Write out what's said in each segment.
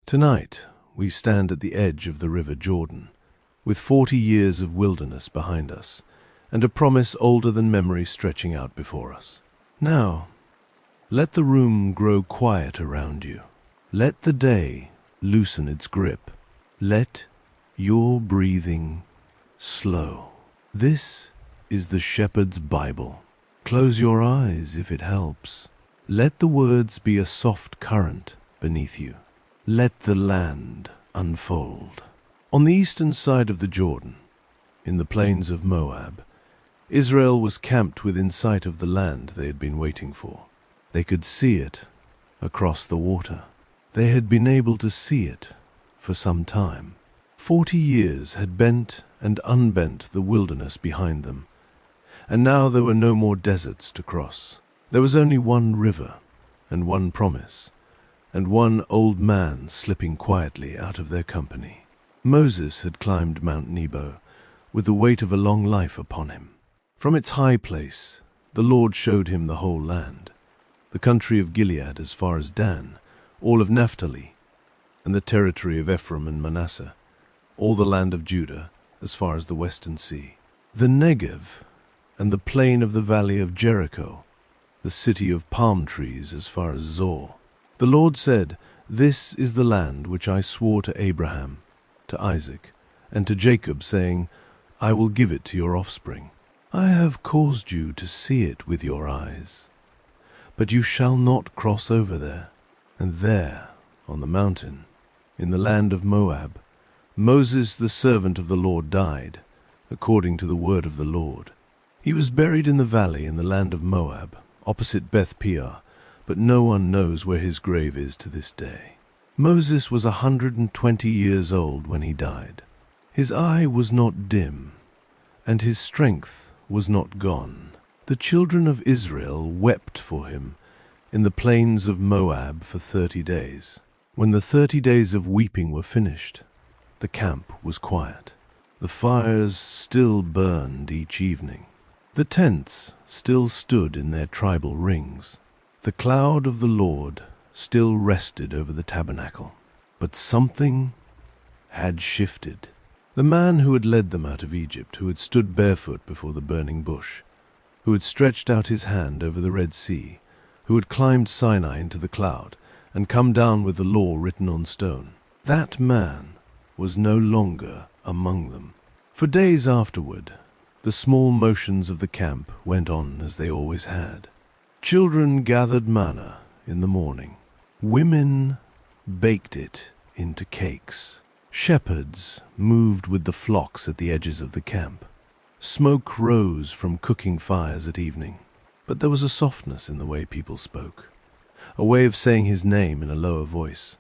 Tonight, we stand at the edge of the river Jordan, with 40 years of wilderness behind us, and a promise older than memory stretching out before us. Now, let the room grow quiet around you. Let the day loosen its grip. Let your breathing slow. This is the Shepherd's Bible. Close your eyes if it helps. Let the words be a soft current beneath you. Let the land unfold. On the eastern side of the Jordan, in the plains of Moab, Israel was camped within sight of the land they had been waiting for. They could see it across the water. They had been able to see it for some time. 40 years had bent and unbent the wilderness behind them, and now there were no more deserts to cross. There was only one river, and one promise, and one old man slipping quietly out of their company. Moses had climbed Mount Nebo with the weight of a long life upon him. From its high place, the Lord showed him the whole land, the country of Gilead as far as Dan, all of Naphtali, and the territory of Ephraim and Manasseh, all the land of Judah as far as the western sea, the Negev, and the plain of the valley of Jericho, the city of palm trees as far as Zor. The Lord said, "This is the land which I swore to Abraham, to Isaac, and to Jacob, saying, I will give it to your offspring. I have caused you to see it with your eyes, but you shall not cross over there." And there, on the mountain, in the land of Moab, Moses the servant of the Lord died, according to the word of the Lord. He was buried in the valley in the land of Moab, opposite Beth Peor, but no one knows where his grave is to this day. Moses was 120 years old when he died. His eye was not dim, and his strength was not gone. The children of Israel wept for him in the plains of Moab for 30 days. When the 30 days of weeping were finished, the camp was quiet. The fires still burned each evening. The tents still stood in their tribal rings. The cloud of the Lord still rested over the tabernacle. But something had shifted. The man who had led them out of Egypt, who had stood barefoot before the burning bush, who had stretched out his hand over the Red Sea, who had climbed Sinai into the cloud and come down with the law written on stone, that man was no longer among them. For days afterward, the small motions of the camp went on as they always had. Children gathered manna in the morning. Women baked it into cakes. Shepherds moved with the flocks at the edges of the camp. Smoke rose from cooking fires at evening, but there was a softness in the way people spoke, a way of saying his name in a lower voice,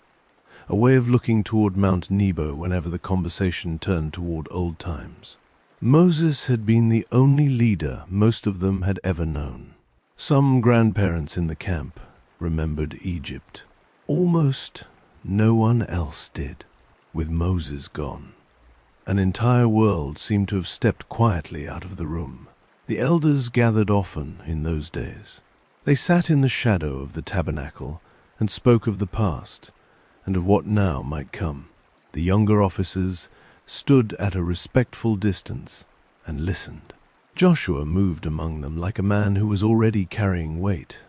a way of looking toward Mount Nebo whenever the conversation turned toward old times. Moses had been the only leader most of them had ever known. Some grandparents in the camp remembered Egypt. Almost no one else did. With Moses gone, an entire world seemed to have stepped quietly out of the room. The elders gathered often in those days. They sat in the shadow of the tabernacle and spoke of the past and of what now might come. The younger officers stood at a respectful distance and listened. Joshua moved among them like a man who was already carrying weight,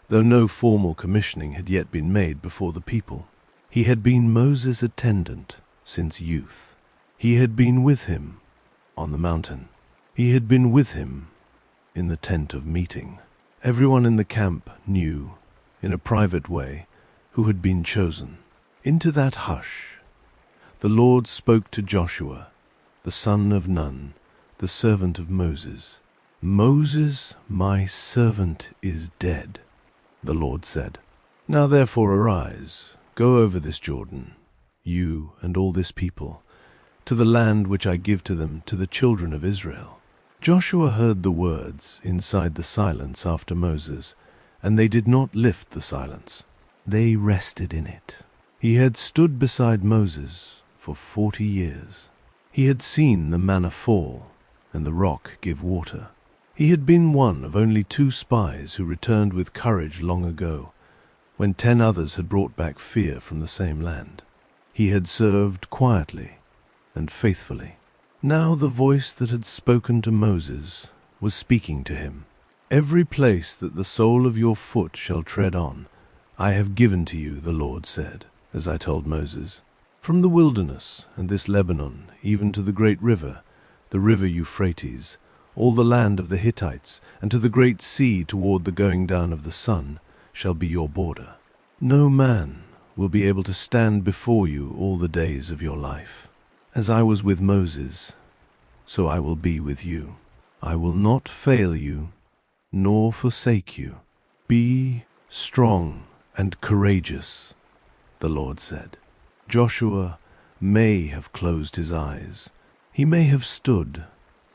though no formal commissioning had yet been made before the people. He had been Moses' attendant since youth. He had been with him on the mountain. He had been with him in the tent of meeting. Everyone in the camp knew, in a private way, who had been chosen. Into that hush, the Lord spoke to Joshua, the son of Nun, the servant of Moses. "Moses, my servant, is dead," the Lord said. "Now therefore arise, go over this Jordan, you and all this people, to the land which I give to them, to the children of Israel." Joshua heard the words inside the silence after Moses, and they did not lift the silence. They rested in it. He had stood beside Moses for 40 years. He had seen the manna fall and the rock give water. He had been one of only 2 spies who returned with courage long ago, when 10 others had brought back fear from the same land. He had served quietly and faithfully. Now the voice that had spoken to Moses was speaking to him. "Every place that the sole of your foot shall tread on, I have given to you," the Lord said, "as I told Moses. From the wilderness and this Lebanon, even to the great river, the river Euphrates, all the land of the Hittites, and to the great sea toward the going down of the sun, shall be your border. No man will be able to stand before you all the days of your life. As I was with Moses, so I will be with you. I will not fail you, nor forsake you. Be strong and courageous," the Lord said. Joshua may have closed his eyes. He may have stood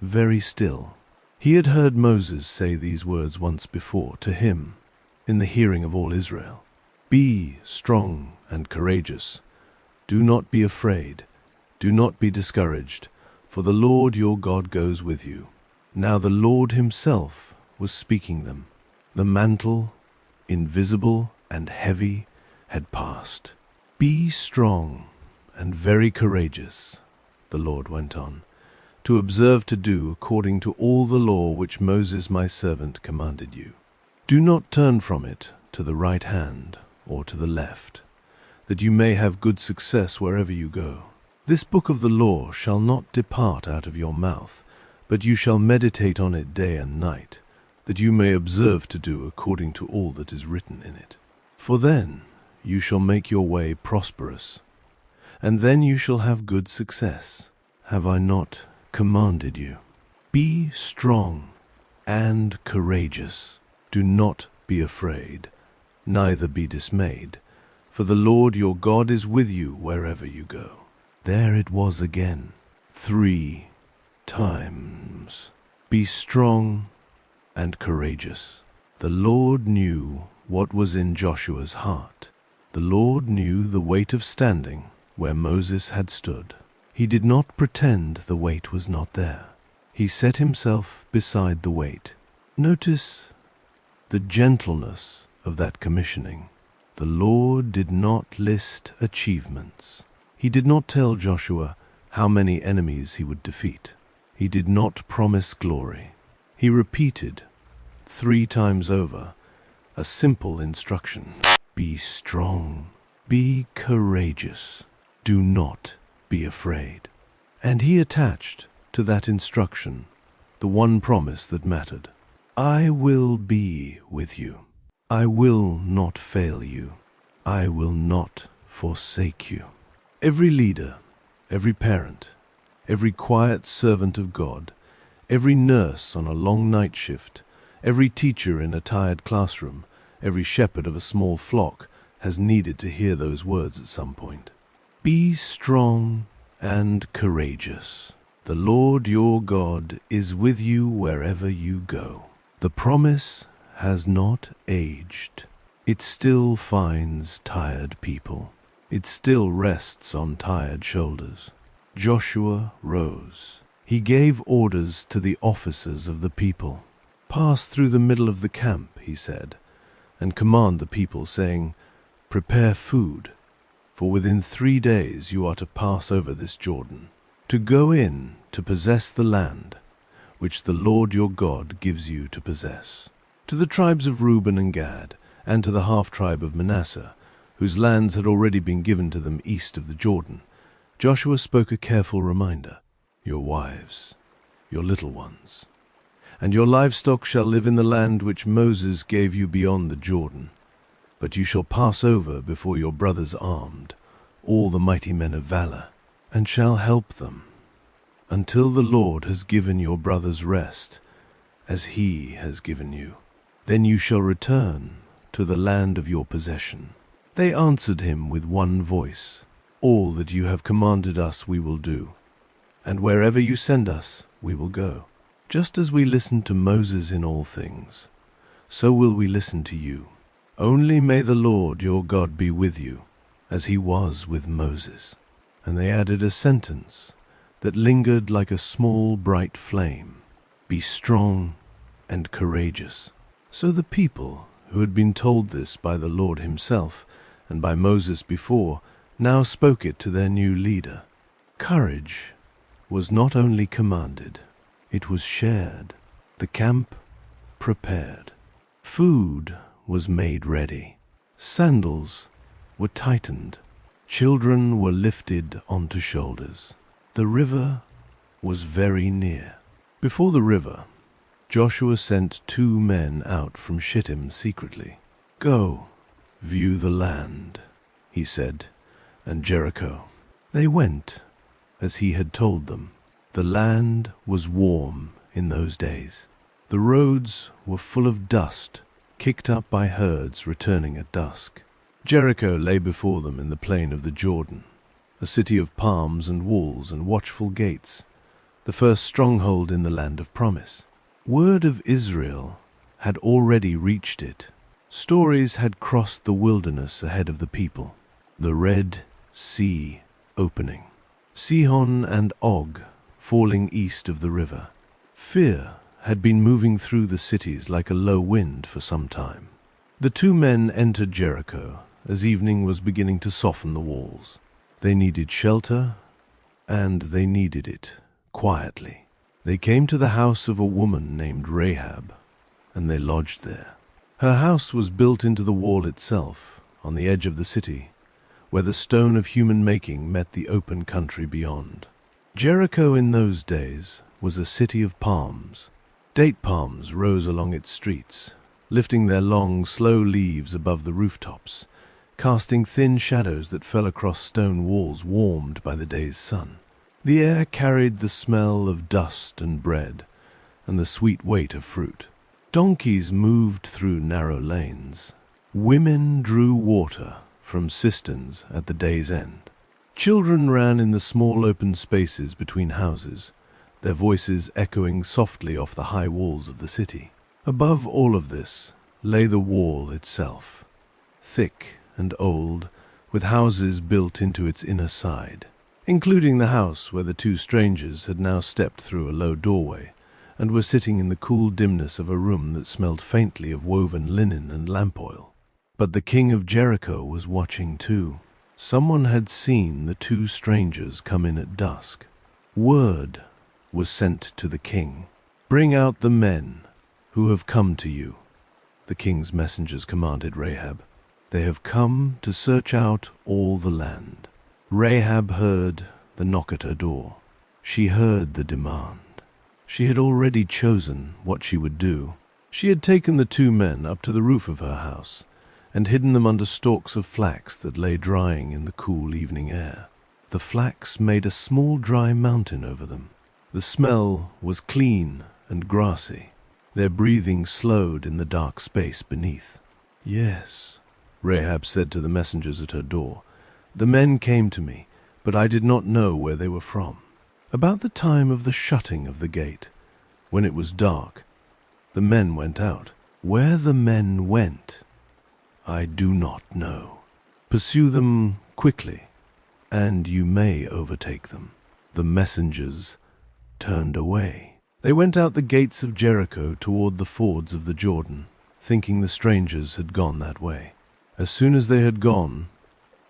very still. He had heard Moses say these words once before to him, in the hearing of all Israel. "Be strong and courageous. Do not be afraid. Do not be discouraged, for the Lord your God goes with you." Now the Lord himself was speaking them. The mantle, invisible and heavy, had passed. "Be strong and very courageous," the Lord went on, "to observe to do according to all the law which Moses my servant commanded you. Do not turn from it to the right hand or to the left, that you may have good success wherever you go. This book of the law shall not depart out of your mouth, but you shall meditate on it day and night, that you may observe to do according to all that is written in it. For then you shall make your way prosperous, and then you shall have good success. Have I not commanded you? Be strong and courageous. Do not be afraid, neither be dismayed, for the Lord your God is with you wherever you go." There it was again, 3 times. Be strong and courageous. The Lord knew what was in Joshua's heart. The Lord knew the weight of standing where Moses had stood. He did not pretend the weight was not there. He set himself beside the weight. Notice the gentleness of that commissioning. The Lord did not list achievements. He did not tell Joshua how many enemies he would defeat. He did not promise glory. He repeated 3 times over a simple instruction. Be strong. Be courageous. Do not be afraid. And he attached to that instruction the one promise that mattered. I will be with you. I will not fail you. I will not forsake you. Every leader, every parent, every quiet servant of God, every nurse on a long night shift, every teacher in a tired classroom, every shepherd of a small flock has needed to hear those words at some point. Be strong and courageous. The Lord your God is with you wherever you go. The promise has not aged. It still finds tired people. It still rests on tired shoulders. Joshua rose. He gave orders to the officers of the people. Pass through the middle of the camp, he said, and command the people, saying, Prepare food, for within 3 days you are to pass over this Jordan, to go in to possess the land which the Lord your God gives you to possess. To the tribes of Reuben and Gad, and to the half-tribe of Manasseh, whose lands had already been given to them east of the Jordan, Joshua spoke a careful reminder. Your wives, your little ones, and your livestock shall live in the land which Moses gave you beyond the Jordan. But you shall pass over before your brothers armed, all the mighty men of valor, and shall help them, until the Lord has given your brothers rest, as he has given you. Then you shall return to the land of your possession. They answered him with one voice, All that you have commanded us we will do, and wherever you send us we will go. Just as we listened to Moses in all things, so will we listen to you. Only may the Lord your God be with you, as he was with Moses. And they added a sentence that lingered like a small bright flame. Be strong and courageous. So the people, who had been told this by the Lord himself and by Moses before, now spoke it to their new leader. Courage was not only commanded, it was shared. The camp prepared. Food was made ready. Sandals were tightened. Children were lifted onto shoulders. The river was very near. Before the river, Joshua sent 2 men out from Shittim secretly. "Go, view the land," he said, "and Jericho." They went, as he had told them. The land was warm in those days. The roads were full of dust, kicked up by herds returning at dusk. Jericho lay before them in the plain of the Jordan, a city of palms and walls and watchful gates, the first stronghold in the land of promise. Word of Israel had already reached it. Stories had crossed the wilderness ahead of the people. The Red Sea opening. Sihon and Og falling east of the river. Fear had been moving through the cities like a low wind for some time. The 2 men entered Jericho as evening was beginning to soften the walls. They needed shelter, and they needed it quietly. They came to the house of a woman named Rahab, and they lodged there. Her house was built into the wall itself, on the edge of the city, where the stone of human making met the open country beyond. Jericho in those days was a city of palms. Date palms rose along its streets, lifting their long, slow leaves above the rooftops, casting thin shadows that fell across stone walls warmed by the day's sun. The air carried the smell of dust and bread, and the sweet weight of fruit. Donkeys moved through narrow lanes. Women drew water from cisterns at the day's end. Children ran in the small open spaces between houses, their voices echoing softly off the high walls of the city. Above all of this lay the wall itself, thick and old, with houses built into its inner side, including the house where the 2 strangers had now stepped through a low doorway and were sitting in the cool dimness of a room that smelled faintly of woven linen and lamp oil. But the king of Jericho was watching too. Someone had seen the 2 strangers come in at dusk. Word was sent to the king. "Bring out the men who have come to you," the king's messengers commanded Rahab. "They have come to search out all the land." Rahab heard the knock at her door. She heard the demand. She had already chosen what she would do. She had taken the 2 men up to the roof of her house and hidden them under stalks of flax that lay drying in the cool evening air. The flax made a small dry mountain over them. The smell was clean and grassy. Their breathing slowed in the dark space beneath. "Yes," Rahab said to the messengers at her door, "the men came to me, but I did not know where they were from." About the time of the shutting of the gate, when it was dark, the men went out. Where the men went, I do not know. Pursue them quickly, and you may overtake them. The messengers turned away. They went out the gates of Jericho toward the fords of the Jordan, thinking the strangers had gone that way. As soon as they had gone,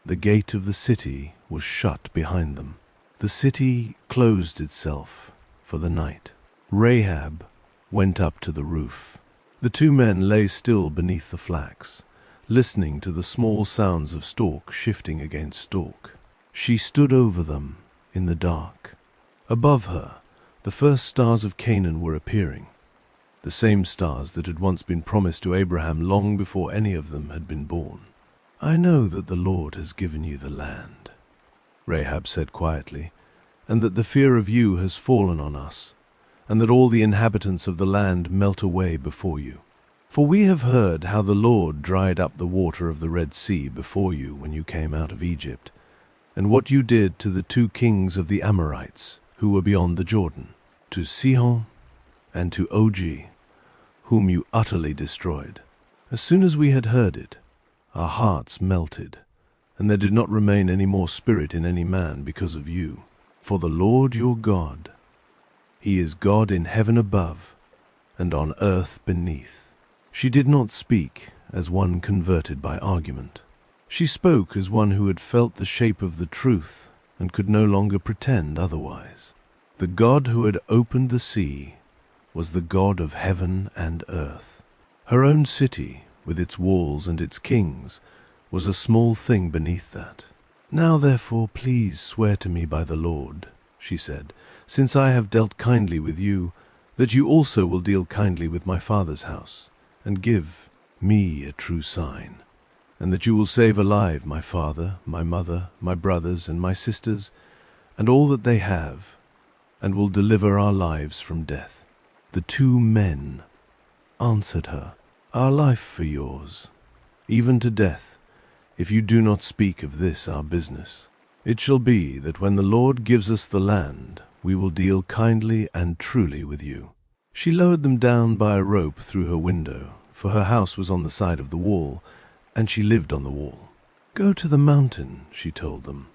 the gate of the city was shut behind them. The city closed itself for the night. Rahab went up to the roof. The 2 men lay still beneath the flax, listening to the small sounds of stalk shifting against stalk. She stood over them in the dark. Above her, the first stars of Canaan were appearing, the same stars that had once been promised to Abraham long before any of them had been born. "I know that the Lord has given you the land," Rahab said quietly, "and that the fear of you has fallen on us, and that all the inhabitants of the land melt away before you. For we have heard how the Lord dried up the water of the Red Sea before you when you came out of Egypt, and what you did to the 2 kings of the Amorites who were beyond the Jordan, to Sihon and to Og, whom you utterly destroyed. As soon as we had heard it, our hearts melted, and there did not remain any more spirit in any man because of you. For the Lord your God, He is God in heaven above and on earth beneath." She did not speak as one converted by argument. She spoke as one who had felt the shape of the truth and could no longer pretend otherwise. The God who had opened the sea was the God of heaven and earth. Her own city, with its walls and its kings, was a small thing beneath that. "Now therefore please swear to me by the Lord," she said, "since I have dealt kindly with you, that you also will deal kindly with my father's house, and give me a true sign, and that you will save alive my father, my mother, my brothers, and my sisters, and all that they have, and will deliver our lives from death." The two men answered her, "Our life for yours, even to death, if you do not speak of this our business. It shall be that when the Lord gives us the land, we will deal kindly and truly with you." She lowered them down by a rope through her window, for her house was on the side of the wall, and she lived on the wall. "Go to the mountain," she told them,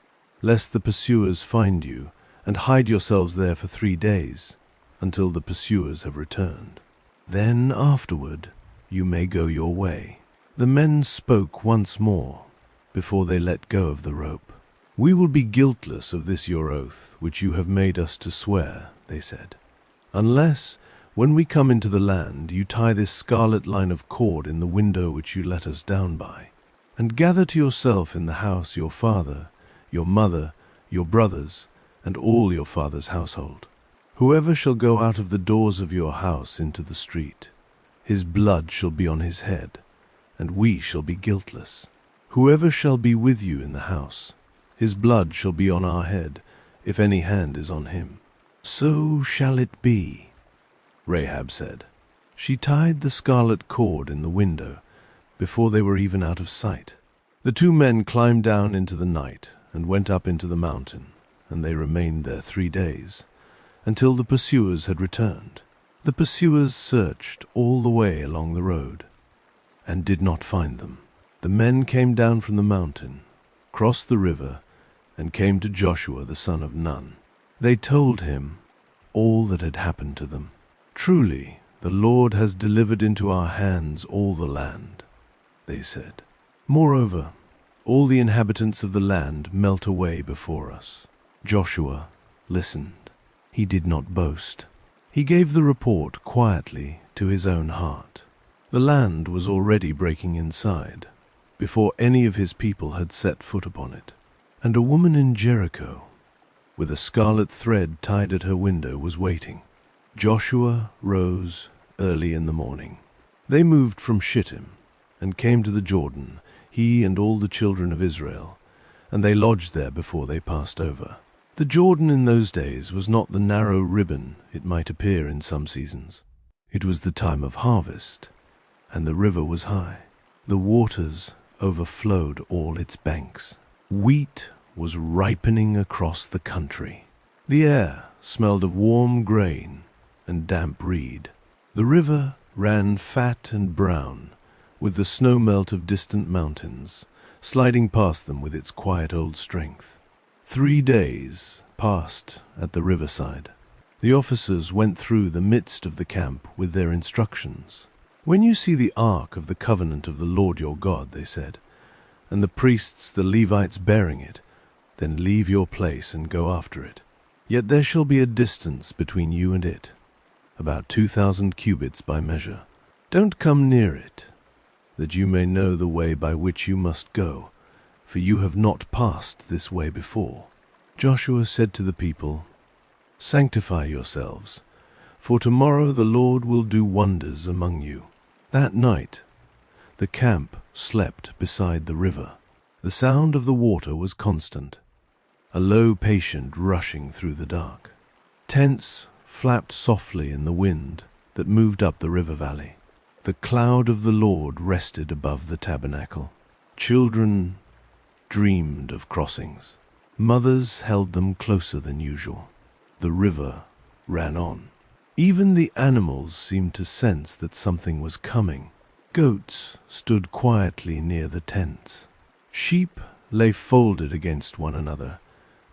"lest the pursuers find you, and hide yourselves there for 3 days, until the pursuers have returned. Then afterward you may go your way." The men spoke once more, before they let go of the rope. "We will be guiltless of this your oath, which you have made us to swear," they said, "unless, when we come into the land, you tie this scarlet line of cord in the window which you let us down by, and gather to yourself in the house your father, your mother, your brothers, and all your father's household. Whoever shall go out of the doors of your house into the street, his blood shall be on his head, and we shall be guiltless. Whoever shall be with you in the house, his blood shall be on our head, if any hand is on him." "So shall it be," Rahab said. She tied the scarlet cord in the window before they were even out of sight. The two men climbed down into the night and went up into the mountain, and they remained there 3 days, until the pursuers had returned. The pursuers searched all the way along the road, and did not find them. The men came down from the mountain, crossed the river, and came to Joshua the son of Nun. They told him all that had happened to them. "Truly, the Lord has delivered into our hands all the land," they said. "Moreover, all the inhabitants of the land melt away before us." Joshua listened. He did not boast. He gave the report quietly to his own heart. The land was already breaking inside, before any of his people had set foot upon it. And a woman in Jericho, with a scarlet thread tied at her window, was waiting. Joshua rose early in the morning. They moved from Shittim and came to the Jordan, he and all the children of Israel, and they lodged there before they passed over. The Jordan in those days was not the narrow ribbon it might appear in some seasons. It was the time of harvest, and the river was high. The waters overflowed all its banks. Wheat was ripening across the country. The air smelled of warm grain and damp reed. The river ran fat and brown, with the snow melt of distant mountains sliding past them with its quiet old strength. 3 days passed at the riverside. The officers went through the midst of the camp with their instructions. "When you see the ark of the covenant of the Lord your God," they said, "and the priests the Levites bearing it, then leave your place and go after it. Yet there shall be a distance between you and it, about 2,000 cubits by measure. Don't come near it, that you may know the way by which you must go, for you have not passed this way before." Joshua said to the people, "Sanctify yourselves, for tomorrow the Lord will do wonders among you." That night the camp slept beside the river. The sound of the water was constant, a low patient rushing through the dark. Tents flapped softly in the wind that moved up the river valley. The cloud of the Lord rested above the tabernacle. Children dreamed of crossings. Mothers held them closer than usual. The river ran on. Even the animals seemed to sense that something was coming. Goats stood quietly near the tents. Sheep lay folded against one another,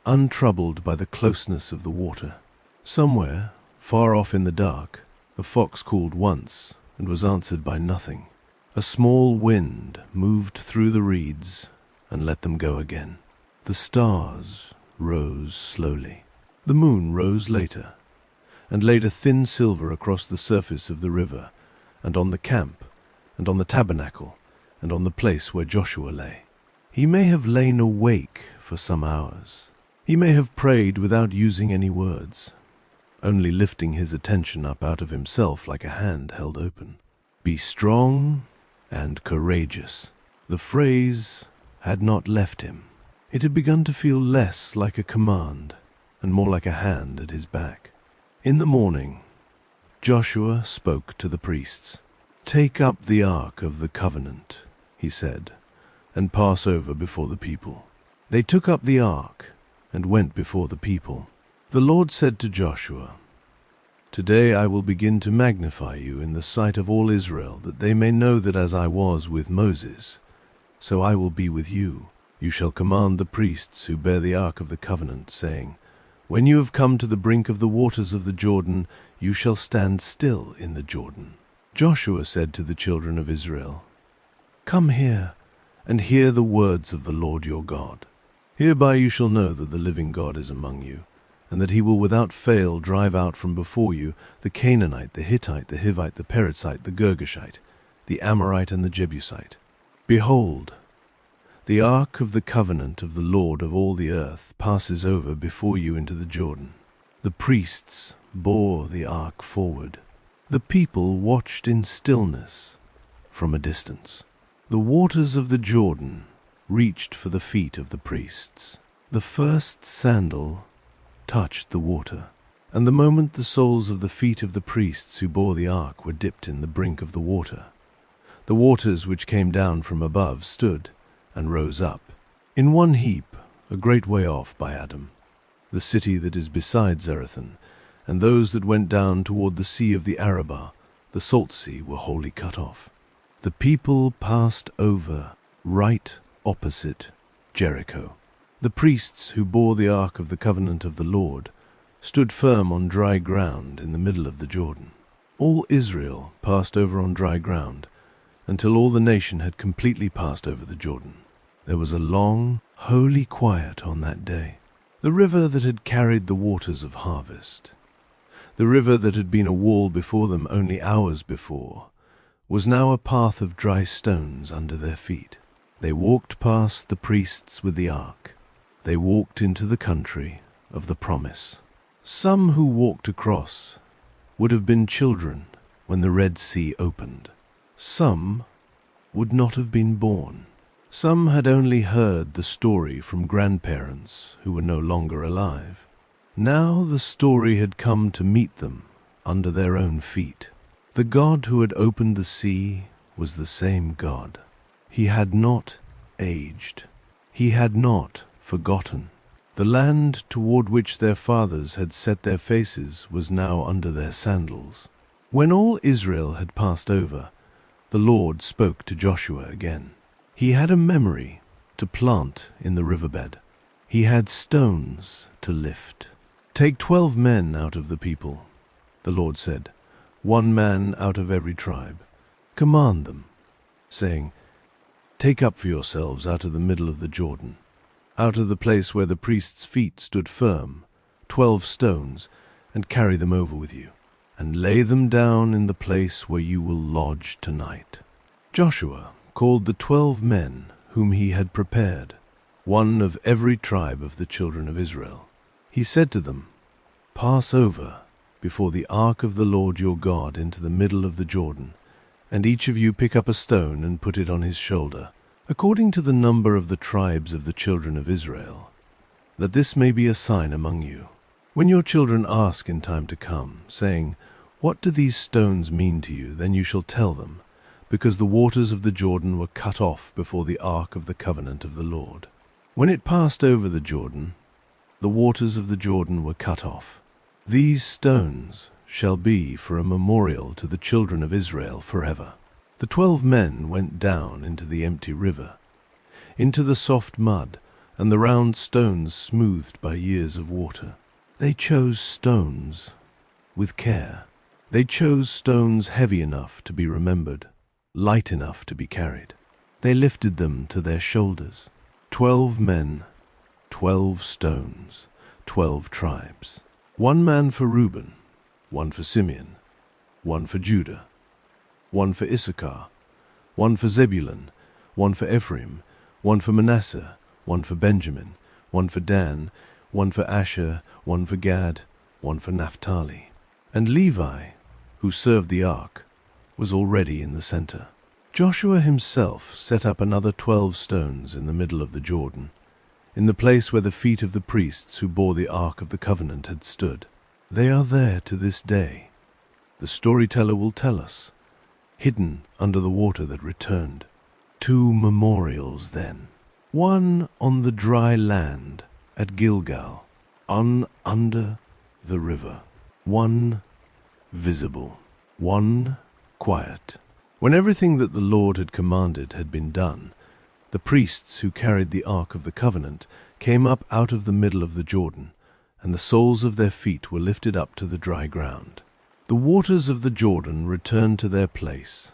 untroubled by the closeness of the water. Somewhere, far off in the dark, a fox called once and was answered by nothing. A small wind moved through the reeds and let them go again. The stars rose slowly. The moon rose later, and laid a thin silver across the surface of the river, and on the camp, and on the tabernacle, and on the place where Joshua lay. He may have lain awake for some hours. He may have prayed without using any words, only lifting his attention up out of himself like a hand held open. Be strong and courageous. The phrase had not left him. It had begun to feel less like a command and more like a hand at his back. In the morning, Joshua spoke to the priests. "Take up the ark of the covenant," he said, "and pass over before the people." They took up the ark and went before the people. The Lord said to Joshua, "Today I will begin to magnify you in the sight of all Israel, that they may know that as I was with Moses, so I will be with you. You shall command the priests who bear the ark of the covenant, saying, 'When you have come to the brink of the waters of the Jordan, you shall stand still in the Jordan.'" Joshua said to the children of Israel, "Come here and hear the words of the Lord your God. Hereby you shall know that the living God is among you, and that he will without fail drive out from before you the Canaanite, the Hittite, the Hivite, the Perizzite, the Girgashite, the Amorite, and the Jebusite. Behold, the ark of the covenant of the Lord of all the earth passes over before you into the Jordan." The priests bore the ark forward. The people watched in stillness from a distance. The waters of the Jordan reached for the feet of the priests. The first sandal touched the water, and the moment the soles of the feet of the priests who bore the ark were dipped in the brink of the waters which came down from above stood and rose up, in one heap, a great way off by Adam, the city that is beside Zarethan, and those that went down toward the sea of the Arabah, the salt sea, were wholly cut off. The people passed over right opposite Jericho. The priests who bore the ark of the covenant of the Lord stood firm on dry ground in the middle of the Jordan. All Israel passed over on dry ground until all the nation had completely passed over the Jordan. There was a long, holy quiet on that day. The river that had carried the waters of harvest, the river that had been a wall before them only hours before, was now a path of dry stones under their feet. They walked past the priests with the ark. They walked into the country of the promise. Some who walked across would have been children when the Red Sea opened. Some would not have been born. Some had only heard the story from grandparents who were no longer alive. Now the story had come to meet them under their own feet. The God who had opened the sea was the same God. He had not aged. He had not forgotten. The land toward which their fathers had set their faces was now under their sandals. When all Israel had passed over, the Lord spoke to Joshua again. He had a memory to plant in the riverbed. He had stones to lift. "Take 12 men out of the people," the Lord said, "one man out of every tribe. Command them, saying, 'Take up for yourselves out of the middle of the Jordan, out of the place where the priests' feet stood firm, 12 stones, and carry them over with you, and lay them down in the place where you will lodge tonight.'" Joshua called the 12 men whom he had prepared, one of every tribe of the children of Israel. He said to them, "Pass over before the ark of the Lord your God into the middle of the Jordan, and each of you pick up a stone and put it on his shoulder, according to the number of the tribes of the children of Israel, that this may be a sign among you. When your children ask in time to come, saying, 'What do these stones mean to you?' then you shall tell them, 'Because the waters of the Jordan were cut off before the ark of the covenant of the Lord. When it passed over the Jordan, the waters of the Jordan were cut off. These stones shall be for a memorial to the children of Israel forever." The 12 men went down into the empty river, into the soft mud and the round stones smoothed by years of water. They chose stones with care. They chose stones heavy enough to be remembered, light enough to be carried. They lifted them to their shoulders. 12 men, 12 stones, 12 tribes. 1 man for Reuben, 1 for Simeon, 1 for Judah, 1 for Issachar, 1 for Zebulun, 1 for Ephraim, 1 for Manasseh, 1 for Benjamin, 1 for Dan, 1 for Asher, 1 for Gad, 1 for Naphtali. And Levi, who served the ark, was already in the center. Joshua himself set up another 12 stones in the middle of the Jordan, in the place where the feet of the priests who bore the ark of the covenant had stood. They are there to this day. The storyteller will tell us, hidden under the water that returned. 2 memorials then, one on the dry land at Gilgal, under the river, one visible, one quiet. When everything that the Lord had commanded had been done, the priests who carried the ark of the covenant came up out of the middle of the Jordan, and the soles of their feet were lifted up to the dry ground. The waters of the Jordan returned to their place,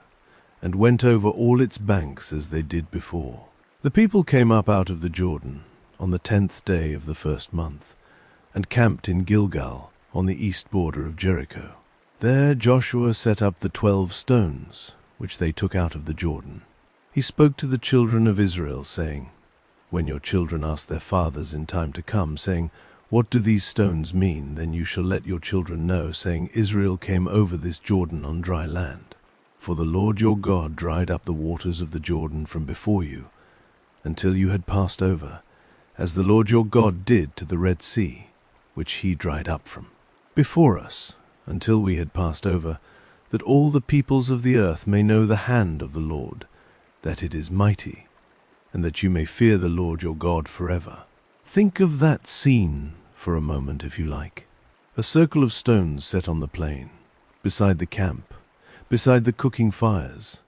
and went over all its banks as they did before. The people came up out of the Jordan on the 10th day of the first month, and camped in Gilgal on the east border of Jericho. There Joshua set up the 12 stones, which they took out of the Jordan. He spoke to the children of Israel, saying, "When your children ask their fathers in time to come, saying, 'What do these stones mean?' then you shall let your children know, saying, 'Israel came over this Jordan on dry land.' For the Lord your God dried up the waters of the Jordan from before you, until you had passed over, as the Lord your God did to the Red Sea, which he dried up from before us, until we had passed over, that all the peoples of the earth may know the hand of the Lord, that it is mighty, and that you may fear the Lord your God forever." Think of that scene for a moment, if you like. A circle of stones set on the plain, beside the camp, beside the cooking fires,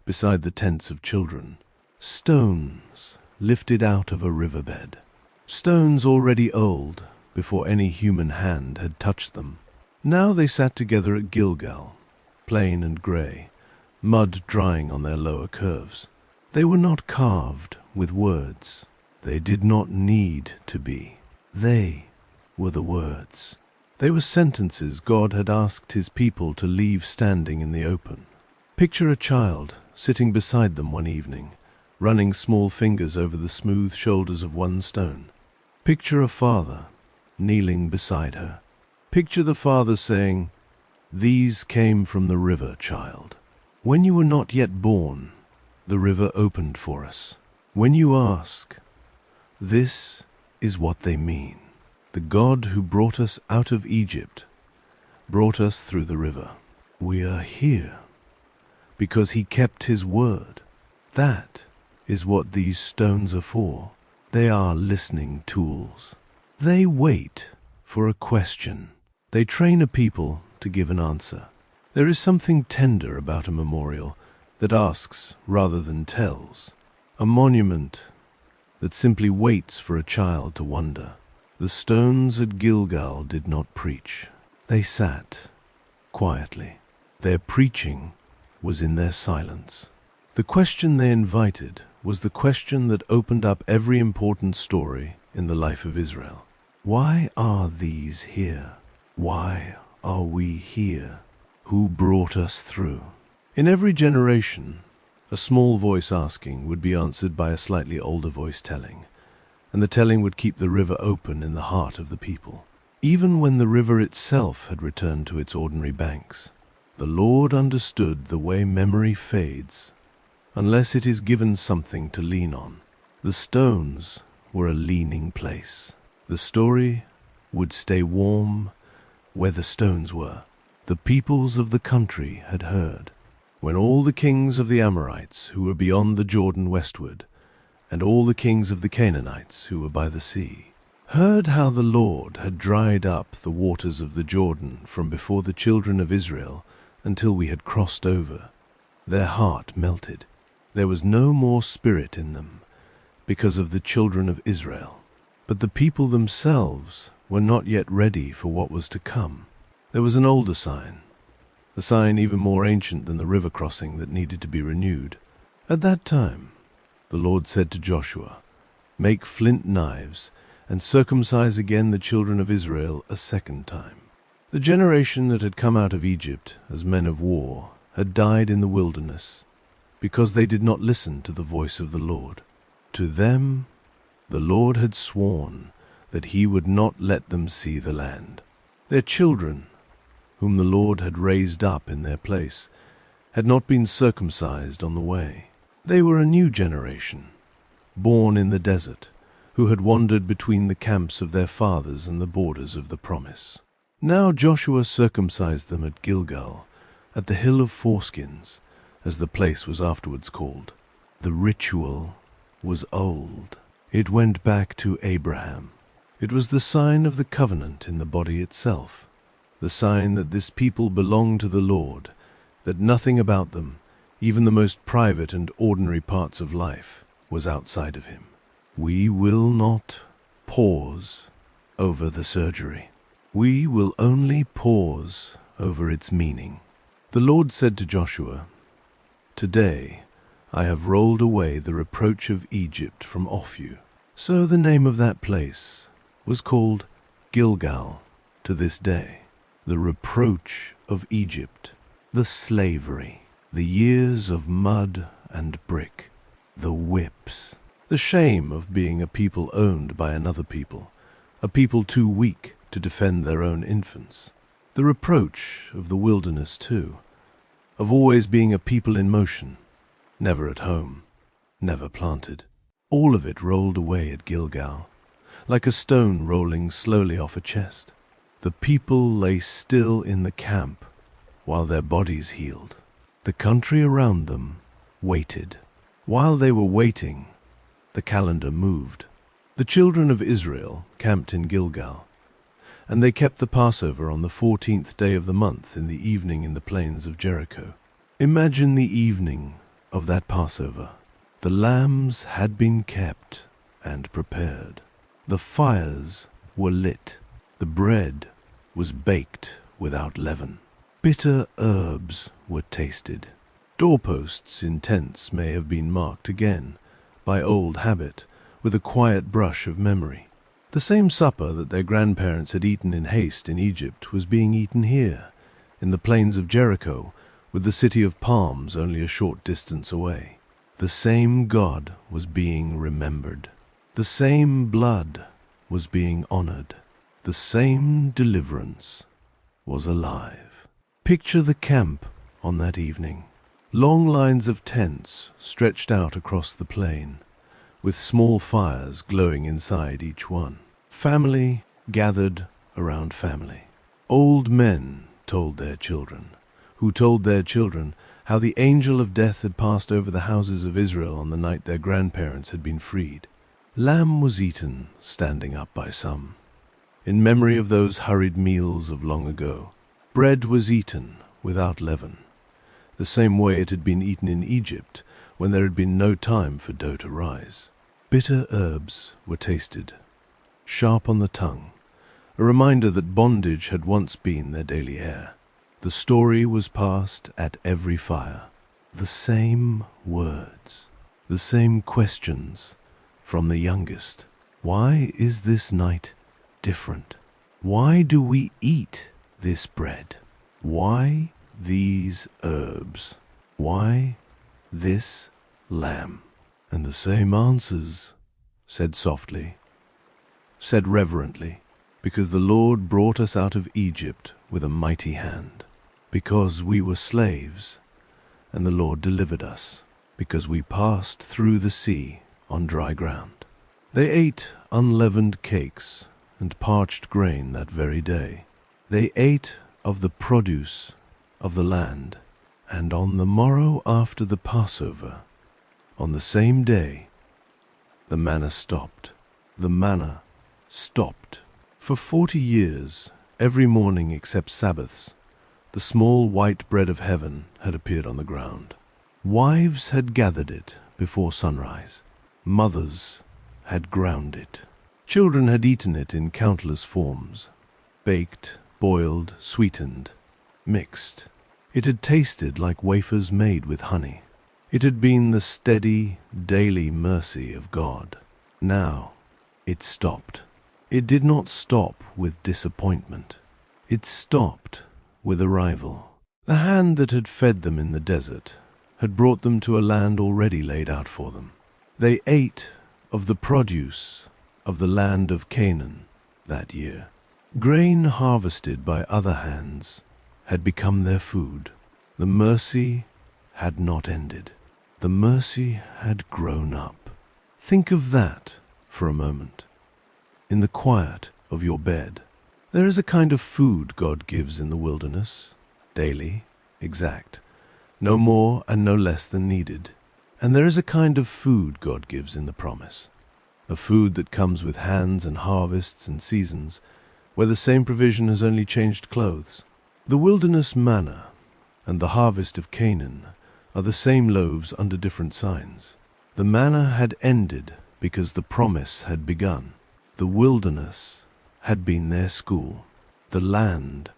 beside the tents of children. Stones lifted out of a riverbed. Stones already old, before any human hand had touched them. Now they sat together at Gilgal, plain and grey, mud drying on their lower curves. They were not carved with words. They did not need to be. They were the words. They were sentences God had asked his people to leave standing in the open. Picture a child sitting beside them one evening, running small fingers over the smooth shoulders of one stone. Picture a father kneeling beside her. Picture the father saying, "These came from the river, child. When you were not yet born, the river opened for us. When you ask, this is what they mean. The God who brought us out of Egypt brought us through the river. We are here because he kept his word. That is what these stones are for. They are listening tools. They wait for a question. They train a people to give an answer. There is something tender about a memorial that asks rather than tells. A monument that simply waits for a child to wonder. The stones at Gilgal did not preach. They sat quietly. Their preaching was in their silence. The question they invited was the question that opened up every important story in the life of Israel. Why are these here? Why are we here? Who brought us through? In every generation, a small voice asking would be answered by a slightly older voice telling, and the telling would keep the river open in the heart of the people. Even when the river itself had returned to its ordinary banks, the Lord understood the way memory fades unless it is given something to lean on. The stones were a leaning place. The story would stay warm where the stones were. The peoples of the country had heard. When all the kings of the Amorites who were beyond the Jordan westward, and all the kings of the Canaanites who were by the sea, heard how the Lord had dried up the waters of the Jordan from before the children of Israel until we had crossed over, their heart melted. There was no more spirit in them because of the children of Israel. But the people themselves were not yet ready for what was to come. There was an older sign, a sign even more ancient than the river crossing that needed to be renewed. At that time, the Lord said to Joshua, make flint knives, and circumcise again the children of Israel a second time. The generation that had come out of Egypt as men of war had died in the wilderness, because they did not listen to the voice of the Lord. To them the Lord had sworn that he would not let them see the land. Their children, whom the Lord had raised up in their place, had not been circumcised on the way. They were a new generation, born in the desert, who had wandered between the camps of their fathers and the borders of the promise. Now Joshua circumcised them at Gilgal, at the hill of foreskins, as the place was afterwards called. The ritual was old. It went back to Abraham. It was the sign of the covenant in the body itself, the sign that this people belonged to the Lord, that nothing about them, even the most private and ordinary parts of life, was outside of him. We will not pause over the surgery. We will only pause over its meaning. The Lord said to Joshua, "Today I have rolled away the reproach of Egypt from off you." So the name of that place was called Gilgal to this day. The reproach of Egypt, the slavery, the years of mud and brick, the whips, the shame of being a people owned by another people, a people too weak to defend their own infants, the reproach of the wilderness too, of always being a people in motion, never at home, never planted. All of it rolled away at Gilgal, like a stone rolling slowly off a chest. The people lay still in the camp while their bodies healed. The country around them waited. While they were waiting, the calendar moved. The children of Israel camped in Gilgal, and they kept the Passover on the 14th day of the month in the evening in the plains of Jericho. Imagine the evening of that Passover. The lambs had been kept and prepared. The fires were lit. The bread was baked without leaven. Bitter herbs were tasted. Doorposts in tents may have been marked again, by old habit, with a quiet brush of memory. The same supper that their grandparents had eaten in haste in Egypt was being eaten here, in the plains of Jericho, with the city of palms only a short distance away. The same God was being remembered. The same blood was being honored. The same deliverance was alive. Picture the camp on that evening. Long lines of tents stretched out across the plain, with small fires glowing inside each one. Family gathered around family. Old men told their children, who told their children how the angel of death had passed over the houses of Israel on the night their grandparents had been freed. Lamb was eaten standing up by some, in memory of those hurried meals of long ago. Bread was eaten without leaven, the same way it had been eaten in Egypt when there had been no time for dough to rise. Bitter herbs were tasted, sharp on the tongue, a reminder that bondage had once been their daily air. The story was passed at every fire. The same words, the same questions from the youngest. Why is this night different? Why do we eat this bread? Why these herbs? Why this lamb? And the same answers, said softly, said reverently, because the Lord brought us out of Egypt with a mighty hand, because we were slaves, and the Lord delivered us, because we passed through the sea on dry ground. They ate unleavened cakes and parched grain that very day. They ate of the produce of the land, and on the morrow after the Passover, on the same day, the manna stopped. The manna stopped. For 40 years, every morning except Sabbaths, the small white bread of heaven had appeared on the ground. Wives had gathered it before sunrise. Mothers had ground it. Children had eaten it in countless forms, baked, boiled, sweetened, mixed. It had tasted like wafers made with honey. It had been the steady, daily mercy of God. Now, it stopped. It did not stop with disappointment. It stopped with arrival. The hand that had fed them in the desert had brought them to a land already laid out for them. They ate of the produce of the land of Canaan that year. Grain harvested by other hands had become their food. The mercy had not ended. The mercy had grown up. Think of that for a moment. In the quiet of your bed, there is a kind of food God gives in the wilderness, daily, exact, no more and no less than needed. And there is a kind of food God gives in the promise, a food that comes with hands and harvests and seasons, where the same provision has only changed clothes. The wilderness manna and the harvest of Canaan are the same loaves under different signs. The manna had ended because the promise had begun. The wilderness had been their school. The land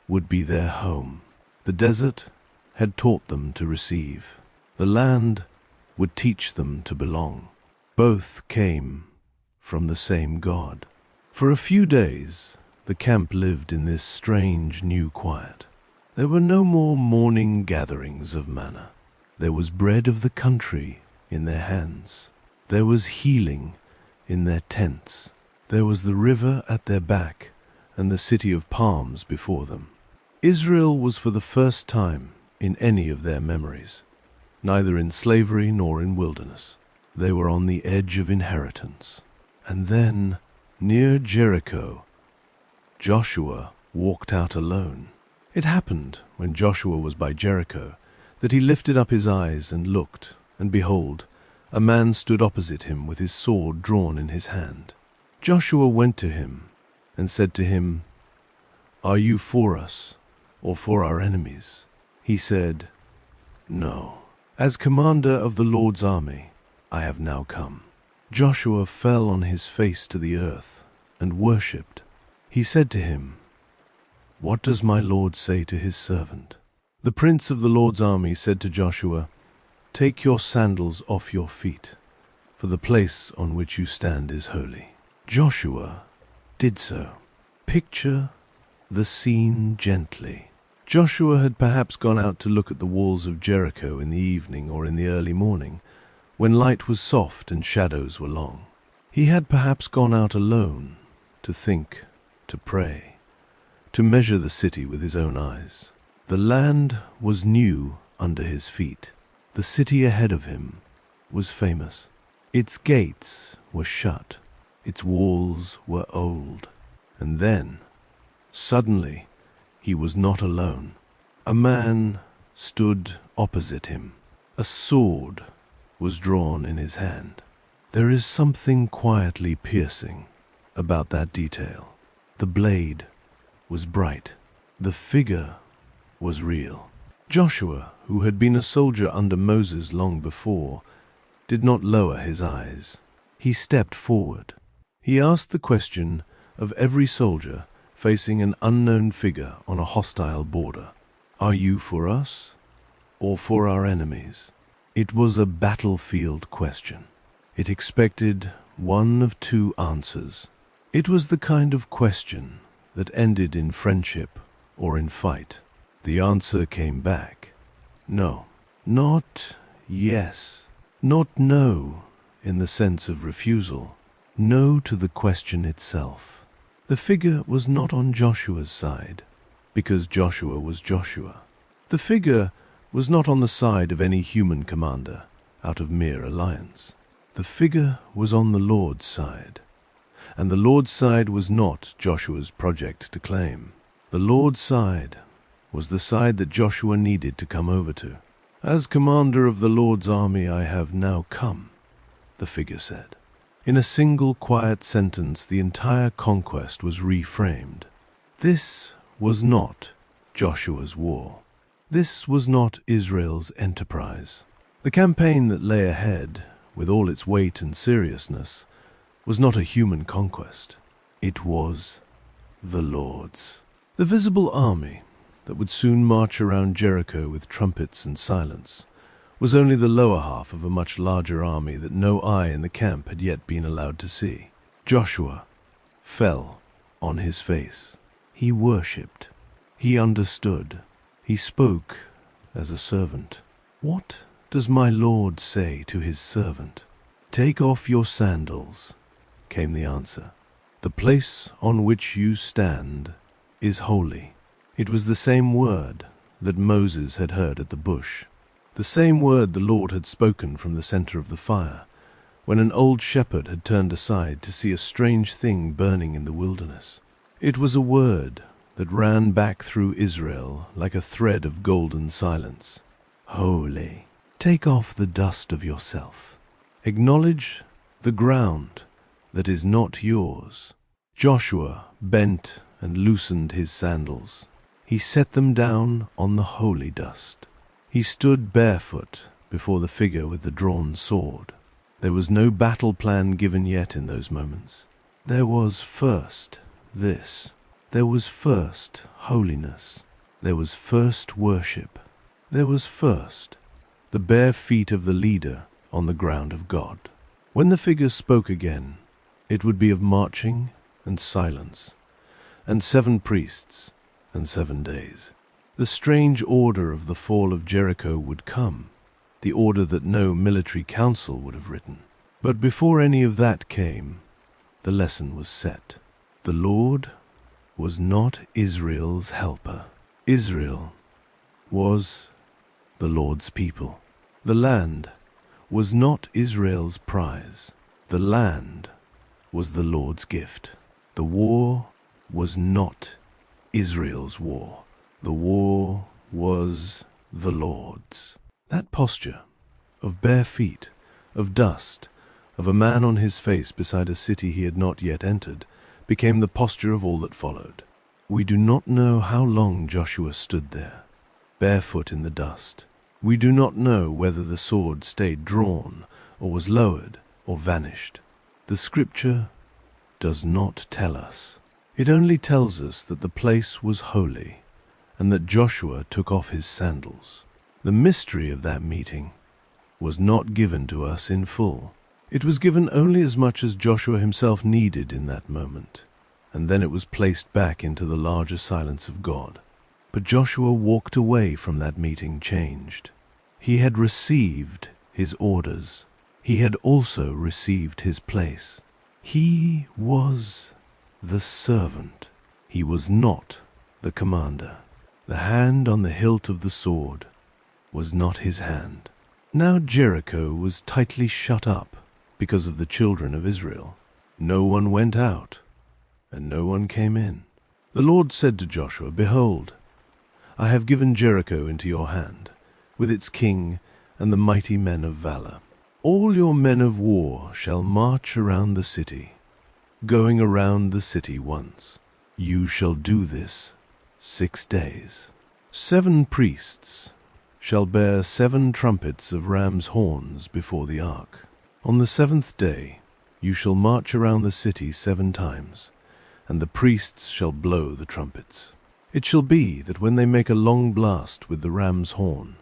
would be their home. The desert had taught them to receive. The land would teach them to belong. Both came from the same God. For a few days, the camp lived in this strange new quiet. There were no more morning gatherings of manna. There was bread of the country in their hands. There was healing in their tents. There was the river at their back and the city of palms before them. Israel was for the first time in any of their memories, neither in slavery nor in wilderness. They were on the edge of inheritance. And then, near Jericho, Joshua walked out alone. It happened, when Joshua was by Jericho, that he lifted up his eyes and looked, and behold, a man stood opposite him with his sword drawn in his hand. Joshua went to him and said to him, "Are you for us or for our enemies?" He said, "No. As commander of the Lord's army, I have now come." Joshua fell on his face to the earth and worshipped. He said to him, "What does my Lord say to his servant?" The prince of the Lord's army said to Joshua, "Take your sandals off your feet, for the place on which you stand is holy." Joshua did so. Picture the scene gently. Joshua had perhaps gone out to look at the walls of Jericho in the evening or in the early morning, when light was soft and shadows were long. He had perhaps gone out alone to think, to pray, to measure the city with his own eyes. The land was new under his feet. The city ahead of him was famous. Its gates were shut. Its walls were old. And then, suddenly, he was not alone. A man stood opposite him. A sword was drawn in his hand. There is something quietly piercing about that detail. The blade was bright. The figure was real. Joshua, who had been a soldier under Moses long before, did not lower his eyes. He stepped forward. He asked the question of every soldier facing an unknown figure on a hostile border. Are you for us or for our enemies? It was a battlefield question. It expected one of two answers. It was the kind of question that ended in friendship or in fight. The answer came back. No. Not yes. Not no in the sense of refusal. No to the question itself. The figure was not on Joshua's side, because Joshua was Joshua. The figure was not on the side of any human commander, out of mere alliance. The figure was on the Lord's side, and the Lord's side was not Joshua's project to claim. The Lord's side was the side that Joshua needed to come over to. As commander of the Lord's army I have now come, the figure said. In a single quiet sentence, the entire conquest was reframed. This was not Joshua's war. This was not Israel's enterprise. The campaign that lay ahead, with all its weight and seriousness, was not a human conquest. It was the Lord's. The visible army that would soon march around Jericho with trumpets and silence was only the lower half of a much larger army that no eye in the camp had yet been allowed to see. Joshua fell on his face. He worshipped. He understood. He spoke as a servant. "What does my Lord say to his servant?" "Take off your sandals," came the answer. "The place on which you stand is holy." It was the same word that Moses had heard at the bush, the same word the Lord had spoken from the center of the fire, when an old shepherd had turned aside to see a strange thing burning in the wilderness. It was a word that ran back through Israel like a thread of golden silence. Holy. Take off the dust of yourself. Acknowledge the ground that is not yours. Joshua bent and loosened his sandals. He set them down on the holy dust. He stood barefoot before the figure with the drawn sword. There was no battle plan given yet in those moments. There was first this. There was first holiness. There was first worship. There was first the bare feet of the leader on the ground of God. When the figure spoke again, it would be of marching and silence, and 7 priests and 7 days. The strange order of the fall of Jericho would come, the order that no military council would have written. But before any of that came, the lesson was set. The Lord was not Israel's helper. Israel was the Lord's people. The land was not Israel's prize. The land was the Lord's gift. The war was not Israel's war. The war was the Lord's. That posture of bare feet, of dust, of a man on his face beside a city he had not yet entered, became the posture of all that followed. We do not know how long Joshua stood there, barefoot in the dust. We do not know whether the sword stayed drawn, or was lowered, or vanished. The Scripture does not tell us. It only tells us that the place was holy, and that Joshua took off his sandals. The mystery of that meeting was not given to us in full. It was given only as much as Joshua himself needed in that moment, and then it was placed back into the larger silence of God. But Joshua walked away from that meeting changed. He had received his orders. He had also received his place. He was the servant. He was not the commander. The hand on the hilt of the sword was not his hand. Now Jericho was tightly shut up because of the children of Israel. No one went out, and no one came in. The Lord said to Joshua, "Behold, I have given Jericho into your hand, with its king and the mighty men of valor. All your men of war shall march around the city, going around the city once. You shall do this 6 days. 7 priests shall bear 7 trumpets of ram's horns before the ark. On the 7th day you shall march around the city 7 times, and the priests shall blow the trumpets. It shall be that when they make a long blast with the ram's horn,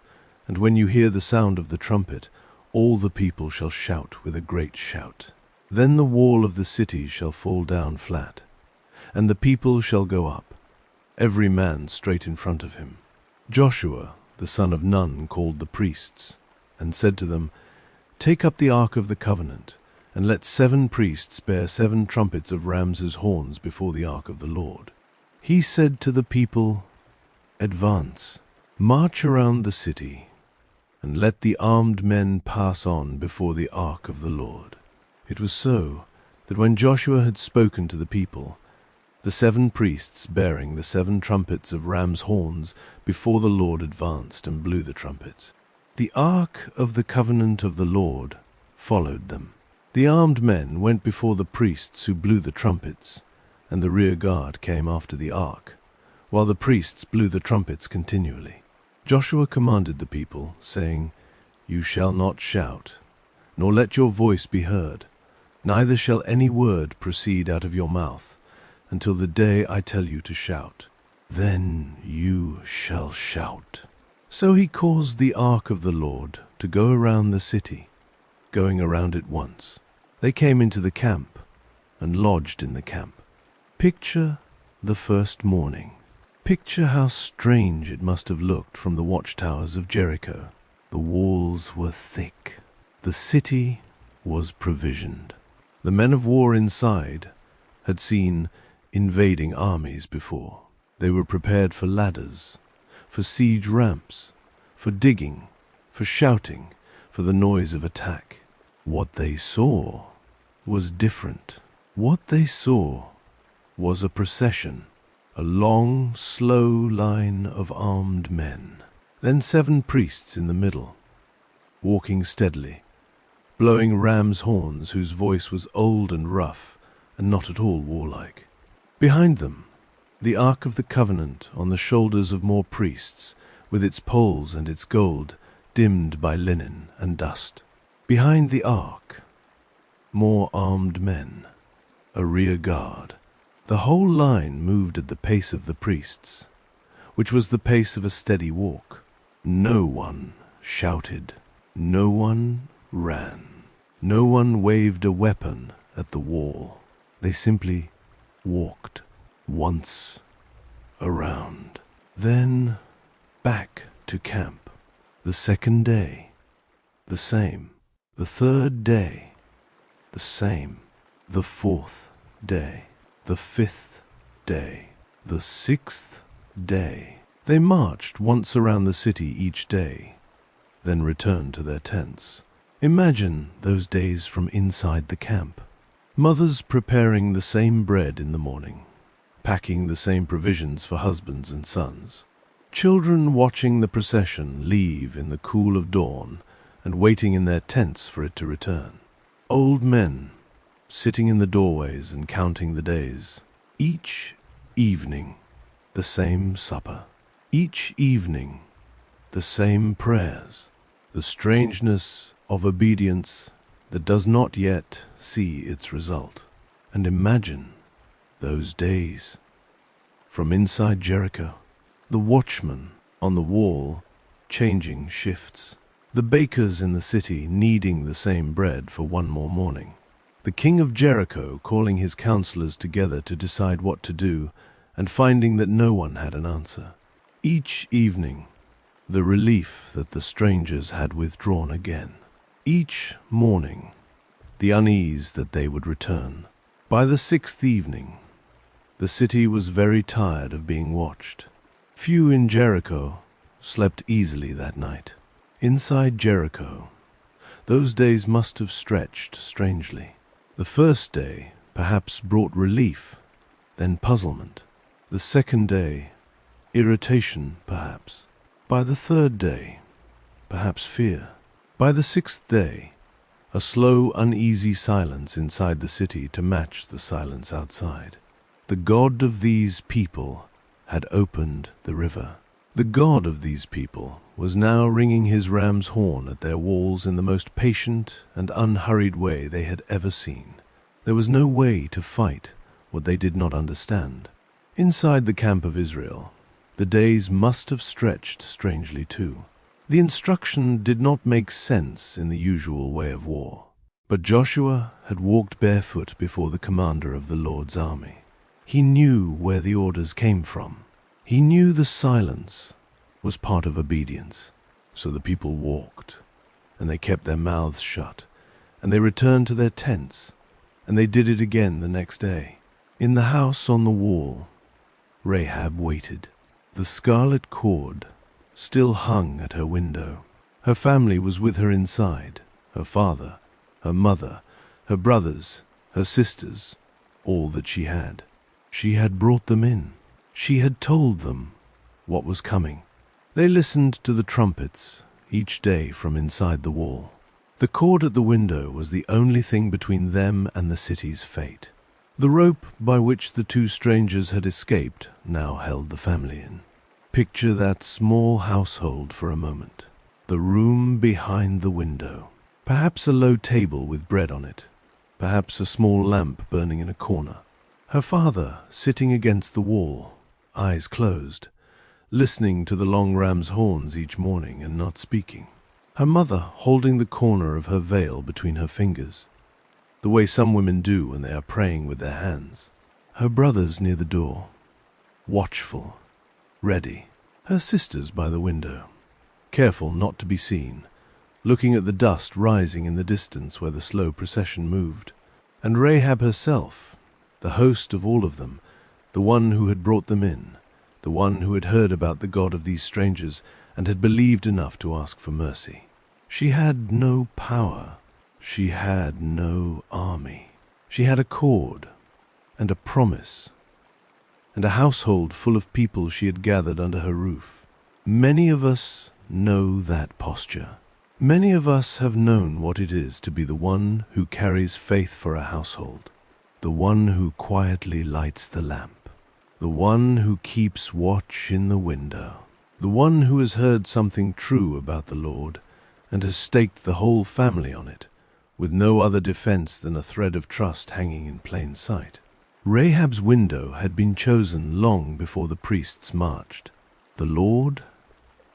and when you hear the sound of the trumpet, all the people shall shout with a great shout. Then the wall of the city shall fall down flat, and the people shall go up, every man straight in front of him." Joshua, the son of Nun, called the priests, and said to them, "Take up the ark of the covenant, and let 7 priests bear 7 trumpets of ram's horns before the ark of the Lord." He said to the people, "Advance, march around the city, and let the armed men pass on before the ark of the Lord." It was so that when Joshua had spoken to the people, the 7 priests bearing the 7 trumpets of ram's horns before the Lord advanced and blew the trumpets. The ark of the covenant of the Lord followed them. The armed men went before the priests who blew the trumpets, and the rear guard came after the ark, while the priests blew the trumpets continually. Joshua commanded the people, saying, "You shall not shout, nor let your voice be heard, neither shall any word proceed out of your mouth, until the day I tell you to shout. Then you shall shout. So he caused the ark of the Lord to go around the city, going around it once. They came into the camp and lodged in the camp. Picture the first morning. Picture how strange it must have looked from the watchtowers of Jericho. The walls were thick. The city was provisioned. The men of war inside had seen invading armies before. They were prepared for ladders, for siege ramps, for digging, for shouting, for the noise of attack. What they saw was different. What they saw was a procession, a long, slow line of armed men. Then 7 priests in the middle, walking steadily, blowing ram's horns whose voice was old and rough and not at all warlike. Behind them, the Ark of the Covenant on the shoulders of more priests, with its poles and its gold dimmed by linen and dust. Behind the Ark, more armed men, a rear guard. The whole line moved at the pace of the priests, which was the pace of a steady walk. No one shouted. No one ran. No one waved a weapon at the wall. They simply walked once around, then back to camp. The second day, the same. The third day, the same. The fourth day, the fifth day, the sixth day. They marched once around the city each day, then returned to their tents. Imagine those days from inside the camp. Mothers preparing the same bread in the morning, packing the same provisions for husbands and sons. Children watching the procession leave in the cool of dawn and waiting in their tents for it to return. Old men sitting in the doorways and counting the days. Each evening, the same supper. Each evening, the same prayers. The strangeness of obedience that does not yet see its result. And imagine those days. From inside Jericho, the watchman on the wall changing shifts. The bakers in the city kneading the same bread for one more morning. The king of Jericho calling his counselors together to decide what to do and finding that no one had an answer. Each evening, the relief that the strangers had withdrawn again. Each morning, the unease that they would return. By the 6th evening, the city was very tired of being watched. Few in Jericho slept easily that night. Inside Jericho, those days must have stretched strangely. The first day perhaps brought relief, then puzzlement. The second day, irritation perhaps. By the third day, perhaps fear. By the 6th day, a slow, uneasy silence inside the city to match the silence outside. The God of these people had opened the river. The God of these people was now ringing his ram's horn at their walls in the most patient and unhurried way they had ever seen. There was no way to fight what they did not understand. Inside the camp of Israel, the days must have stretched strangely too. The instruction did not make sense in the usual way of war. But Joshua had walked barefoot before the commander of the Lord's army. He knew where the orders came from. He knew the silence was part of obedience. So the people walked, and they kept their mouths shut, and they returned to their tents, and they did it again the next day. In the house on the wall, Rahab waited. The scarlet cord still hung at her window. Her family was with her inside, her father, her mother, her brothers, her sisters, all that she had. She had brought them in. She had told them what was coming. They listened to the trumpets each day from inside the wall. The cord at the window was the only thing between them and the city's fate. The rope by which the 2 strangers had escaped now held the family in. Picture that small household for a moment. The room behind the window. Perhaps a low table with bread on it. Perhaps a small lamp burning in a corner. Her father sitting against the wall, eyes closed, listening to the long ram's horns each morning and not speaking. Her mother holding the corner of her veil between her fingers, the way some women do when they are praying with their hands. Her brothers near the door, watchful, ready. Her sisters by the window, careful not to be seen, looking at the dust rising in the distance where the slow procession moved. And Rahab herself, the host of all of them, the one who had brought them in, the one who had heard about the God of these strangers and had believed enough to ask for mercy. She had no power. She had no army. She had a cord and a promise and a household full of people she had gathered under her roof. Many of us know that posture. Many of us have known what it is to be the one who carries faith for a household, the one who quietly lights the lamp, the one who keeps watch in the window, the one who has heard something true about the Lord and has staked the whole family on it, with no other defense than a thread of trust hanging in plain sight. Rahab's window had been chosen long before the priests marched. The Lord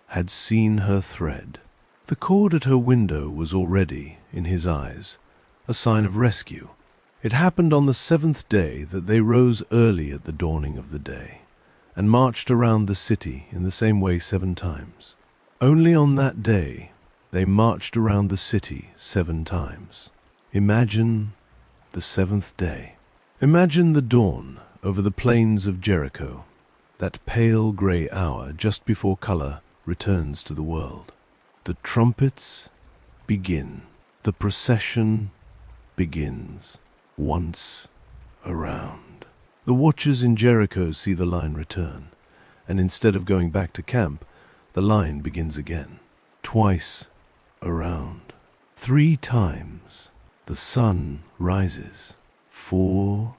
had seen her thread. The cord at her window was already, in his eyes, a sign of rescue. It happened on the 7th day that they rose early at the dawning of the day, and marched around the city in the same way 7 times. Only on that day they marched around the city 7 times. Imagine the 7th day. Imagine the dawn over the plains of Jericho, that pale grey hour just before color returns to the world. The trumpets begin. The procession begins. Once around. The watchers in Jericho see the line return, and instead of going back to camp, the line begins again. Twice around. 3 times. The sun rises. 4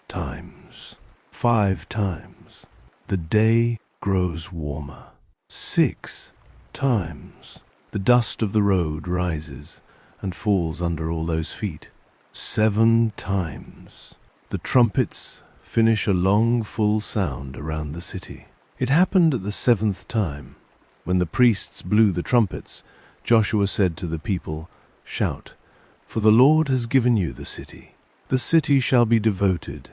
times. 5 times. The day grows warmer. 6 times. The dust of the road rises and falls under all those feet. 7 times. The trumpets finish a long, full sound around the city. It happened at the 7th time. When the priests blew the trumpets, Joshua said to the people, "Shout, for the Lord has given you the city. The city shall be devoted,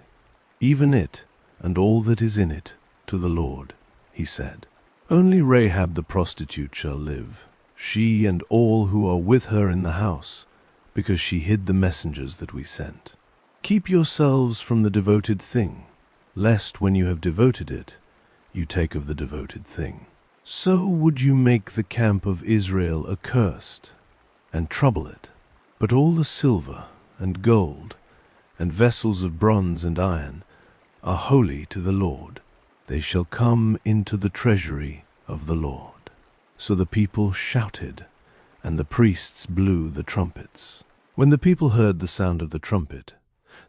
even it and all that is in it, to the Lord," he said. "Only Rahab the prostitute shall live, she and all who are with her in the house, because she hid the messengers that we sent. Keep yourselves from the devoted thing, lest when you have devoted it, you take of the devoted thing. So would you make the camp of Israel accursed, and trouble it. But all the silver and gold, and vessels of bronze and iron, are holy to the Lord. They shall come into the treasury of the Lord." So the people shouted, and the priests blew the trumpets. When the people heard the sound of the trumpet,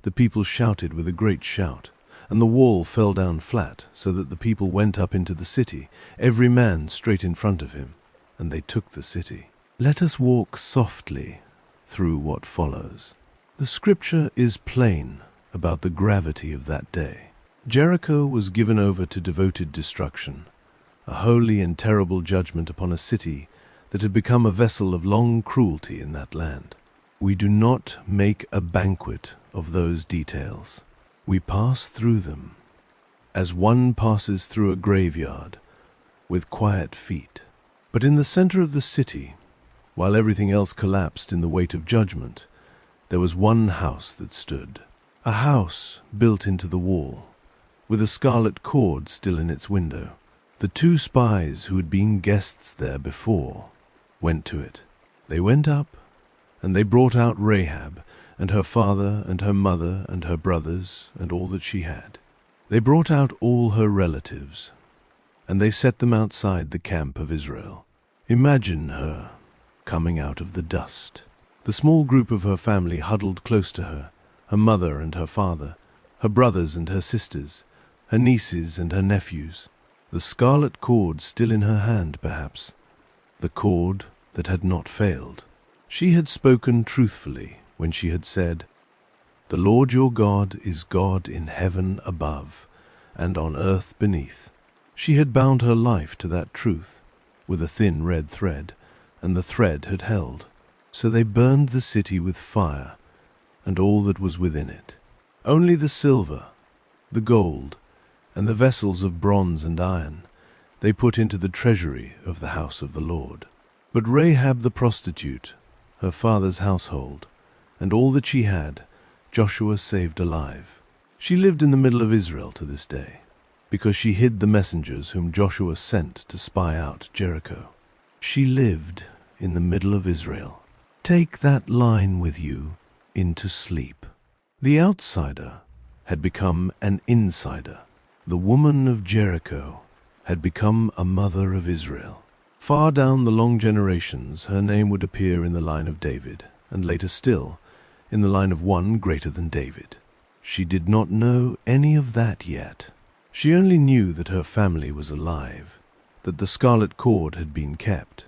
the people shouted with a great shout, and the wall fell down flat, so that the people went up into the city, every man straight in front of him, and they took the city. Let us walk softly through what follows. The scripture is plain about the gravity of that day. Jericho was given over to devoted destruction, a holy and terrible judgment upon a city that had become a vessel of long cruelty in that land. We do not make a banquet of those details. We pass through them, as one passes through a graveyard, with quiet feet. But in the center of the city, while everything else collapsed in the weight of judgment, there was one house that stood, a house built into the wall, with a scarlet cord still in its window. The 2 spies who had been guests there before went to it. They went up, and they brought out Rahab, and her father, and her mother, and her brothers, and all that she had. They brought out all her relatives, and they set them outside the camp of Israel. Imagine her coming out of the dust. The small group of her family huddled close to her, her mother and her father, her brothers and her sisters, her nieces and her nephews. The scarlet cord still in her hand, perhaps, the cord that had not failed. She had spoken truthfully when she had said, "The Lord your God is God in heaven above and on earth beneath." She had bound her life to that truth with a thin red thread, and the thread had held. So they burned the city with fire, and all that was within it. Only the silver, the gold, and the vessels of bronze and iron they put into the treasury of the house of the Lord. But Rahab the prostitute, her father's household, and all that she had, Joshua saved alive. She lived in the middle of Israel to this day, because she hid the messengers whom Joshua sent to spy out Jericho. She lived in the middle of Israel. Take that line with you into sleep. The outsider had become an insider. The woman of Jericho had become a mother of Israel. Far down the long generations, her name would appear in the line of David, and later still, in the line of one greater than David. She did not know any of that yet. She only knew that her family was alive, that the scarlet cord had been kept,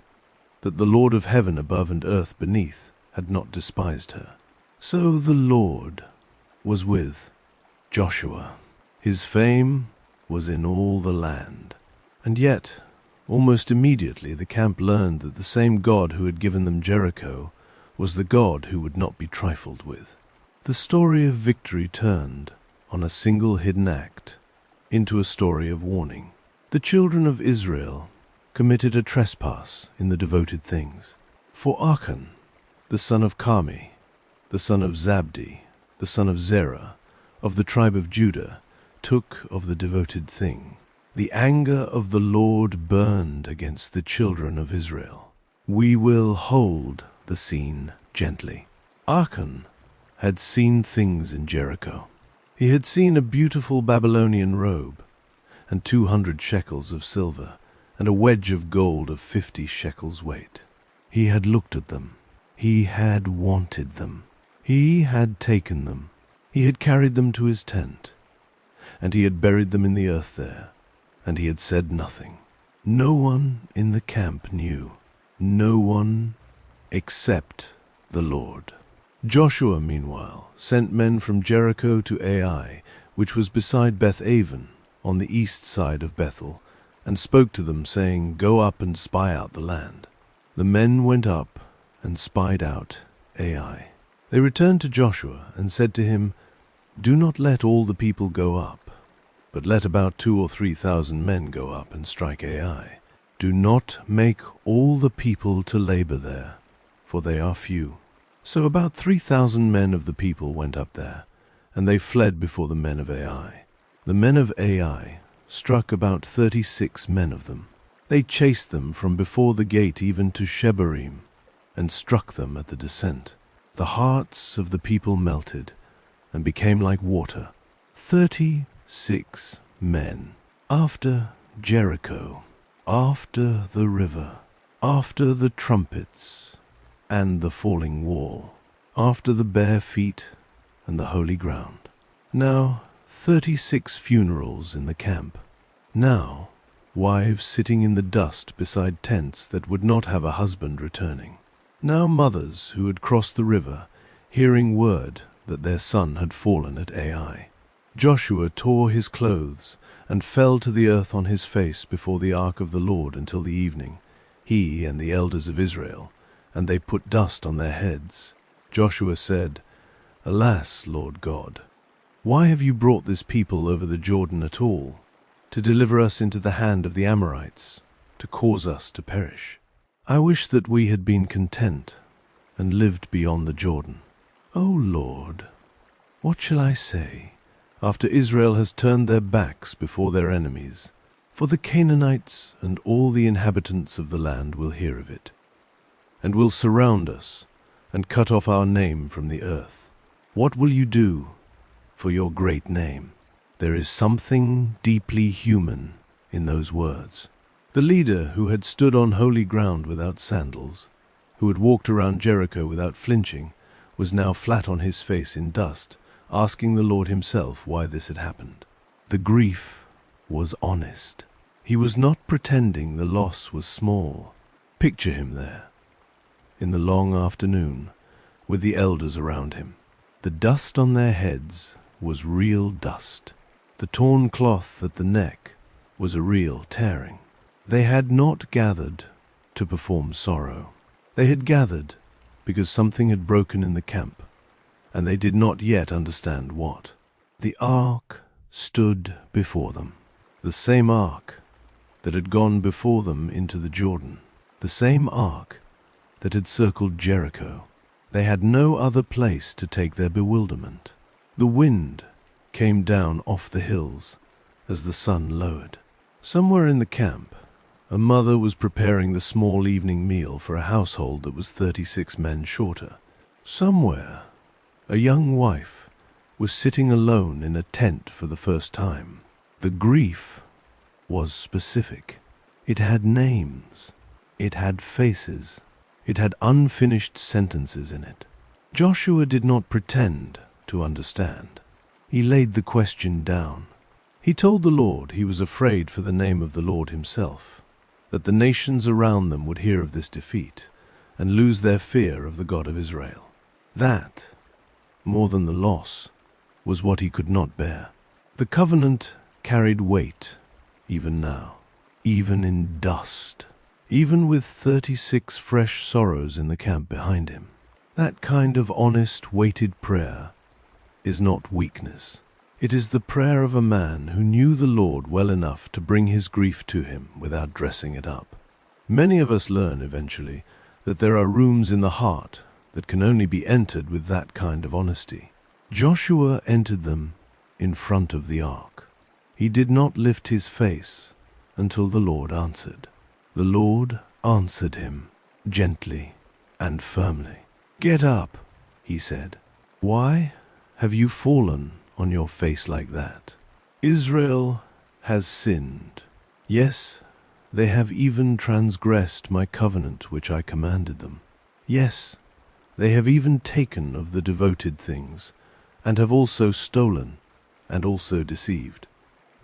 that the Lord of heaven above and earth beneath had not despised her. So the Lord was with Joshua. His fame was in all the land. And yet, almost immediately the camp learned that the same God who had given them Jericho was the God who would not be trifled with. The story of victory turned, on a single hidden act, into a story of warning. The children of Israel committed a trespass in the devoted things. For Achan, the son of Carmi, the son of Zabdi, the son of Zerah, of the tribe of Judah, took of the devoted thing. The anger of the Lord burned against the children of Israel. We will hold the scene gently. Achan had seen things in Jericho. He had seen a beautiful Babylonian robe, and 200 shekels of silver, and a wedge of gold of 50 shekels weight. He had looked at them. He had wanted them. He had taken them. He had carried them to his tent, and he had buried them in the earth there, and he had said nothing. No one in the camp knew. No one except the Lord. Joshua, meanwhile, sent men from Jericho to Ai, which was beside Beth-aven, on the east side of Bethel, and spoke to them, saying, Go up and spy out the land. The men went up and spied out Ai. They returned to Joshua and said to him, Do not let all the people go up, but let about 2,000 or 3,000 men go up and strike Ai. Do not make all the people to labor there, for they are few. So about 3,000 men of the people went up there, and they fled before the men of Ai. The men of Ai struck about 36 men of them. They chased them from before the gate even to Shebarim, and struck them at the descent. The hearts of the people melted, and became like water. 36 men. After Jericho, after the river, after the trumpets and the falling wall, after the bare feet and the holy ground. Now 36 funerals in the camp. Now wives sitting in the dust beside tents that would not have a husband returning. Now mothers who had crossed the river, hearing word that their son had fallen at Ai. Joshua tore his clothes and fell to the earth on his face before the ark of the Lord until the evening, he and the elders of Israel, and they put dust on their heads. Joshua said, Alas, Lord God, why have you brought this people over the Jordan at all, to deliver us into the hand of the Amorites, to cause us to perish? I wish that we had been content and lived beyond the Jordan. O Lord, what shall I say after Israel has turned their backs before their enemies? For the Canaanites and all the inhabitants of the land will hear of it, and will surround us and cut off our name from the earth. What will you do for your great name? There is something deeply human in those words. The leader who had stood on holy ground without sandals, who had walked around Jericho without flinching, was now flat on his face in dust, asking the Lord himself why this had happened. The grief was honest. He was not pretending the loss was small. Picture him there, in the long afternoon, with the elders around him. The dust on their heads was real dust. The torn cloth at the neck was a real tearing. They had not gathered to perform sorrow. They had gathered because something had broken in the camp, and they did not yet understand what. The ark stood before them, the same ark that had gone before them into the Jordan, the same ark that had circled Jericho. They had no other place to take their bewilderment. The wind came down off the hills as the sun lowered. Somewhere in the camp, a mother was preparing the small evening meal for a household that was 36 men shorter. Somewhere, a young wife was sitting alone in a tent for the first time. The grief was specific. It had names. It had faces. It had unfinished sentences in it. Joshua did not pretend to understand. He laid the question down. He told the Lord he was afraid for the name of the Lord himself, that the nations around them would hear of this defeat and lose their fear of the God of Israel. That, more than the loss, was what he could not bear. The covenant carried weight, even now, even in dust, even with 36 fresh sorrows in the camp behind him. That kind of honest, weighted prayer is not weakness. It is the prayer of a man who knew the Lord well enough to bring his grief to him without dressing it up. Many of us learn eventually that there are rooms in the heart that can only be entered with that kind of honesty. Joshua entered them in front of the ark. He did not lift his face until the Lord answered. The Lord answered him gently and firmly. "Get up," he said. "Why have you fallen on your face like that? Israel has sinned. Yes, they have even transgressed my covenant which I commanded them. Yes, they have even taken of the devoted things, and have also stolen, and also deceived.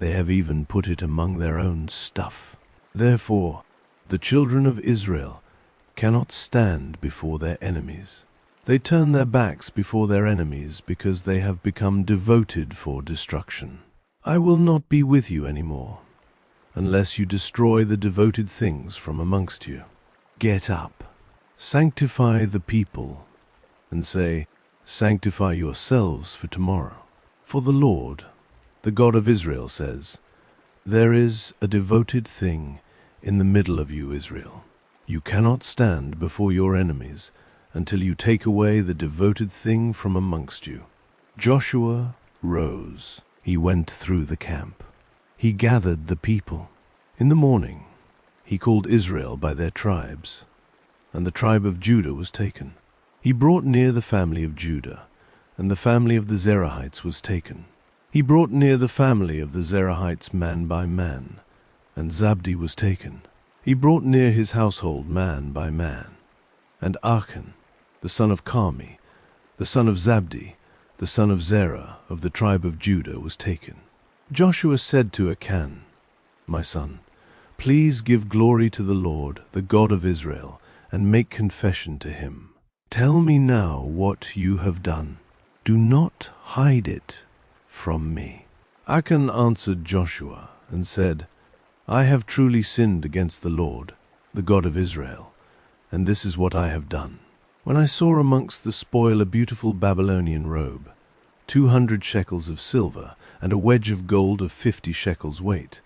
They have even put it among their own stuff. Therefore, the children of Israel cannot stand before their enemies. They turn their backs before their enemies because they have become devoted for destruction. I will not be with you any more, unless you destroy the devoted things from amongst you. Get up, sanctify the people, and say, sanctify yourselves for tomorrow. For the Lord, the God of Israel, says, there is a devoted thing in the middle of you, Israel. You cannot stand before your enemies until you take away the devoted thing from amongst you." Joshua rose. He went through the camp. He gathered the people. In the morning, he called Israel by their tribes, and the tribe of Judah was taken. He brought near the family of Judah, and the family of the Zerahites was taken. He brought near the family of the Zerahites man by man, and Zabdi was taken. He brought near his household man by man, and Achan, the son of Carmi, the son of Zabdi, the son of Zerah of the tribe of Judah, was taken. Joshua said to Achan, "My son, please give glory to the Lord, the God of Israel, and make confession to him. Tell me now what you have done. Do not hide it from me." Achan answered Joshua and said, "I have truly sinned against the Lord, the God of Israel, and this is what I have done. When I saw amongst the spoil a beautiful Babylonian robe, 200 shekels of silver, and a wedge of gold of 50 shekels weight,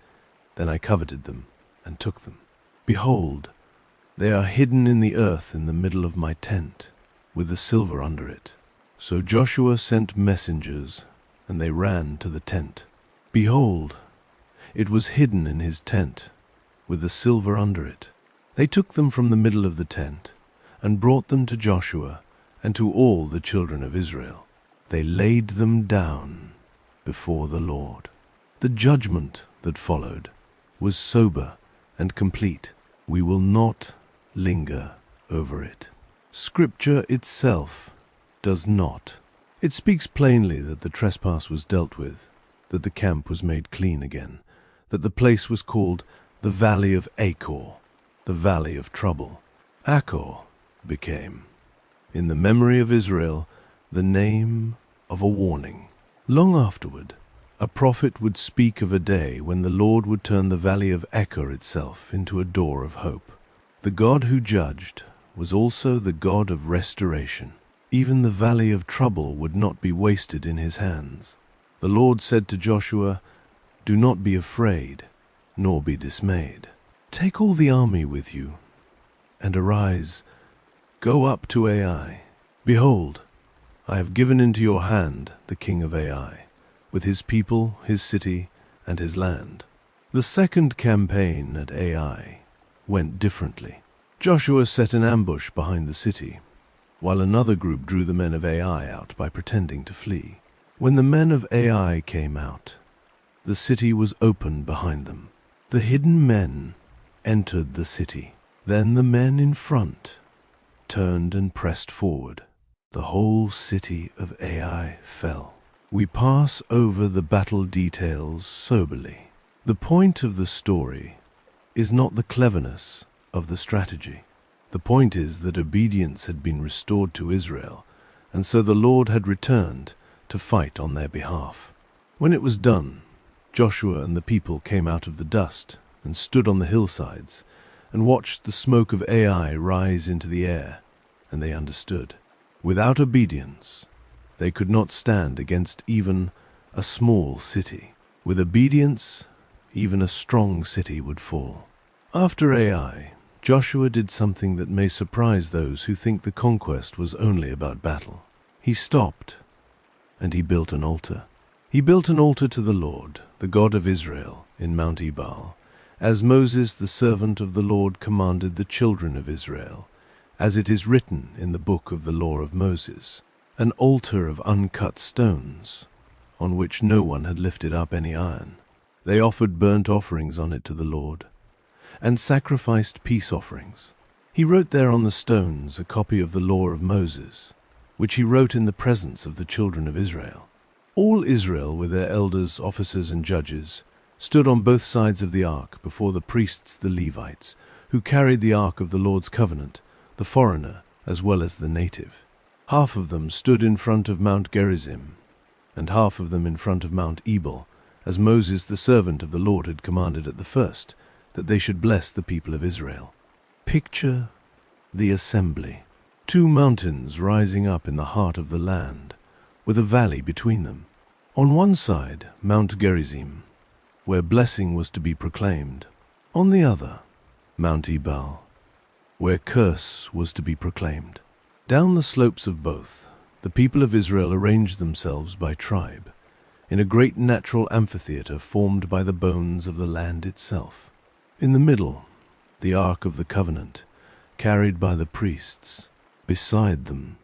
then I coveted them and took them. Behold, they are hidden in the earth in the middle of my tent, with the silver under it." So Joshua sent messengers, and they ran to the tent. Behold, it was hidden in his tent, with the silver under it. They took them from the middle of the tent, and brought them to Joshua and to all the children of Israel. They laid them down before the Lord. The judgment that followed was sober and complete. We will not linger over it. Scripture itself does not. It speaks plainly that the trespass was dealt with, that the camp was made clean again, that the place was called the Valley of Achor, the Valley of Trouble. Achor became, in the memory of Israel, the name of a warning. Long afterward, A prophet would speak of a day when the Lord would turn the valley of Echer itself into a door of hope. The God who judged was also the God of restoration. Even the valley of trouble would not be wasted in his hands. The Lord said to Joshua, "Do not be afraid, nor be dismayed. Take all the army with you, and arise, go up to Ai. Behold, I have given into your hand the king of Ai, with his people, his city, and his land." The second campaign at Ai went differently. Joshua set an ambush behind the city, while another group drew the men of Ai out by pretending to flee. When the men of Ai came out, the city was open behind them. The hidden men entered the city. Then the men in front turned and pressed forward. The whole city of Ai fell. We pass over the battle details soberly. The point of the story is not the cleverness of the strategy. The point is that obedience had been restored to Israel, and so the Lord had returned to fight on their behalf. When it was done, Joshua and the people came out of the dust and stood on the hillsides and watched the smoke of Ai rise into the air, and they understood. Without obedience, they could not stand against even a small city. With obedience, even a strong city would fall. After Ai, Joshua did something that may surprise those who think the conquest was only about battle. He stopped, and he built an altar. He built an altar to the Lord, the God of Israel, in Mount Ebal, as Moses the servant of the Lord commanded the children of Israel, as it is written in the book of the law of Moses, an altar of uncut stones, on which no one had lifted up any iron. They offered burnt offerings on it to the Lord, and sacrificed peace offerings. He wrote there on the stones a copy of the law of Moses, which he wrote in the presence of the children of Israel. All Israel, with their elders, officers, and judges, stood on both sides of the ark before the priests the Levites, who carried the ark of the Lord's covenant, the foreigner as well as the native. Half of them stood in front of Mount Gerizim, and half of them in front of Mount Ebal, as Moses the servant of the Lord had commanded at the first, that they should bless the people of Israel. Picture the assembly. 2 mountains rising up in the heart of the land, with a valley between them. On one side, Mount Gerizim, where blessing was to be proclaimed. On the other, Mount Ebal, where curse was to be proclaimed. Down the slopes of both, the people of Israel arranged themselves by tribe, in a great natural amphitheater formed by the bones of the land itself. In the middle, the Ark of the Covenant, carried by the priests. Beside them,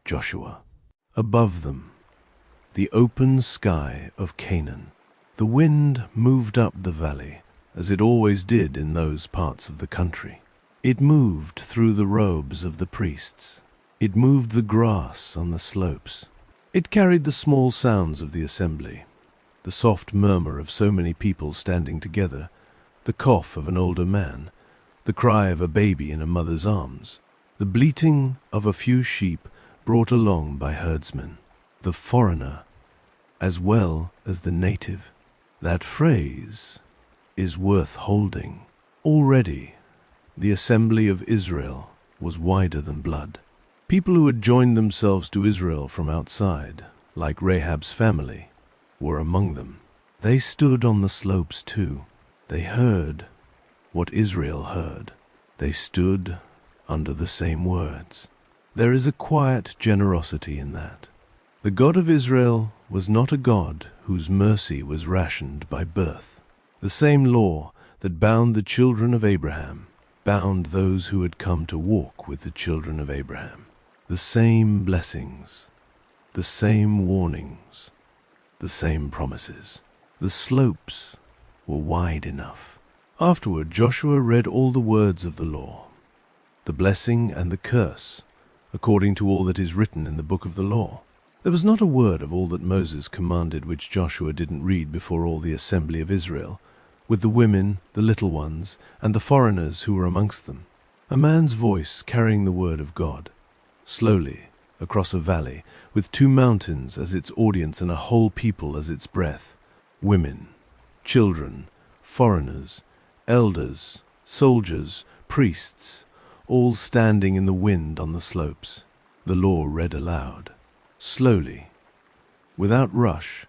Joshua. Above them, the open sky of Canaan. The wind moved up the valley, as it always did in those parts of the country. It moved through the robes of the priests. It moved the grass on the slopes. It carried the small sounds of the assembly, the soft murmur of so many people standing together, the cough of an older man, the cry of a baby in a mother's arms, the bleating of a few sheep brought along by herdsmen, the foreigner as well as the native. That phrase is worth holding. Already, the assembly of Israel was wider than blood. People who had joined themselves to Israel from outside, like Rahab's family, were among them. They stood on the slopes too. They heard what Israel heard. They stood under the same words. There is a quiet generosity in that. The God of Israel was not a God whose mercy was rationed by birth. The same law that bound the children of Abraham bound those who had come to walk with the children of Abraham. The same blessings, the same warnings, the same promises. The slopes were wide enough. Afterward, Joshua read all the words of the law, the blessing and the curse, according to all that is written in the book of the law. There was not a word of all that Moses commanded which Joshua didn't read before all the assembly of Israel, with the women, the little ones, and the foreigners who were amongst them. A man's voice carrying the word of God, slowly, across a valley, with 2 mountains as its audience and a whole people as its breath, women, children, foreigners, elders, soldiers, priests, all standing in the wind on the slopes. The law read aloud, slowly, without rush,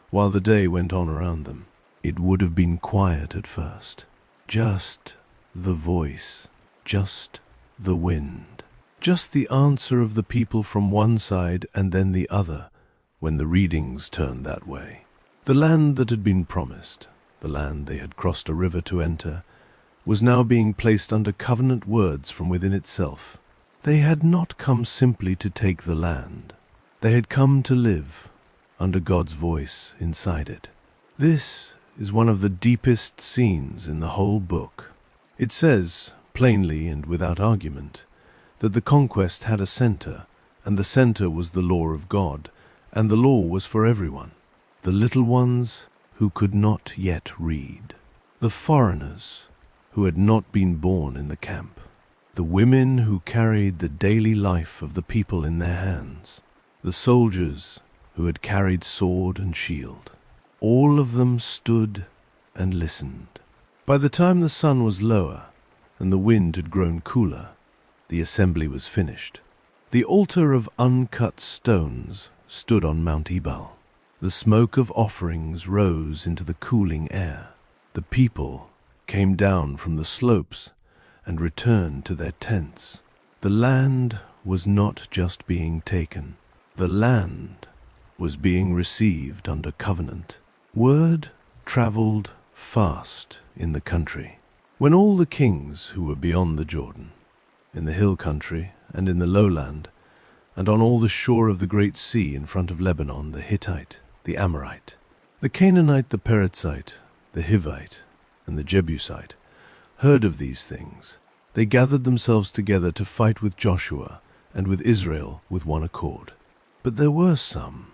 while the day went on around them. It would have been quiet at first. Just the voice, just the wind, just the answer of the people from one side and then the other when the readings turned that way. The land that had been promised, the land they had crossed a river to enter, was now being placed under covenant words from within itself. They had not come simply to take the land. They had come to live under God's voice inside it. This is one of the deepest scenes in the whole book. It says, plainly and without argument, that the conquest had a center, and the center was the law of God, and the law was for everyone. The little ones who could not yet read, the foreigners who had not been born in the camp, the women who carried the daily life of the people in their hands, the soldiers who had carried sword and shield. All of them stood and listened. By the time the sun was lower and the wind had grown cooler, the assembly was finished. The altar of uncut stones stood on Mount Ebal. The smoke of offerings rose into the cooling air. The people came down from the slopes and returned to their tents. The land was not just being taken. The land was being received under covenant. Word traveled fast in the country. When all the kings who were beyond the Jordan, in the hill country and in the lowland, and on all the shore of the great sea in front of Lebanon, the Hittite, the Amorite, the Canaanite, the Perizzite, the Hivite, and the Jebusite, heard of these things, they gathered themselves together to fight with Joshua and with Israel with one accord. But there were some,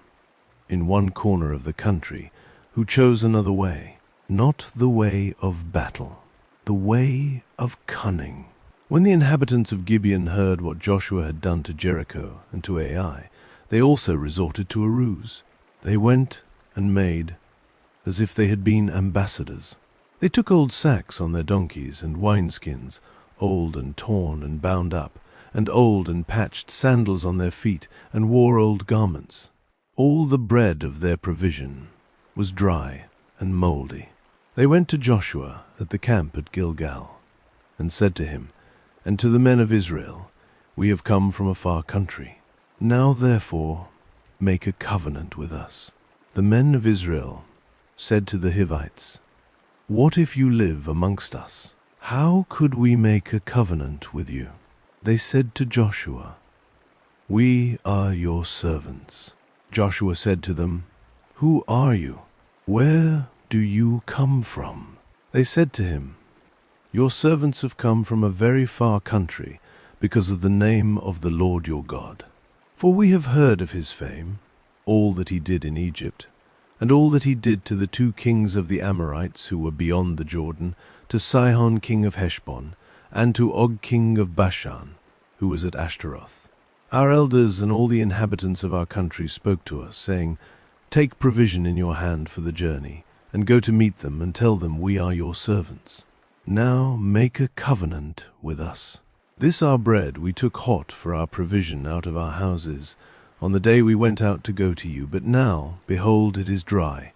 in one corner of the country, who chose another way, not the way of battle, the way of cunning. When the inhabitants of Gibeon heard what Joshua had done to Jericho and to Ai, they also resorted to a ruse. They went and made as if they had been ambassadors. They took old sacks on their donkeys and wineskins, old and torn and bound up, and old and patched sandals on their feet, and wore old garments. All the bread of their provision was dry and mouldy. They went to Joshua at the camp at Gilgal, and said to him, and to the men of Israel, "We have come from a far country. Now therefore make a covenant with us." The men of Israel said to the Hivites, "What if you live amongst us? How could we make a covenant with you?" They said to Joshua, "We are your servants." Joshua said to them, "Who are you? Where do you come from?" They said to him, "Your servants have come from a very far country because of the name of the Lord your God. For we have heard of his fame, all that he did in Egypt, and all that he did to the 2 kings of the Amorites who were beyond the Jordan, to Sihon king of Heshbon, and to Og king of Bashan, who was at Ashtaroth. Our elders and all the inhabitants of our country spoke to us, saying, 'Take provision in your hand for the journey, and go to meet them, and tell them we are your servants. Now make a covenant with us. This our bread we took hot for our provision out of our houses on the day we went out to go to you, but now, behold, it is dry,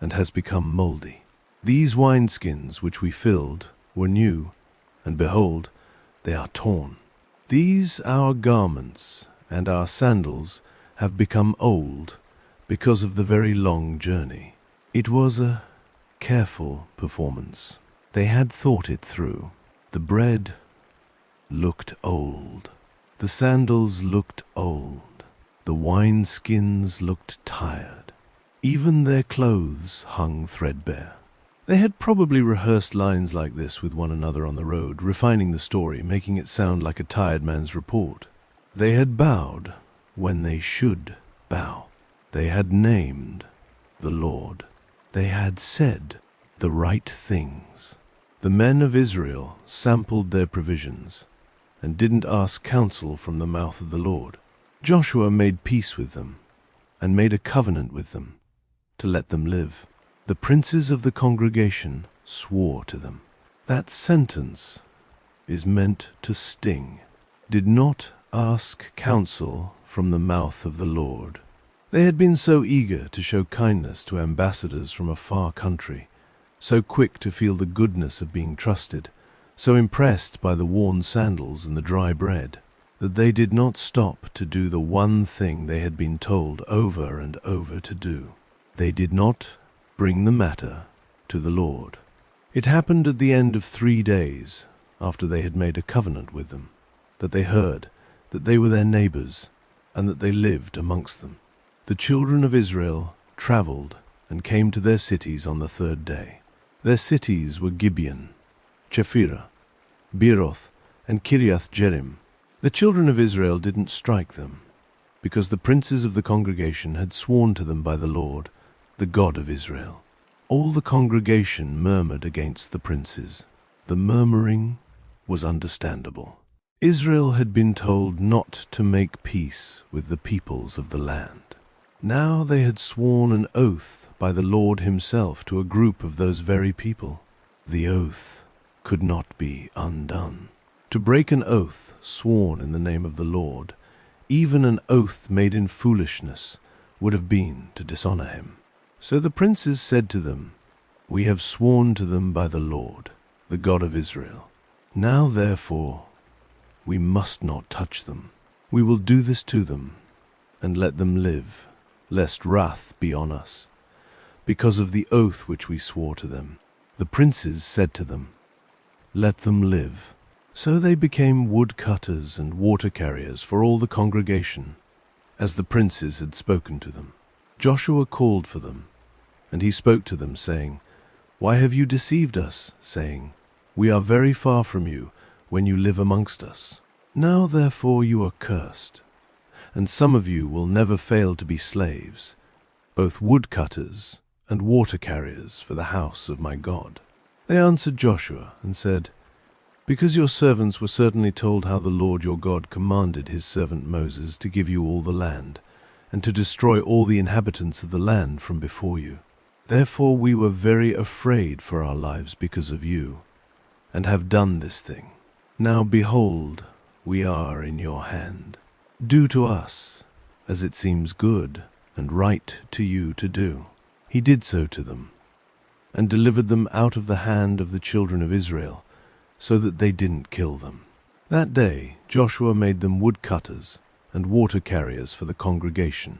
and has become mouldy. These wineskins which we filled were new, and behold, they are torn. These our garments and our sandals have become old because of the very long journey." It was a careful performance. They had thought it through. The bread looked old. The sandals looked old. The wineskins looked tired. Even their clothes hung threadbare. They had probably rehearsed lines like this with one another on the road, refining the story, making it sound like a tired man's report. They had bowed when they should bow. They had named the Lord. They had said the right things. The men of Israel sampled their provisions and didn't ask counsel from the mouth of the Lord. Joshua made peace with them and made a covenant with them to let them live. The princes of the congregation swore to them. That sentence is meant to sting. Did not ask counsel from the mouth of the Lord. They had been so eager to show kindness to ambassadors from a far country, so quick to feel the goodness of being trusted, so impressed by the worn sandals and the dry bread, that they did not stop to do the one thing they had been told over and over to do. They did not bring the matter to the Lord. It happened at the end of 3 days, after they had made a covenant with them, that they heard that they were their neighbors and that they lived amongst them. The children of Israel traveled and came to their cities on the 3rd day. Their cities were Gibeon, Chephirah, Beeroth, and Kiriath Jearim. The children of Israel didn't strike them, because the princes of the congregation had sworn to them by the Lord, the God of Israel. All the congregation murmured against the princes. The murmuring was understandable. Israel had been told not to make peace with the peoples of the land. Now they had sworn an oath by the Lord himself to a group of those very people. The oath could not be undone. To break an oath sworn in the name of the Lord, even an oath made in foolishness, would have been to dishonor him. So the princes said to them, "We have sworn to them by the Lord, the God of Israel. Now therefore we must not touch them. We will do this to them, and let them live, lest wrath be on us, because of the oath which we swore to them." The princes said to them, "Let them live." So they became woodcutters and water carriers for all the congregation, as the princes had spoken to them. Joshua called for them, and he spoke to them, saying, "Why have you deceived us, saying, 'We are very far from you,' when you live amongst us? Now therefore you are cursed, and some of you will never fail to be slaves, both woodcutters and water carriers for the house of my God." They answered Joshua and said, "Because your servants were certainly told how the Lord your God commanded his servant Moses to give you all the land, and to destroy all the inhabitants of the land from before you. Therefore we were very afraid for our lives because of you, and have done this thing. Now behold, we are in your hand. Do to us as it seems good and right to you to do." He did so to them, and delivered them out of the hand of the children of Israel, so that they didn't kill them. That day Joshua made them woodcutters and water carriers for the congregation,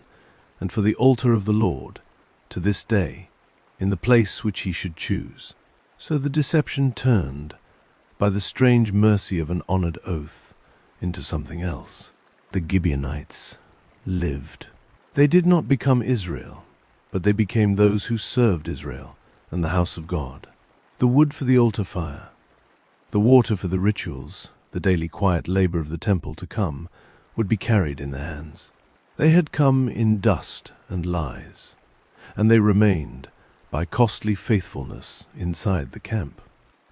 and for the altar of the Lord, to this day, in the place which he should choose. So the deception turned, by the strange mercy of an honored oath, into something else. The Gibeonites lived. They did not become Israel, but they became those who served Israel and the house of God. The wood for the altar fire, the water for the rituals, the daily quiet labor of the temple to come, would be carried in their hands. They had come in dust and lies, and they remained, by costly faithfulness, inside the camp.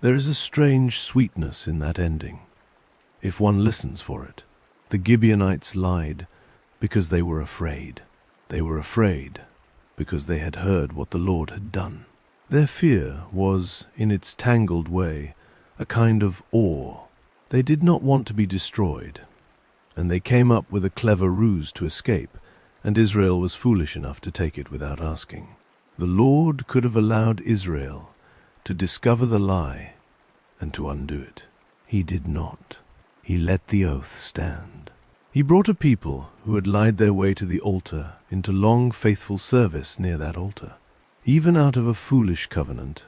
There is a strange sweetness in that ending, if one listens for it. The Gibeonites lied because they were afraid. They were afraid because they had heard what the Lord had done. Their fear was, in its tangled way, a kind of awe. They did not want to be destroyed, and they came up with a clever ruse to escape, and Israel was foolish enough to take it without asking. The Lord could have allowed Israel to discover the lie and to undo it. He did not. He let the oath stand. He brought a people who had lied their way to the altar into long, faithful service near that altar. Even out of a foolish covenant,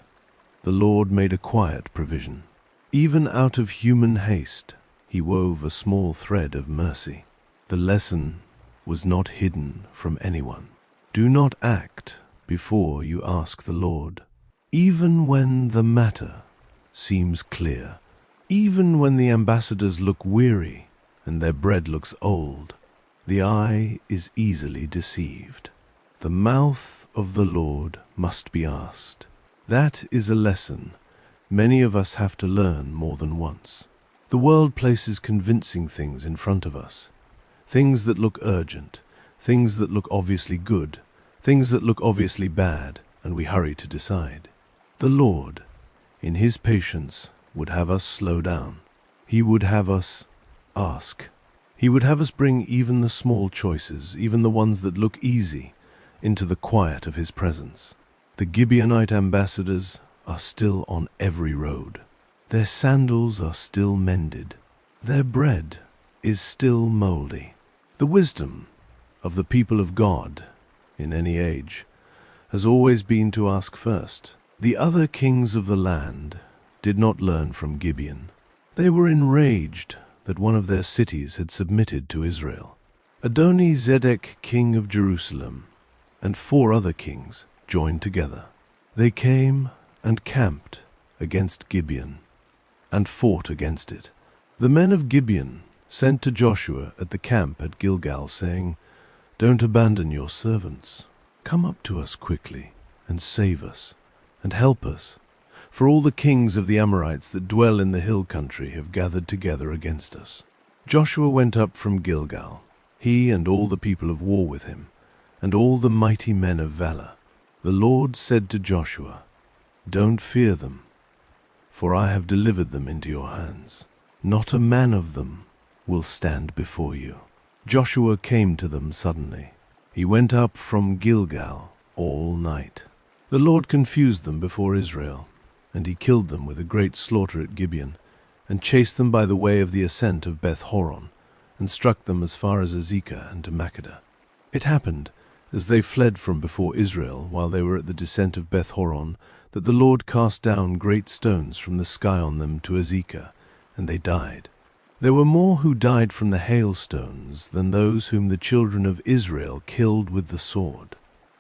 the Lord made a quiet provision. Even out of human haste, he wove a small thread of mercy. The lesson was not hidden from anyone. Do not act before you ask the Lord. Even when the matter seems clear, even when the ambassadors look weary and their bread looks old, the eye is easily deceived. The mouth of the Lord must be asked. That is a lesson many of us have to learn more than once. The world places convincing things in front of us, things that look urgent, things that look obviously good, things that look obviously bad, and we hurry to decide. The Lord, in His patience, would have us slow down. He would have us ask. He would have us bring even the small choices, even the ones that look easy, into the quiet of His presence. The Gibeonite ambassadors are still on every road. Their sandals are still mended. Their bread is still moldy. The wisdom of the people of God, in any age, has always been to ask first. The other kings of the land did not learn from Gibeon. They were enraged that one of their cities had submitted to Israel. Adoni-Zedek, king of Jerusalem, and 4 other kings joined together. They came and camped against Gibeon and fought against it. The men of Gibeon sent to Joshua at the camp at Gilgal, saying, "Don't abandon your servants. Come up to us quickly and save us and help us, for all the kings of the Amorites that dwell in the hill country have gathered together against us." Joshua went up from Gilgal, he and all the people of war with him, and all the mighty men of valor. The Lord said to Joshua, "Don't fear them, for I have delivered them into your hands. Not a man of them will stand before you." Joshua came to them suddenly. He went up from Gilgal all night. The Lord confused them before Israel, and He killed them with a great slaughter at Gibeon, and chased them by the way of the ascent of Beth-horon, and struck them as far as Azekah and to Makkedah. It happened, as they fled from before Israel while they were at the descent of Beth-horon, that the Lord cast down great stones from the sky on them to Azekah, and they died. There were more who died from the hailstones than those whom the children of Israel killed with the sword.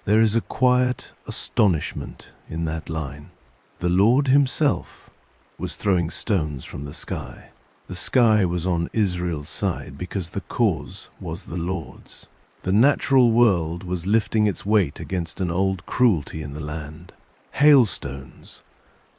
There is a quiet astonishment in that line. The Lord Himself was throwing stones from the sky. The sky was on Israel's side because the cause was the Lord's. The natural world was lifting its weight against an old cruelty in the land. Hailstones,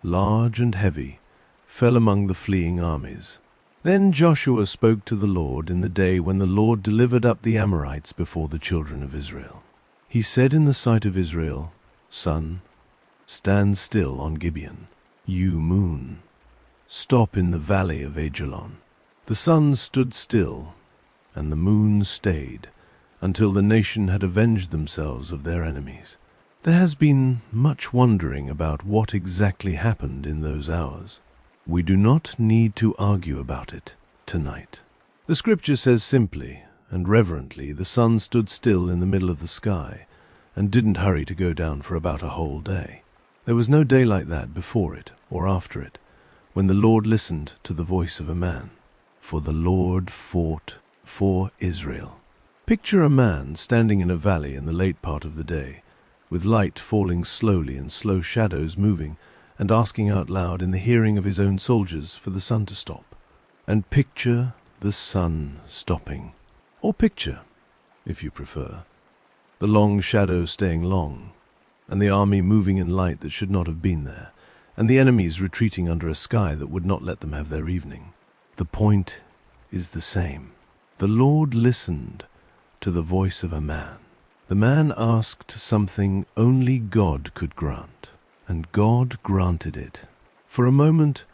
large and heavy, fell among the fleeing armies. Then Joshua spoke to the Lord in the day when the Lord delivered up the Amorites before the children of Israel. He said in the sight of Israel, "Sun, stand still on Gibeon. You, moon, stop in the valley of Ajalon." The sun stood still, and the moon stayed, until the nation had avenged themselves of their enemies. There has been much wondering about what exactly happened in those hours. We do not need to argue about it tonight. The scripture says simply and reverently, the sun stood still in the middle of the sky and didn't hurry to go down for about a whole day. There was no day like that before it or after it, when the Lord listened to the voice of a man. For the Lord fought for Israel. Picture a man standing in a valley in the late part of the day, with light falling slowly and slow shadows moving, and asking out loud in the hearing of his own soldiers for the sun to stop. And picture the sun stopping. Or picture, if you prefer, the long shadow staying long, and the army moving in light that should not have been there, and the enemies retreating under a sky that would not let them have their evening. The point is the same. The Lord listened to the voice of a man. The man asked something only God could grant, and God granted it. For a moment,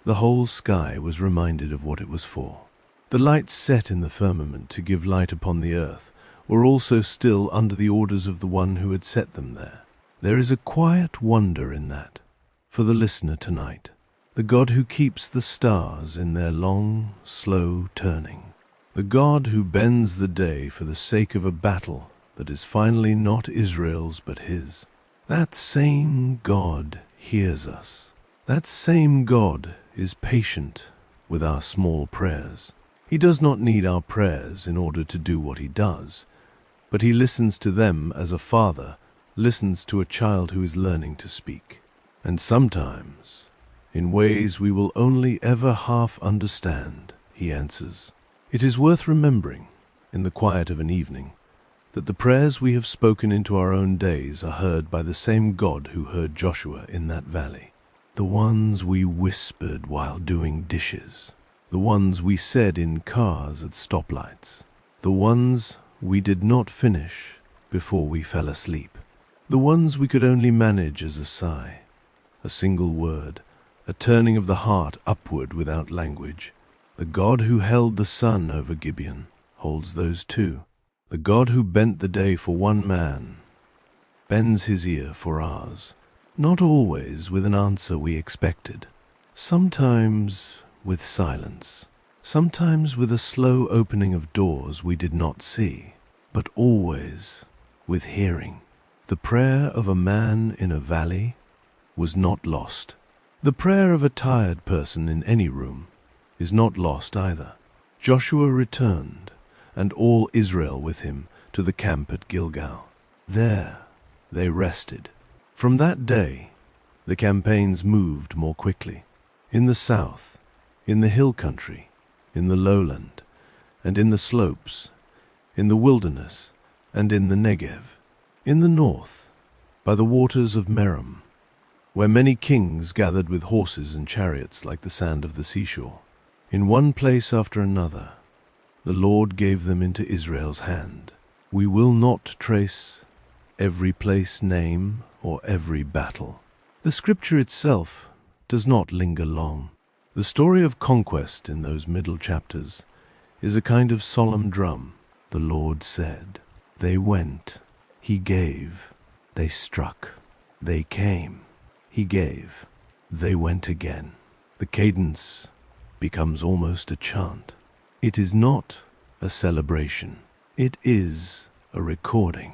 the whole sky was reminded of what it was for. The lights set in the firmament to give light upon the earth were also still under the orders of the one who had set them there. There is a quiet wonder in that, for the listener tonight, the God who keeps the stars in their long, slow turning, the God who bends the day for the sake of a battle that is finally not Israel's but His. That same God hears us. That same God is patient with our small prayers. He does not need our prayers in order to do what He does, but He listens to them as a father listens to a child who is learning to speak. And sometimes, in ways we will only ever half understand, He answers. It is worth remembering, in the quiet of an evening, that the prayers we have spoken into our own days are heard by the same God who heard Joshua in that valley. The ones we whispered while doing dishes, the ones we said in cars at stoplights, the ones we did not finish before we fell asleep. the ones we could only manage as a sigh, a single word, a turning of the heart upward without language. The God who held the sun over Gibeon holds those too. The God who bent the day for one man bends his ear for ours, not always with an answer we expected, sometimes with silence, sometimes with a slow opening of doors we did not see, but always with hearing. The prayer of a man in a valley was not lost. The prayer of a tired person in any room is not lost either. Joshua returned, and all Israel with him, to the camp at Gilgal. There they rested. From that day, the campaigns moved more quickly. In the south, in the hill country, in the lowland, and in the slopes, in the wilderness, and in the Negev. In the north, by the waters of Merom, where many kings gathered with horses and chariots like the sand of the seashore. In one place after another, the Lord gave them into Israel's hand. We will not trace every place name or every battle. The scripture itself does not linger long. The story of conquest in those middle chapters is a kind of solemn drum. The Lord said, they went, he gave, they struck, they came, he gave, they went again. The cadence becomes almost a chant. It is not a celebration. It is a recording.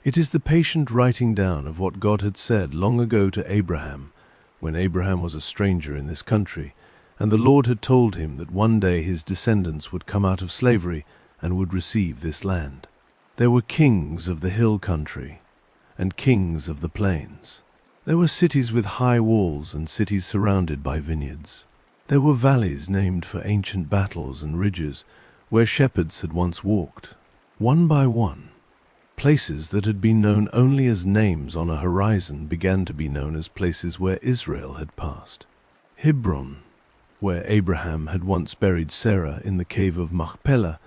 It is the patient writing down of what God had said long ago to Abraham, when Abraham was a stranger in this country, and the Lord had told him that one day his descendants would come out of slavery and would receive this land. There were kings of the hill country and kings of the plains. There were cities with high walls and cities surrounded by vineyards. There were valleys named for ancient battles and ridges where shepherds had once walked. One by one, places that had been known only as names on a horizon began to be known as places where Israel had passed. Hebron, where Abraham had once buried Sarah in the cave of Machpelah,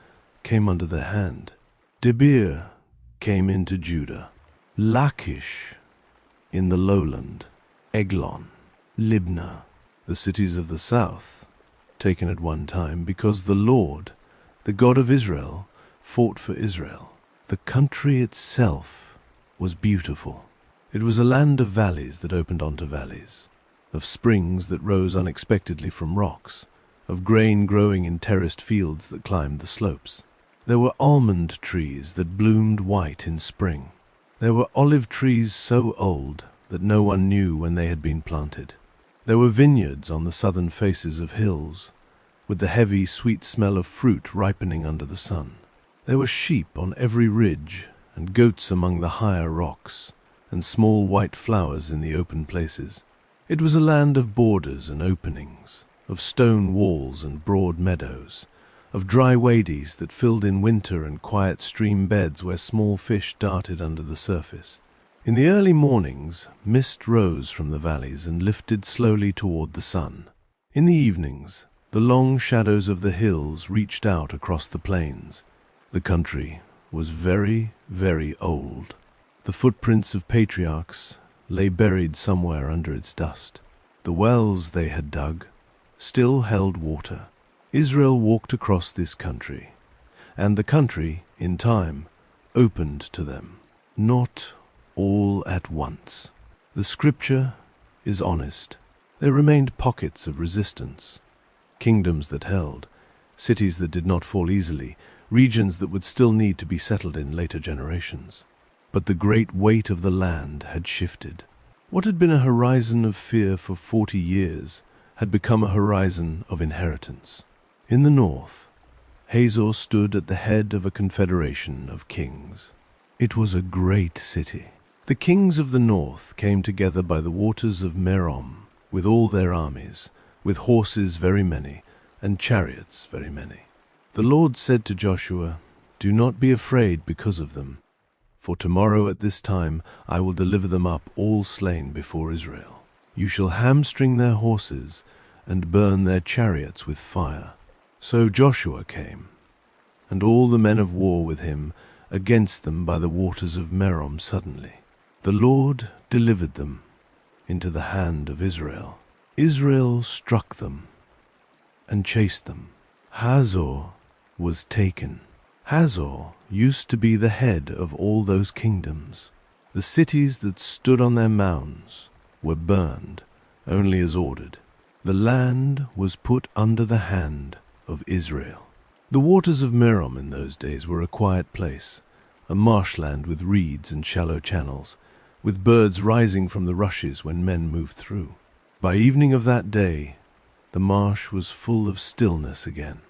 came under their hand. Debir came into Judah. Lachish in the lowland. Eglon, Libnah, the cities of the south, taken at one time because the Lord, the God of Israel, fought for Israel. The country itself was beautiful. It was a land of valleys that opened onto valleys, of springs that rose unexpectedly from rocks, of grain growing in terraced fields that climbed the slopes. There were almond trees that bloomed white in spring. There were olive trees so old that no one knew when they had been planted. There were vineyards on the southern faces of hills, with the heavy, sweet smell of fruit ripening under the sun. There were sheep on every ridge, and goats among the higher rocks, and small white flowers in the open places. It was a land of borders and openings, of stone walls and broad meadows, of dry wadies that filled in winter and quiet stream beds where small fish darted under the surface. In the early mornings, mist rose from the valleys and lifted slowly toward the sun. In the evenings, the long shadows of the hills reached out across the plains. The country was very, very old. The footprints of patriarchs lay buried somewhere under its dust. The wells they had dug still held water. Israel walked across this country, and the country, in time, opened to them. Not all at once. The scripture is honest. There remained pockets of resistance, kingdoms that held, cities that did not fall easily, regions that would still need to be settled in later generations. But the great weight of the land had shifted. What had been a horizon of fear for 40 years had become a horizon of inheritance. In the north, Hazor stood at the head of a confederation of kings. It was a great city. The kings of the north came together by the waters of Merom with all their armies, with horses very many, and chariots very many. The Lord said to Joshua, "Do not be afraid because of them, for tomorrow at this time I will deliver them up all slain before Israel. You shall hamstring their horses and burn their chariots with fire." So Joshua came, and all the men of war with him, against them by the waters of Merom suddenly. The Lord delivered them into the hand of Israel. Israel struck them and chased them. Hazor was taken. Hazor used to be the head of all those kingdoms. The cities that stood on their mounds were burned only as ordered. The land was put under the hand of Israel. The waters of Merom in those days were a quiet place, a marshland with reeds and shallow channels, with birds rising from the rushes when men moved through. By evening of that day, the marsh was full of stillness again.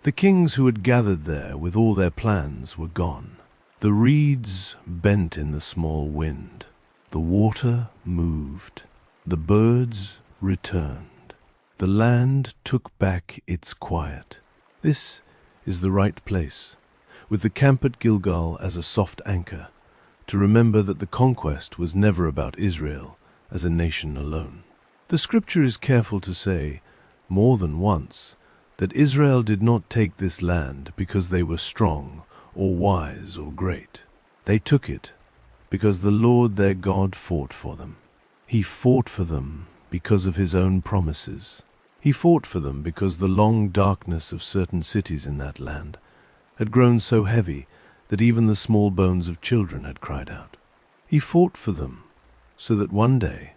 The kings who had gathered there with all their plans were gone. The reeds bent in the small wind. The water moved. The birds returned. The land took back its quiet. This is the right place, with the camp at Gilgal as a soft anchor, to remember that the conquest was never about Israel as a nation alone. The scripture is careful to say, more than once, that Israel did not take this land because they were strong or wise or great. They took it because the Lord their God fought for them. He fought for them because of his own promises. He fought for them because the long darkness of certain cities in that land had grown so heavy that even the small bones of children had cried out. He fought for them so that one day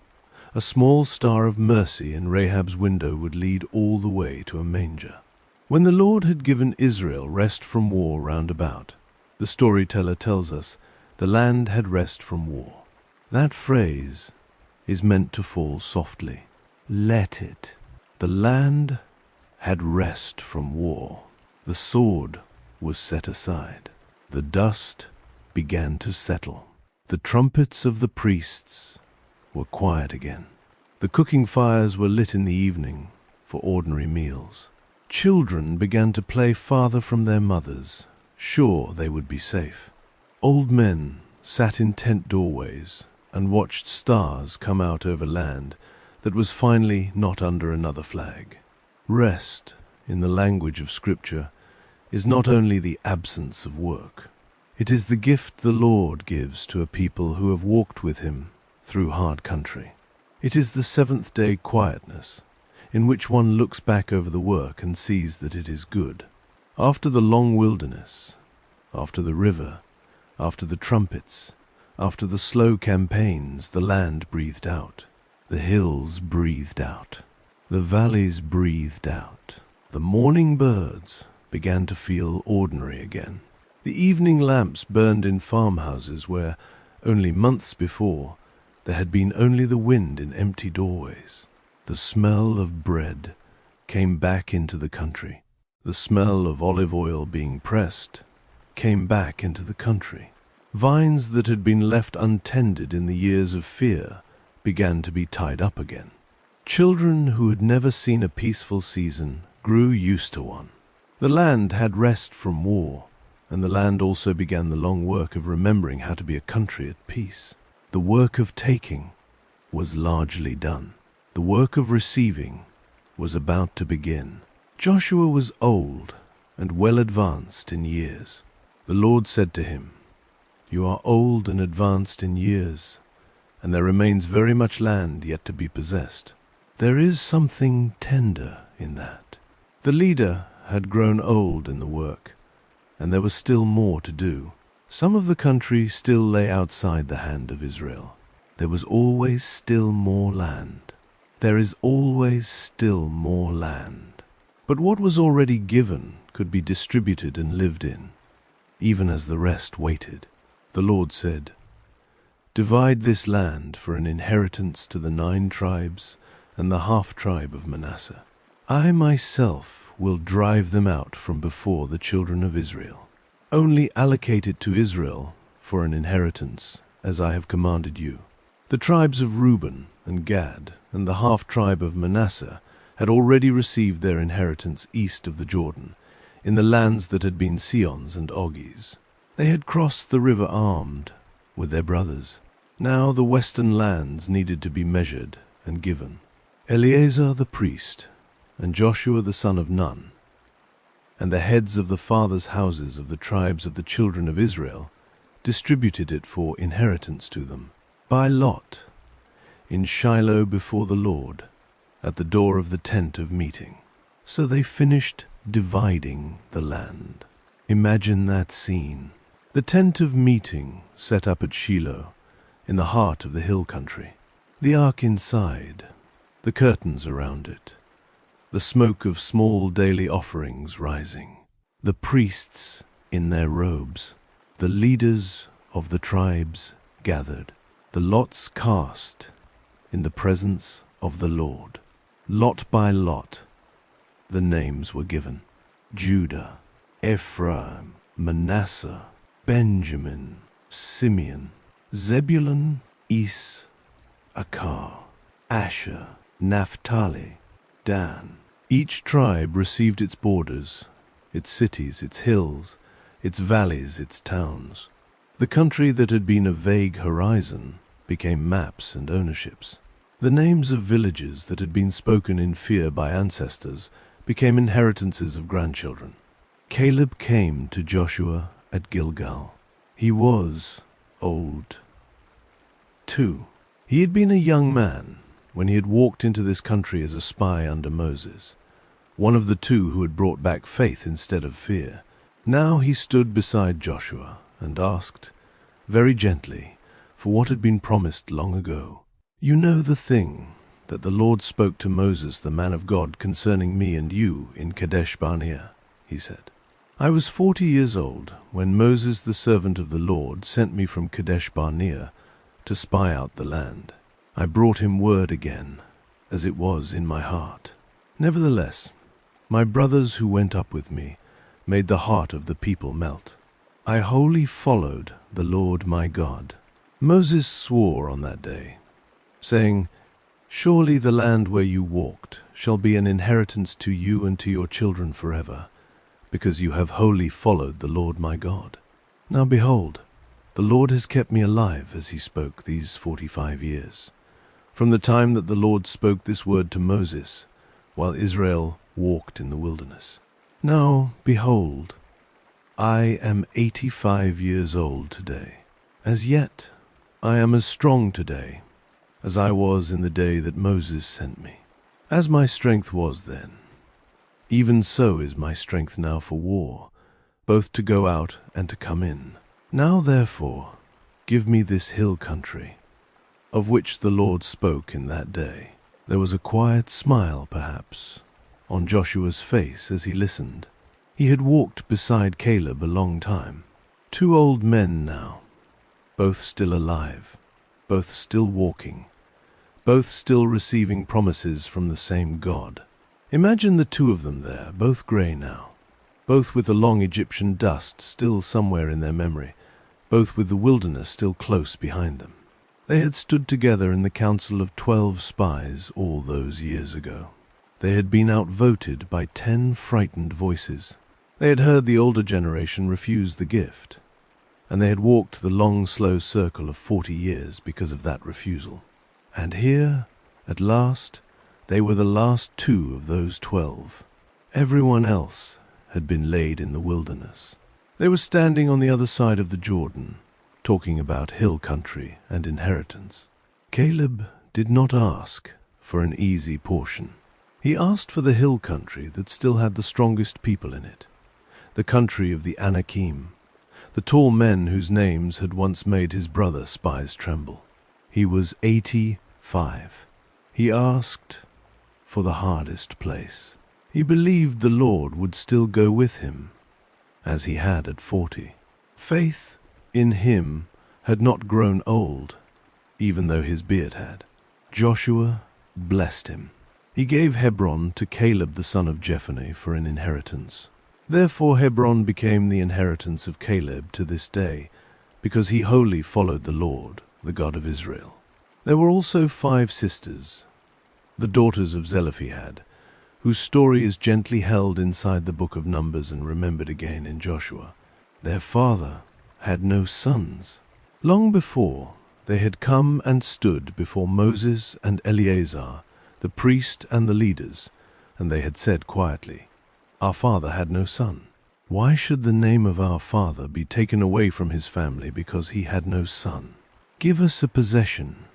a small star of mercy in Rahab's window would lead all the way to a manger. When the Lord had given Israel rest from war round about, the storyteller tells us the land had rest from war. That phrase is meant to fall softly. Let it. The land had rest from war. The sword was set aside. The dust began to settle. The trumpets of the priests were quiet again. The cooking fires were lit in the evening for ordinary meals. Children began to play farther from their mothers, sure they would be safe. Old men sat in tent doorways and watched stars come out over land that was finally not under another flag. Rest, in the language of Scripture, is not only the absence of work. It is the gift the Lord gives to a people who have walked with him through hard country. It is the seventh-day quietness, in which one looks back over the work and sees that it is good. After the long wilderness, after the river, after the trumpets, after the slow campaigns, the land breathed out. The hills breathed out. The valleys breathed out. The morning birds began to feel ordinary again. The evening lamps burned in farmhouses where, only months before, there had been only the wind in empty doorways. The smell of bread came back into the country. The smell of olive oil being pressed came back into the country. Vines that had been left untended in the years of fear began to be tied up again. Children who had never seen a peaceful season grew used to one. The land had rest from war, and the land also began the long work of remembering how to be a country at peace. The work of taking was largely done. The work of receiving was about to begin. Joshua was old and well advanced in years. The Lord said to him, "You are old and advanced in years, and there remains very much land yet to be possessed. There is something tender in that." The leader had grown old in the work, and there was still more to do. Some of the country still lay outside the hand of Israel. There was always still more land. There is always still more land. But what was already given could be distributed and lived in, even as the rest waited. The Lord said, "Divide this land for an inheritance to the 9 tribes and the half-tribe of Manasseh. I myself will drive them out from before the children of Israel. Only allocate it to Israel for an inheritance, as I have commanded you." The tribes of Reuben and Gad and the half-tribe of Manasseh had already received their inheritance east of the Jordan, in the lands that had been Sihon's and Og's. They had crossed the river armed with their brothers. Now the western lands needed to be measured and given. Eleazar the priest and Joshua the son of Nun, and the heads of the fathers' houses of the tribes of the children of Israel, distributed it for inheritance to them. by lot, in Shiloh before the Lord, at the door of the tent of meeting. So they finished dividing the land. Imagine that scene. The tent of meeting set up at Shiloh, in the heart of the hill country. The ark inside, the curtains around it, the smoke of small daily offerings rising, the priests in their robes, the leaders of the tribes gathered, the lots cast in the presence of the Lord. Lot by lot, the names were given: Judah, Ephraim, Manasseh, Benjamin, Simeon, Zebulun, Issachar, Asher, Naphtali, Dan. Each tribe received its borders, its cities, its hills, its valleys, its towns. The country that had been a vague horizon became maps and ownerships. The names of villages that had been spoken in fear by ancestors became inheritances of grandchildren. Caleb came to Joshua at Gilgal. He was old, too. He had been a young man when he had walked into this country as a spy under Moses, one of the two who had brought back faith instead of fear. Now he stood beside Joshua and asked, very gently, for what had been promised long ago. "You know the thing that the Lord spoke to Moses, the man of God, concerning me and you in Kadesh Barnea," he said. "I was 40 years old when Moses, the servant of the Lord, sent me from Kadesh Barnea to spy out the land. I brought him word again, as it was in my heart. Nevertheless, my brothers who went up with me made the heart of the people melt. I wholly followed the Lord my God." Moses swore on that day, saying, "Surely the land where you walked shall be an inheritance to you and to your children forever, because you have wholly followed the Lord my God. Now behold, the Lord has kept me alive as he spoke these 45 years, from the time that the Lord spoke this word to Moses, while Israel walked in the wilderness. Now behold, I am 85 years old today. As yet I am as strong today as I was in the day that Moses sent me. As my strength was then, even so is my strength now for war, both to go out and to come in. Now therefore give me this hill country, of which the Lord spoke in that day." There was a quiet smile, perhaps, on Joshua's face as he listened. He had walked beside Caleb a long time. Two old men now, both still alive, both still walking, both still receiving promises from the same God. Imagine the two of them there, both grey now, both with the long Egyptian dust still somewhere in their memory, both with the wilderness still close behind them. They had stood together in the council of 12 spies all those years ago. They had been outvoted by 10 frightened voices. They had heard the older generation refuse the gift, and they had walked the long, slow circle of 40 years because of that refusal. And here, at last, they were the last 2 of those 12. Everyone else had been laid in the wilderness. They were standing on the other side of the Jordan, talking about hill country and inheritance. Caleb did not ask for an easy portion. He asked for the hill country that still had the strongest people in it, the country of the Anakim, the tall men whose names had once made his brother spies tremble. He was 85. He asked for the hardest place. He believed the Lord would still go with him, as he had at 40. Faith in him had not grown old, even though his beard had. Joshua blessed him. He gave Hebron to Caleb the son of Jephunneh for an inheritance. Therefore Hebron became the inheritance of Caleb to this day, because he wholly followed the Lord, the God of Israel. There were also 5 sisters, the daughters of Zelophehad, whose story is gently held inside the book of Numbers and remembered again in Joshua. Their father had no sons. Long before, they had come and stood before Moses and Eleazar, the priest and the leaders, and they had said quietly, "Our father had no son. Why should the name of our father be taken away from his family because he had no son?" Give us a possession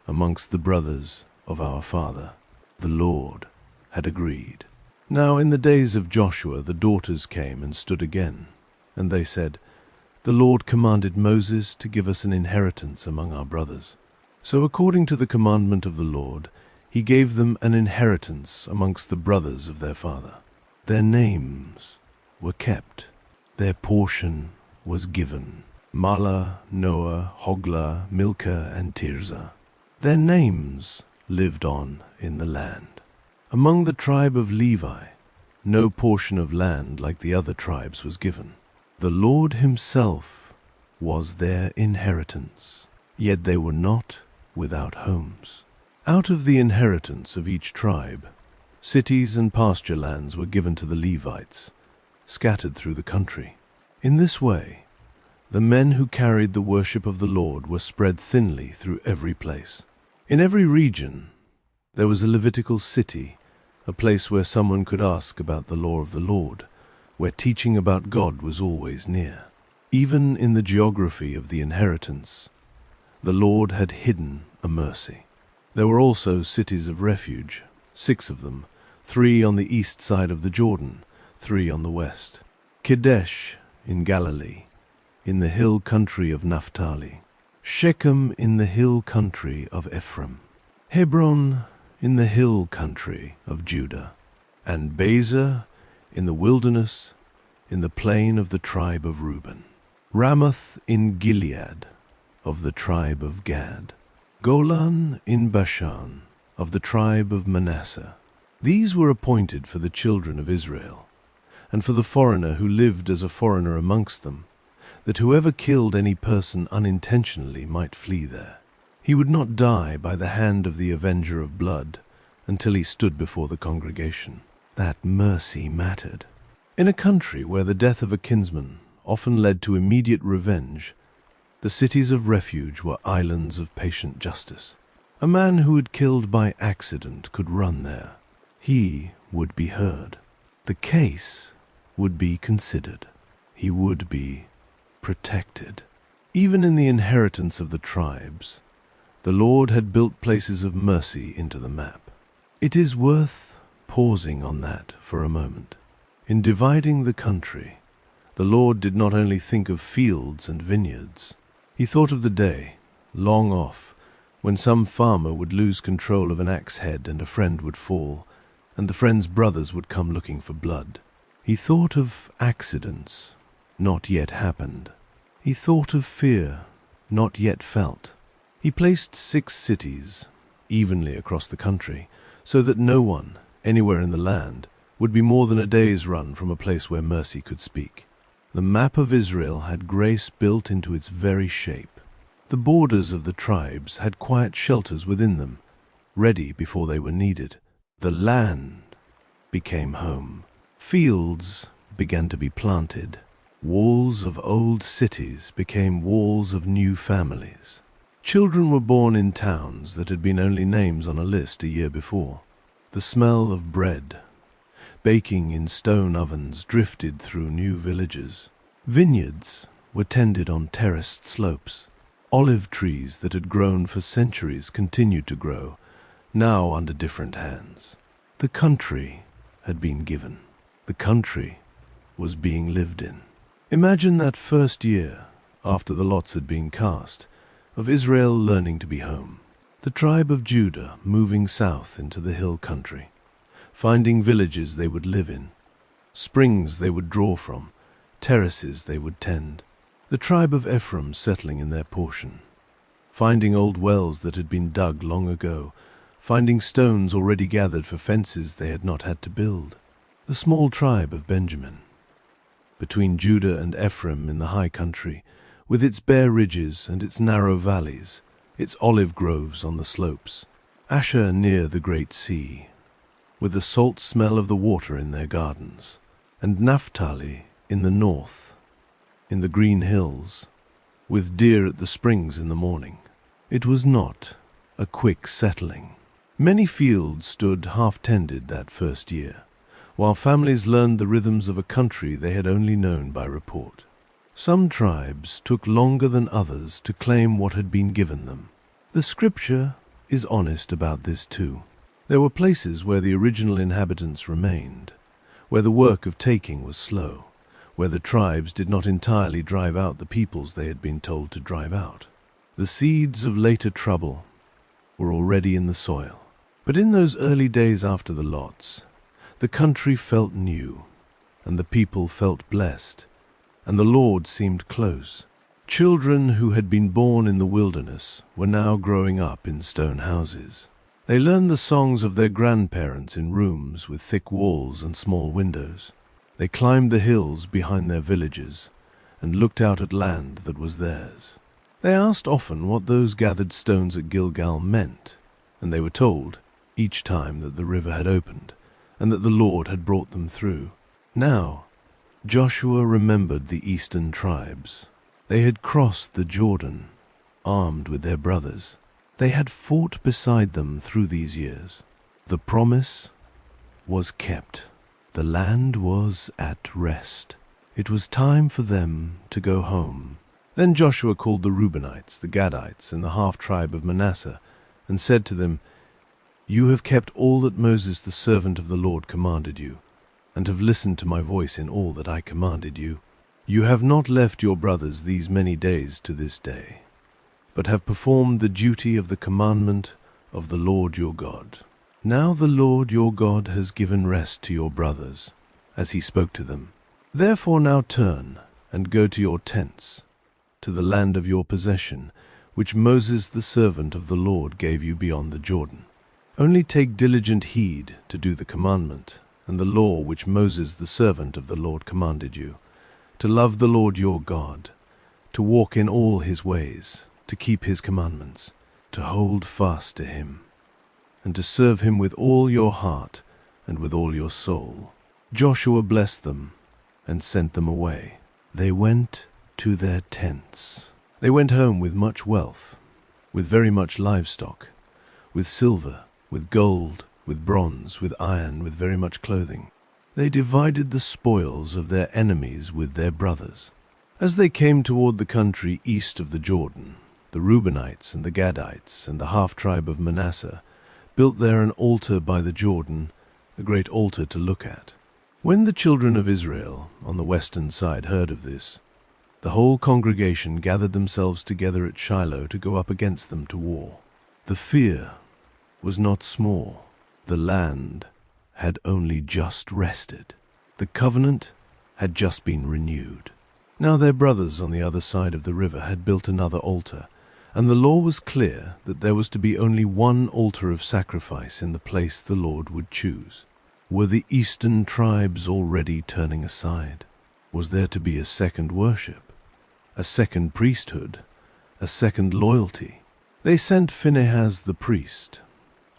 amongst the brothers of our father. The Lord had agreed. Now in the days of Joshua the daughters came and stood again, and they said, The Lord commanded Moses to give us an inheritance among our brothers. So according to the commandment of the Lord, he gave them an inheritance amongst the brothers of their father. Their names were kept. Their portion was given. Mahlah, Noah, Hoglah, Milcah, and Tirzah. Their names lived on in the land. Among the tribe of Levi, no portion of land like the other tribes was given. The Lord himself was their inheritance, yet they were not without homes. Out of the inheritance of each tribe, cities and pasture lands were given to the Levites, scattered through the country. In this way, the men who carried the worship of the Lord were spread thinly through every place. In every region, there was a Levitical city, a place where someone could ask about the law of the Lord, where teaching about God was always near. Even in the geography of the inheritance, the Lord had hidden a mercy. There were also cities of refuge, 6 of them, 3 on the east side of the Jordan, 3 on the west. Kadesh in Galilee, in the hill country of Naphtali. Shechem in the hill country of Ephraim. Hebron in the hill country of Judah. And Bezer in the wilderness, in the plain of the tribe of Reuben. Ramoth in Gilead, of the tribe of Gad. Golan in Bashan, of the tribe of Manasseh. These were appointed for the children of Israel, and for the foreigner who lived as a foreigner amongst them, that whoever killed any person unintentionally might flee there. He would not die by the hand of the avenger of blood until he stood before the congregation. That mercy mattered. In a country where the death of a kinsman often led to immediate revenge, the cities of refuge were islands of patient justice. A man who had killed by accident could run there. He would be heard. The case would be considered. He would be protected. Even in the inheritance of the tribes, the Lord had built places of mercy into the map. It is worth pausing on that for a moment. In dividing the country, the Lord did not only think of fields and vineyards. He thought of the day, long off, when some farmer would lose control of an axe head and a friend would fall, and the friend's brothers would come looking for blood. He thought of accidents not yet happened. He thought of fear not yet felt. He placed 6 cities evenly across the country, so that no one, anywhere in the land, would be more than a day's run from a place where mercy could speak. The map of Israel had grace built into its very shape. The borders of the tribes had quiet shelters within them, ready before they were needed. The land became home. Fields began to be planted. Walls of old cities became walls of new families. Children were born in towns that had been only names on a list a year before. The smell of bread, baking in stone ovens, drifted through new villages. Vineyards were tended on terraced slopes. Olive trees that had grown for centuries continued to grow, now under different hands. The country had been given. The country was being lived in. Imagine that first year, after the lots had been cast, of Israel learning to be home. The tribe of Judah moving south into the hill country, finding villages they would live in, springs they would draw from, terraces they would tend. The tribe of Ephraim settling in their portion, finding old wells that had been dug long ago, finding stones already gathered for fences they had not had to build. The small tribe of Benjamin, between Judah and Ephraim in the high country, with its bare ridges and its narrow valleys, its olive groves on the slopes. Asher near the great sea, with the salt smell of the water in their gardens. And Naphtali in the north, in the green hills, with deer at the springs in the morning. It was not a quick settling. Many fields stood half-tended that first year, while families learned the rhythms of a country they had only known by report. Some tribes took longer than others to claim what had been given them. The scripture is honest about this too. There were places where the original inhabitants remained, where the work of taking was slow, where the tribes did not entirely drive out the peoples they had been told to drive out. The seeds of later trouble were already in the soil. But in those early days after the lots, the country felt new, and the people felt blessed, and the Lord seemed close. Children who had been born in the wilderness were now growing up in stone houses. They learned the songs of their grandparents in rooms with thick walls and small windows. They climbed the hills behind their villages and looked out at land that was theirs. They asked often what those gathered stones at Gilgal meant, and they were told each time that the river had opened and that the Lord had brought them through. Now, Joshua remembered the eastern tribes. They had crossed the Jordan, armed with their brothers. They had fought beside them through these years. The promise was kept. The land was at rest. It was time for them to go home. Then Joshua called the Reubenites, the Gadites, and the half-tribe of Manasseh, and said to them, "You have kept all that Moses the servant of the Lord commanded you, and have listened to my voice in all that I commanded you. You have not left your brothers these many days to this day, but have performed the duty of the commandment of the Lord your God. Now the Lord your God has given rest to your brothers, as he spoke to them. Therefore now turn and go to your tents, to the land of your possession, which Moses the servant of the Lord gave you beyond the Jordan. Only take diligent heed to do the commandment and the law which Moses the servant of the Lord commanded you, to love the Lord your God, to walk in all his ways, to keep his commandments, to hold fast to him, and to serve him with all your heart and with all your soul." Joshua blessed them and sent them away. They went to their tents. They went home with much wealth, with very much livestock, with silver, with gold, with bronze, with iron, with very much clothing. They divided the spoils of their enemies with their brothers. As they came toward the country east of the Jordan, the Reubenites and the Gadites and the half-tribe of Manasseh built there an altar by the Jordan, a great altar to look at. When the children of Israel on the western side heard of this, the whole congregation gathered themselves together at Shiloh to go up against them to war. The fear was not small. The land had only just rested. The covenant had just been renewed. Now their brothers on the other side of the river had built another altar, and the law was clear that there was to be only one altar of sacrifice in the place the Lord would choose. Were the eastern tribes already turning aside? Was there to be a second worship, a second priesthood, a second loyalty? They sent Phinehas the priest,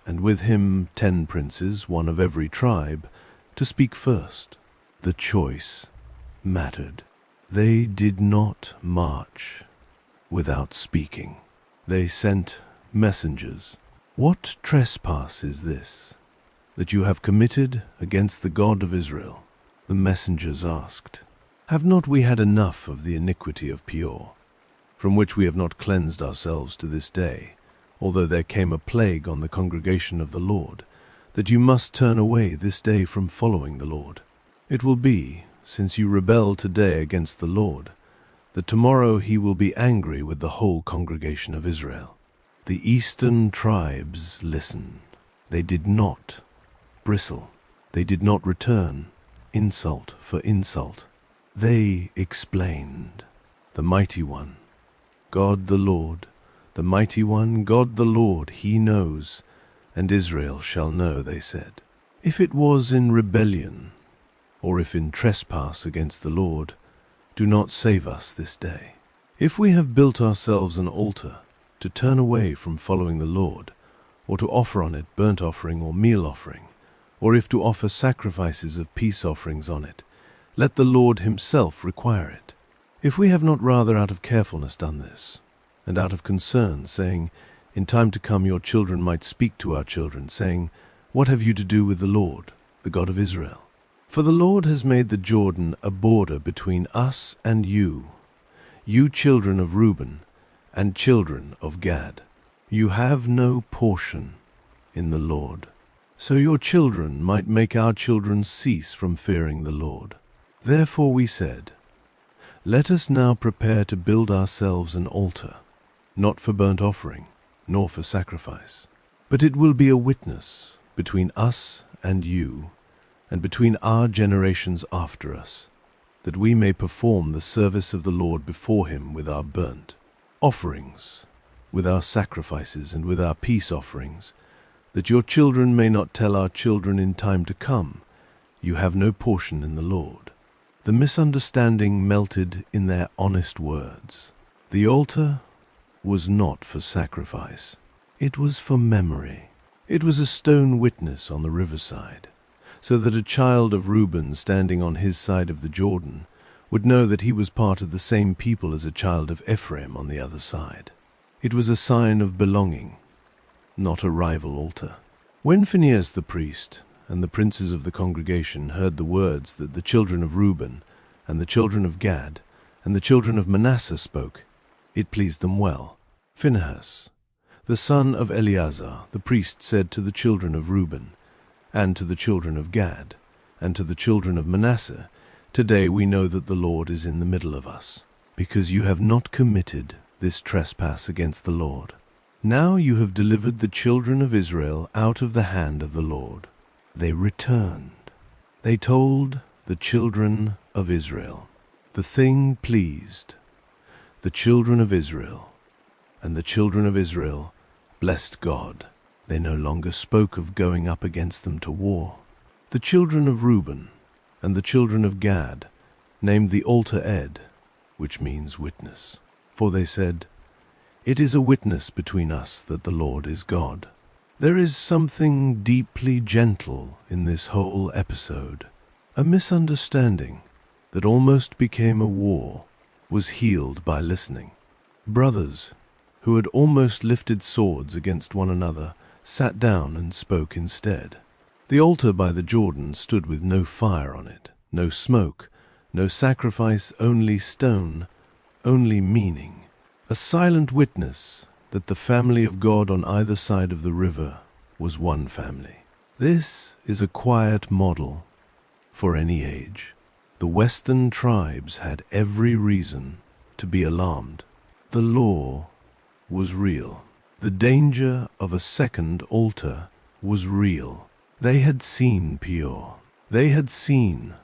and with him 10 princes, one of every tribe, to speak first. The choice mattered. They did not march without speaking. They sent messengers. "What trespass is this that you have committed against the God of Israel?" The messengers asked. "Have not we had enough of the iniquity of Peor, from which we have not cleansed ourselves to this day, although there came a plague on the congregation of the Lord, that you must turn away this day from following the Lord? It will be, since you rebel today against the Lord, that tomorrow he will be angry with the whole congregation of Israel." The eastern tribes listened. They did not bristle. They did not return insult for insult. They explained. "The mighty one, God the Lord, the mighty one, God the Lord, he knows, and Israel shall know," they said. "If it was in rebellion, or if in trespass against the Lord, do not save us this day. If we have built ourselves an altar to turn away from following the Lord, or to offer on it burnt offering or meal offering, or if to offer sacrifices of peace offerings on it, let the Lord himself require it. If we have not rather out of carefulness done this, and out of concern, saying, in time to come your children might speak to our children, saying, what have you to do with the Lord, the God of Israel? For the Lord has made the Jordan a border between us and you, You children of Reuben and children of Gad, you have no portion in the Lord. So your children might make our children cease from fearing the Lord. Therefore we said, let us now prepare to build ourselves an altar, not for burnt offering, nor for sacrifice, but it will be a witness between us and you, and between our generations after us, that we may perform the service of the Lord before him with our burnt offerings, with our sacrifices, and with our peace offerings, that your children may not tell our children in time to come, you have no portion in the Lord. The misunderstanding melted in their honest words. The altar was not for sacrifice. It was for memory. It was a stone witness on the riverside, so that a child of Reuben standing on his side of the Jordan would know that he was part of the same people as a child of Ephraim on the other side. It was a sign of belonging, not a rival altar. When Phinehas the priest and the princes of the congregation heard the words that the children of Reuben and the children of Gad and the children of Manasseh spoke, it pleased them well. Phinehas, the son of Eleazar, the priest, said to the children of Reuben, and to the children of Gad, and to the children of Manasseh, today we know that the Lord is in the middle of us, because you have not committed this trespass against the Lord. Now you have delivered the children of Israel out of the hand of the Lord. They returned. They told the children of Israel. The thing pleased the children of Israel, and the children of Israel blessed God. They no longer spoke of going up against them to war. The children of Reuben and the children of Gad named the altar Ed, which means witness. For they said, it is a witness between us that the Lord is God. There is something deeply gentle in this whole episode. A misunderstanding that almost became a war was healed by listening. Brothers who had almost lifted swords against one another sat down and spoke instead. The altar by the Jordan stood with no fire on it, no smoke, no sacrifice, only stone, only meaning. A silent witness that the family of God on either side of the river was one family. This is a quiet model for any age. The Western tribes had every reason to be alarmed. The law was real. The danger of a second altar was real. They had seen Peor. They had seen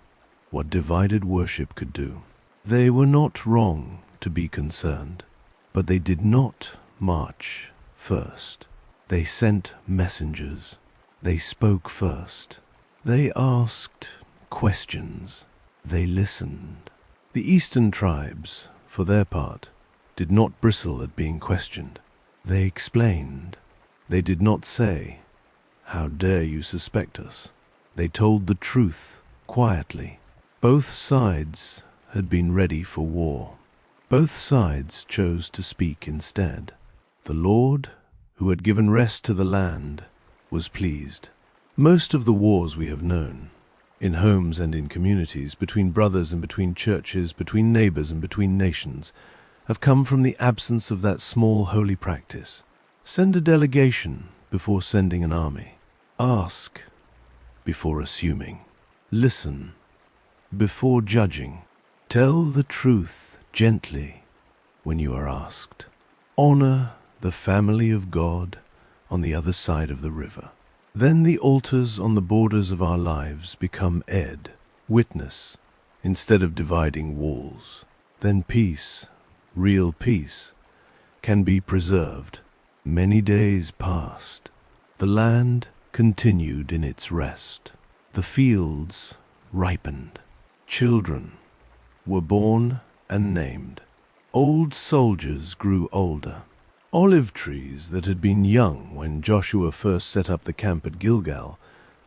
what divided worship could do. They were not wrong to be concerned, but they did not march first. They sent messengers. They spoke first. They asked questions. They listened. The eastern tribes, for their part, did not bristle at being questioned. They explained. They did not say, how dare you suspect us? They told the truth quietly. Both sides had been ready for war. Both sides chose to speak instead. The Lord, who had given rest to the land, was pleased. Most of the wars we have known, in homes and in communities, between brothers and between churches, between neighbors and between nations, have come from the absence of that small holy practice. Send a delegation before sending an army. Ask before assuming. Listen before judging. Tell the truth gently when you are asked. Honor the family of God on the other side of the river. Then the altars on the borders of our lives become Ed, witness, instead of dividing walls. Then peace, real peace, can be preserved. Many days passed. The land continued in its rest. The fields ripened. Children were born and named. Old soldiers grew older. Olive trees that had been young when Joshua first set up the camp at Gilgal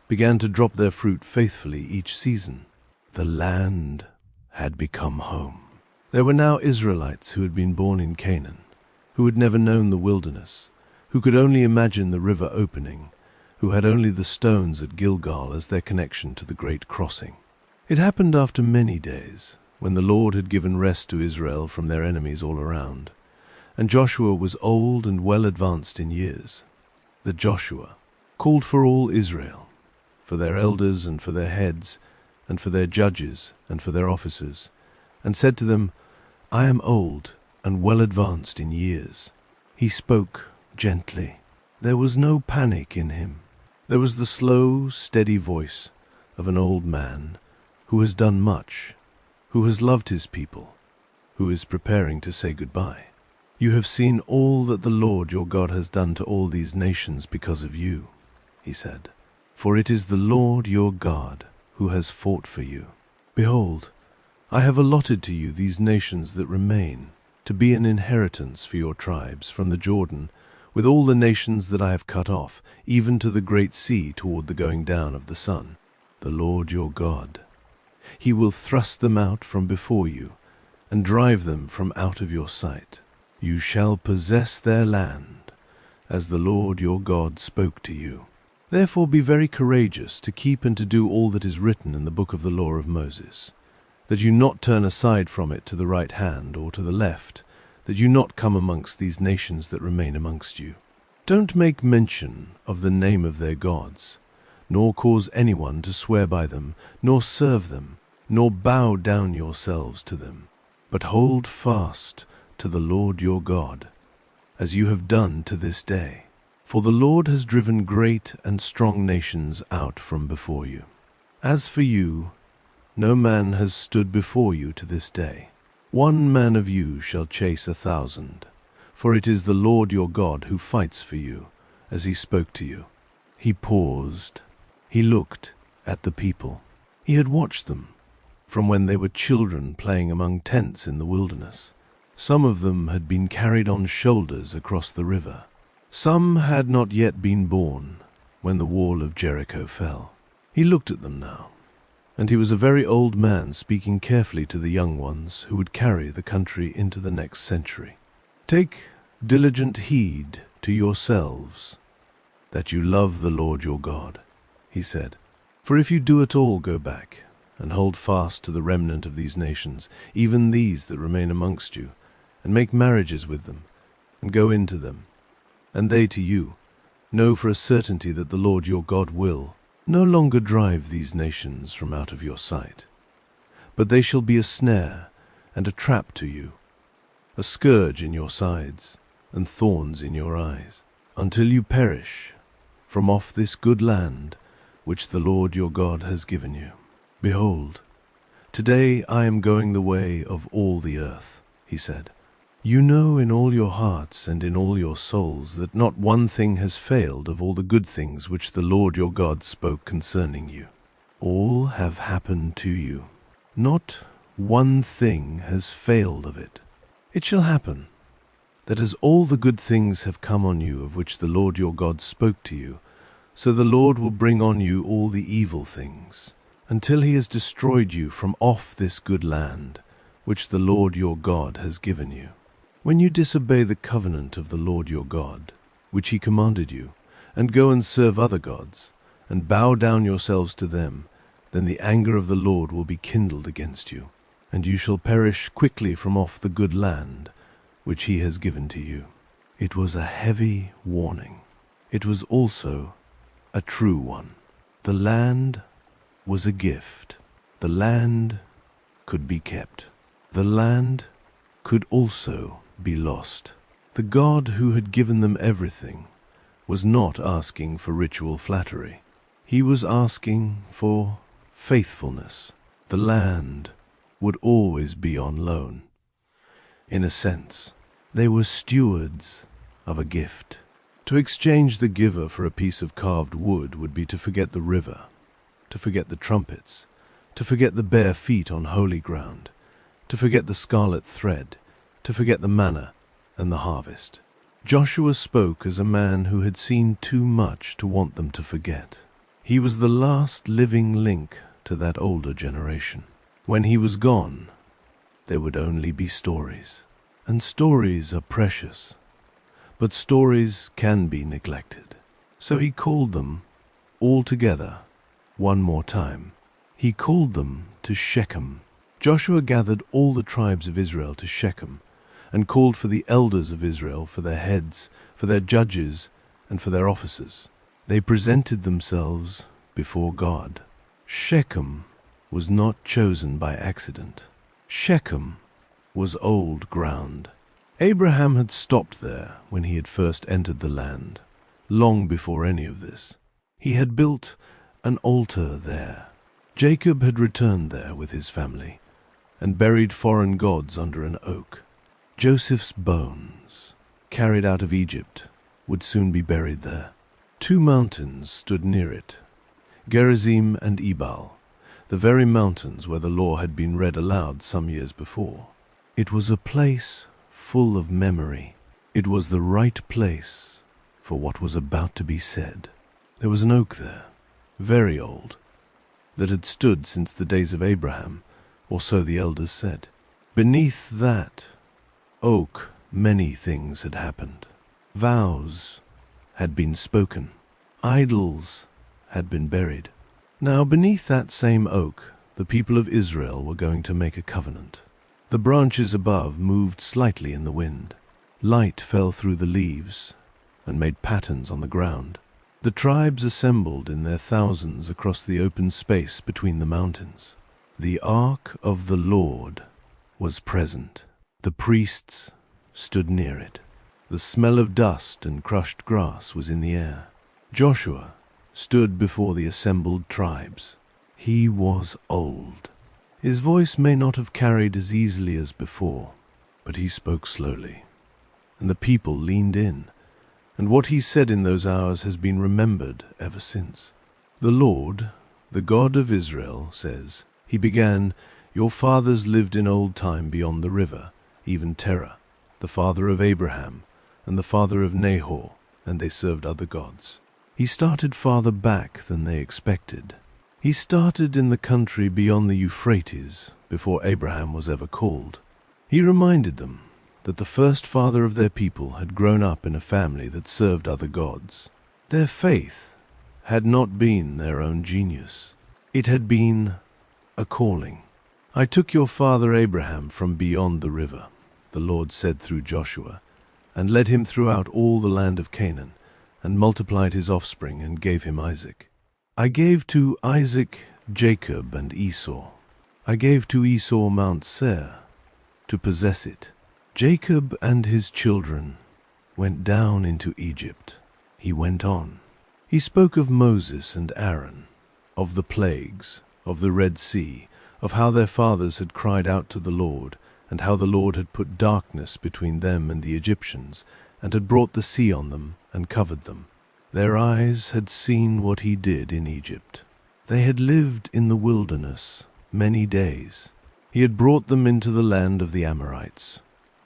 began to drop their fruit faithfully each season. The land had become home. There were now Israelites who had been born in Canaan, who had never known the wilderness, who could only imagine the river opening, who had only the stones at Gilgal as their connection to the great crossing. It happened after many days, when the Lord had given rest to Israel from their enemies all around, and Joshua was old and well advanced in years, that Joshua called for all Israel, for their elders and for their heads, and for their judges and for their officers, and said to them, I am old and well advanced in years. He spoke gently. There was no panic in him. There was the slow, steady voice of an old man who has done much, who has loved his people, who is preparing to say goodbye. You have seen all that the Lord your God has done to all these nations because of you, he said. For it is the Lord your God who has fought for you. Behold, I have allotted to you these nations that remain, to be an inheritance for your tribes from the Jordan, with all the nations that I have cut off, even to the great sea toward the going down of the sun. The Lord your God. He will thrust them out from before you, and drive them from out of your sight. You shall possess their land, as the Lord your God spoke to you. Therefore be very courageous to keep and to do all that is written in the book of the law of Moses, that you not turn aside from it to the right hand or to the left, that you not come amongst these nations that remain amongst you. Don't make mention of the name of their gods, nor cause anyone to swear by them, nor serve them, nor bow down yourselves to them, but hold fast to the Lord your God, as you have done to this day. For the Lord has driven great and strong nations out from before you. As for you, no man has stood before you to this day. 1 man of you shall chase 1,000, for it is the Lord your God who fights for you, as he spoke to you. He paused. He looked at the people. He had watched them from when they were children playing among tents in the wilderness. Some of them had been carried on shoulders across the river. Some had not yet been born when the wall of Jericho fell. He looked at them now, and he was a very old man speaking carefully to the young ones who would carry the country into the next century. Take diligent heed to yourselves that you love the Lord your God, he said. For if you do at all go back and hold fast to the remnant of these nations, even these that remain amongst you, and make marriages with them, and go into them, and they to you, know for a certainty that the Lord your God will no longer drive these nations from out of your sight, but they shall be a snare and a trap to you, a scourge in your sides, and thorns in your eyes, until you perish from off this good land which the Lord your God has given you. Behold, today I am going the way of all the earth, he said. You know in all your hearts and in all your souls that not one thing has failed of all the good things which the Lord your God spoke concerning you. All have happened to you. Not one thing has failed of it. It shall happen that as all the good things have come on you of which the Lord your God spoke to you, so the Lord will bring on you all the evil things, until he has destroyed you from off this good land, which the Lord your God has given you. When you disobey the covenant of the Lord your God, which he commanded you, and go and serve other gods, and bow down yourselves to them, then the anger of the Lord will be kindled against you, and you shall perish quickly from off the good land, which he has given to you. It was a heavy warning. It was also a true one. The land was a gift. The land could be kept. The land could also be lost. The God who had given them everything was not asking for ritual flattery. He was asking for faithfulness. The land would always be on loan. In a sense, they were stewards of a gift. To exchange the giver for a piece of carved wood would be to forget the river, to forget the trumpets, to forget the bare feet on holy ground, to forget the scarlet thread, to forget the manna and the harvest. Joshua spoke as a man who had seen too much to want them to forget. He was the last living link to that older generation. When he was gone, there would only be stories. And stories are precious, but stories can be neglected. So he called them all together one more time. He called them to Shechem, Joshua gathered all the tribes of Israel to Shechem, and called for the elders of Israel, for their heads, for their judges, and for their officers. They presented themselves before God. Shechem was not chosen by accident. Shechem was old ground. Abraham had stopped there when he had first entered the land, long before any of this. He had built an altar there. Jacob had returned there with his family and buried foreign gods under an oak. Joseph's bones, carried out of Egypt, would soon be buried there. 2 mountains stood near it, Gerizim and Ebal, the very mountains where the law had been read aloud some years before. It was a place full of memory. It was the right place for what was about to be said. There was an oak there, very old, that had stood since the days of Abraham, or so the elders said. Beneath that oak many things had happened. Vows had been spoken. Idols had been buried. Now beneath that same oak, the people of Israel were going to make a covenant. The branches above moved slightly in the wind. Light fell through the leaves and made patterns on the ground. The tribes assembled in their thousands across the open space between the mountains. The ark of the Lord was present. The priests stood near it. The smell of dust and crushed grass was in the air. Joshua stood before the assembled tribes. He was old. His voice may not have carried as easily as before, but he spoke slowly, and the people leaned in, and what he said in those hours has been remembered ever since. The Lord, the God of Israel, says, he began, "Your fathers lived in old time beyond the river, even Terah, the father of Abraham, and the father of Nahor, and they served other gods." He started farther back than they expected. He started in the country beyond the Euphrates, before Abraham was ever called. He reminded them that the first father of their people had grown up in a family that served other gods. Their faith had not been their own genius. It had been a calling. "I took your father Abraham from beyond the river," the Lord said through Joshua, "and led him throughout all the land of Canaan, and multiplied his offspring and gave him Isaac. I gave to Isaac Jacob and Esau. I gave to Esau Mount Seir to possess it. Jacob and his children went down into Egypt." He went on. He spoke of Moses and Aaron, of the plagues, of the Red Sea, of how their fathers had cried out to the Lord, and how the Lord had put darkness between them and the Egyptians, and had brought the sea on them and covered them. Their eyes had seen what he did in Egypt. They had lived in the wilderness many days. He had brought them into the land of the Amorites,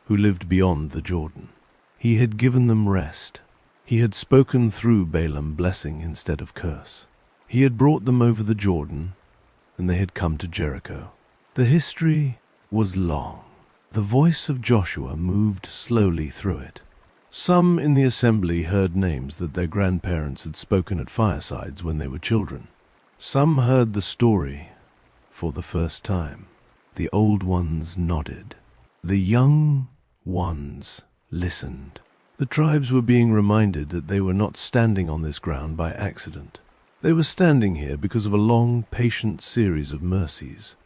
who lived beyond the Jordan. He had given them rest. He had spoken through Balaam blessing instead of curse. He had brought them over the Jordan, and they had come to Jericho. The history was long. The voice of Joshua moved slowly through it. Some in the assembly heard names that their grandparents had spoken at firesides when they were children. Some heard the story for the first time. The old ones nodded. The young ones listened. The tribes were being reminded that they were not standing on this ground by accident. They were standing here because of a long, patient series of mercies,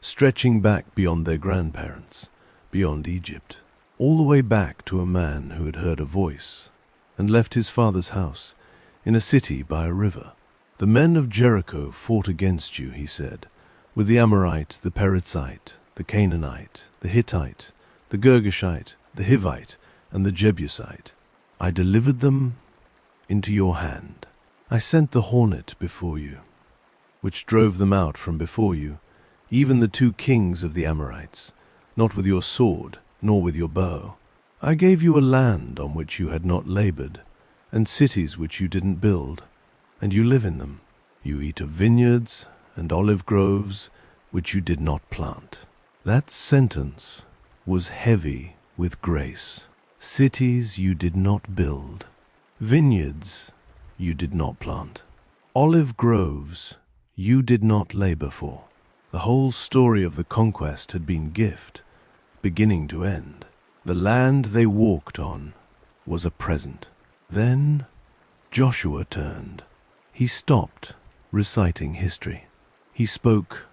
stretching back beyond their grandparents, beyond Egypt, all the way back to a man who had heard a voice and left his father's house in a city by a river. "The men of Jericho fought against you," he said, "with the Amorite, the Perizzite, the Canaanite, the Hittite, the Girgashite, the Hivite, and the Jebusite. I delivered them into your hand. I sent the hornet before you, which drove them out from before you, even the 2 kings of the Amorites, not with your sword, nor with your bow. I gave you a land on which you had not labored, and cities which you didn't build, and you live in them. You eat of vineyards and olive groves which you did not plant." That sentence was heavy with grace. Cities you did not build, vineyards you did not plant, olive groves you did not labor for. The whole story of the conquest had been gift, beginning to end. The land they walked on was a present. Then Joshua turned. He stopped reciting history. He spoke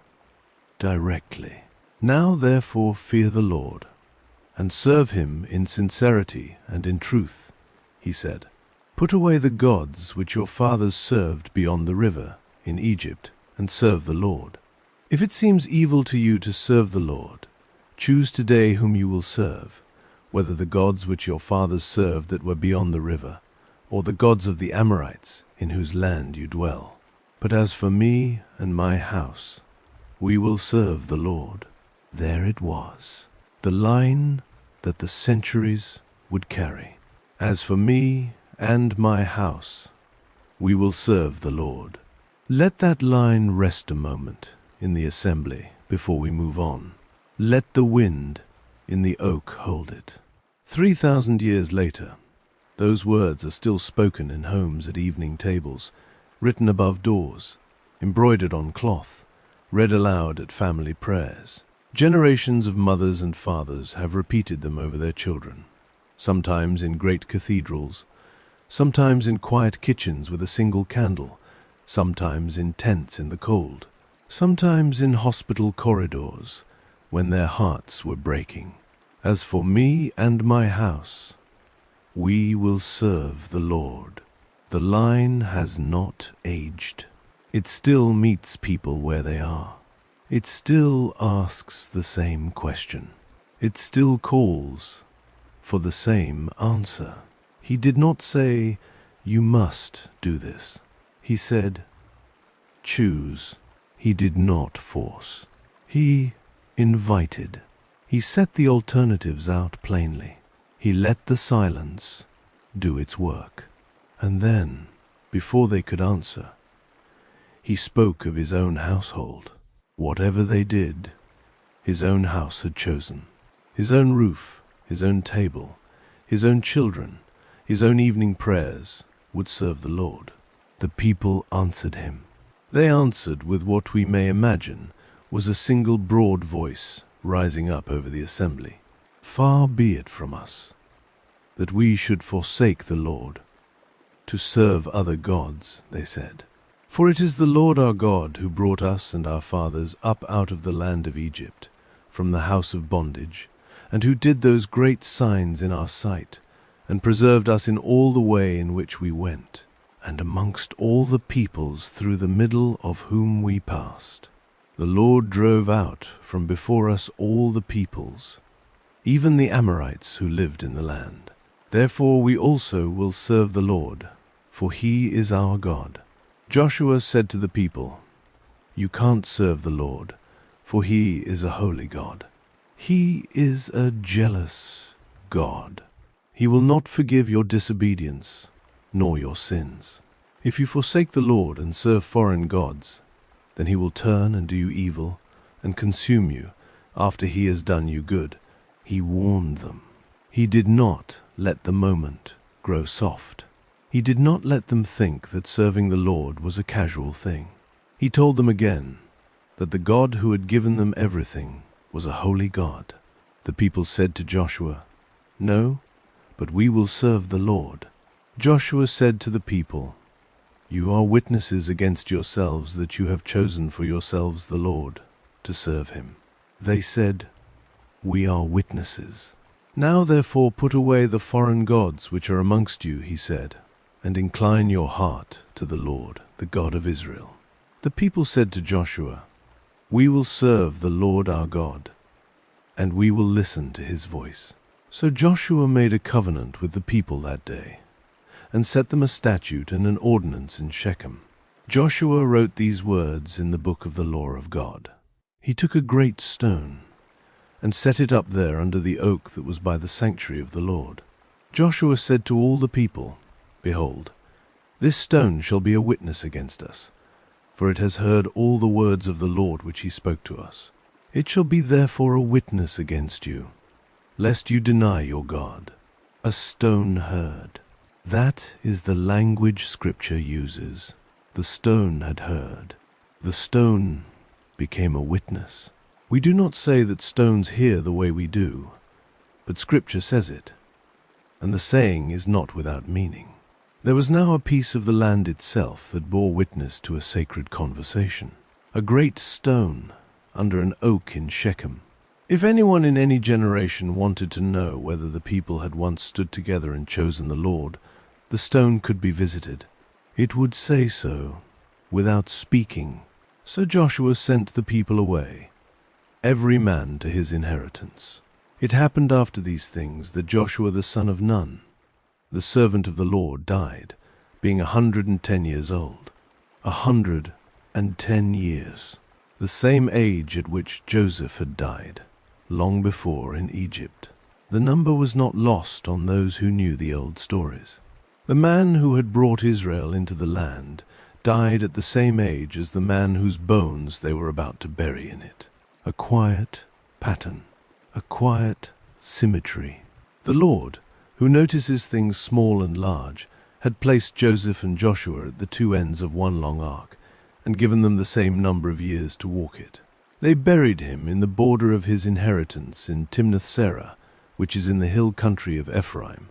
directly. Now therefore fear the Lord, and serve him in sincerity and in truth, he said. Put away the gods which your fathers served beyond the river in Egypt, and serve the Lord. If it seems evil to you to serve the Lord, choose today whom you will serve, whether the gods which your fathers served that were beyond the river, or the gods of the Amorites in whose land you dwell. But as for me and my house, we will serve the Lord. There it was, the line that the centuries would carry. As for me and my house, we will serve the Lord. Let that line rest a moment in the assembly before we move on. Let the wind in the oak hold it. 3,000 years later, those words are still spoken in homes at evening tables, written above doors, embroidered on cloth, read aloud at family prayers. Generations of mothers and fathers have repeated them over their children, sometimes in great cathedrals, sometimes in quiet kitchens with a single candle, sometimes in tents in the cold, sometimes in hospital corridors when their hearts were breaking. As for me and my house, we will serve the Lord. The line has not aged. It still meets people where they are. It still asks the same question. It still calls for the same answer. He did not say, "You must do this." He said, "Choose." He did not force. He invited. He set the alternatives out plainly. He let the silence do its work. And then, before they could answer, he spoke of his own household. Whatever they did, his own house had chosen. His own roof, his own table, his own children, his own evening prayers would serve the Lord. The people answered him. They answered with what we may imagine was a single broad voice rising up over the assembly. Far be it from us that we should forsake the Lord to serve other gods, they said. For it is the Lord our God who brought us and our fathers up out of the land of Egypt, from the house of bondage, and who did those great signs in our sight, and preserved us in all the way in which we went, and amongst all the peoples through the middle of whom we passed. The Lord drove out from before us all the peoples, even the Amorites who lived in the land. Therefore we also will serve the Lord, for he is our God. Joshua said to the people, "You can't serve the Lord, for he is a holy God. He is a jealous God. He will not forgive your disobedience, nor your sins. If you forsake the Lord and serve foreign gods, then he will turn and do you evil and consume you after he has done you good." He warned them. He did not let the moment grow soft. He did not let them think that serving the Lord was a casual thing. He told them again that the God who had given them everything was a holy God. The people said to Joshua, "No, but we will serve the Lord." Joshua said to the people, "You are witnesses against yourselves that you have chosen for yourselves the Lord to serve him." They said, "We are witnesses." "Now therefore put away the foreign gods which are amongst you," he said, "and incline your heart to the Lord, the God of Israel." The people said to Joshua, "We will serve the Lord our God, and we will listen to his voice." So Joshua made a covenant with the people that day, and set them a statute and an ordinance in Shechem. Joshua wrote these words in the book of the law of God. He took a great stone, and set it up there under the oak that was by the sanctuary of the Lord. Joshua said to all the people, "Behold, this stone shall be a witness against us, for it has heard all the words of the Lord which he spoke to us. It shall be therefore a witness against you, lest you deny your God." A stone heard. That is the language Scripture uses. The stone had heard. The stone became a witness. We do not say that stones hear the way we do, but Scripture says it, and the saying is not without meaning. There was now a piece of the land itself that bore witness to a sacred conversation, a great stone under an oak in Shechem. If anyone in any generation wanted to know whether the people had once stood together and chosen the Lord, the stone could be visited. It would say so, without speaking. So Joshua sent the people away, every man to his inheritance. It happened after these things that Joshua the son of Nun, the servant of the Lord, died, being 110 years old. 110 years, the same age at which Joseph had died, long before in Egypt. The number was not lost on those who knew the old stories. The man who had brought Israel into the land died at the same age as the man whose bones they were about to bury in it. A quiet pattern, a quiet symmetry. The Lord, who notices things small and large, had placed Joseph and Joshua at the two ends of one long arc, and given them the same number of years to walk it. They buried him in the border of his inheritance in Timnath-Serah, which is in the hill country of Ephraim,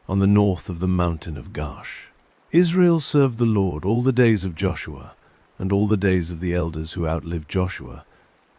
on the north of the mountain of Gaash. Israel served the Lord all the days of Joshua, and all the days of the elders who outlived Joshua,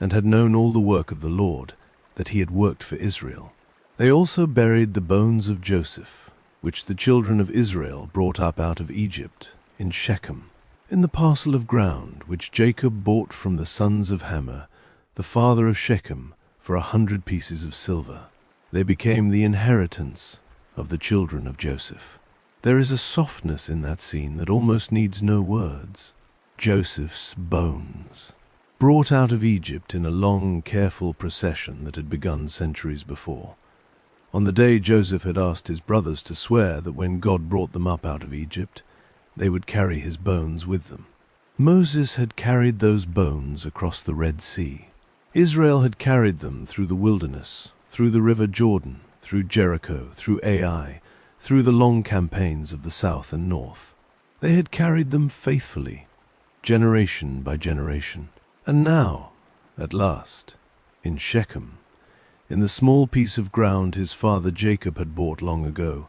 and had known all the work of the Lord, that he had worked for Israel. They also buried the bones of Joseph, which the children of Israel brought up out of Egypt, in Shechem, in the parcel of ground which Jacob bought from the sons of Hamor, the father of Shechem, for 100 pieces of silver. They became the inheritance of the children of Joseph. There is a softness in that scene that almost needs no words. Joseph's bones, brought out of Egypt in a long, careful procession that had begun centuries before. On the day Joseph had asked his brothers to swear that when God brought them up out of Egypt, they would carry his bones with them. Moses had carried those bones across the Red Sea. Israel had carried them through the wilderness, through the river Jordan, through Jericho, through Ai, through the long campaigns of the south and north. They had carried them faithfully, generation by generation. And now, at last, in Shechem, in the small piece of ground his father Jacob had bought long ago,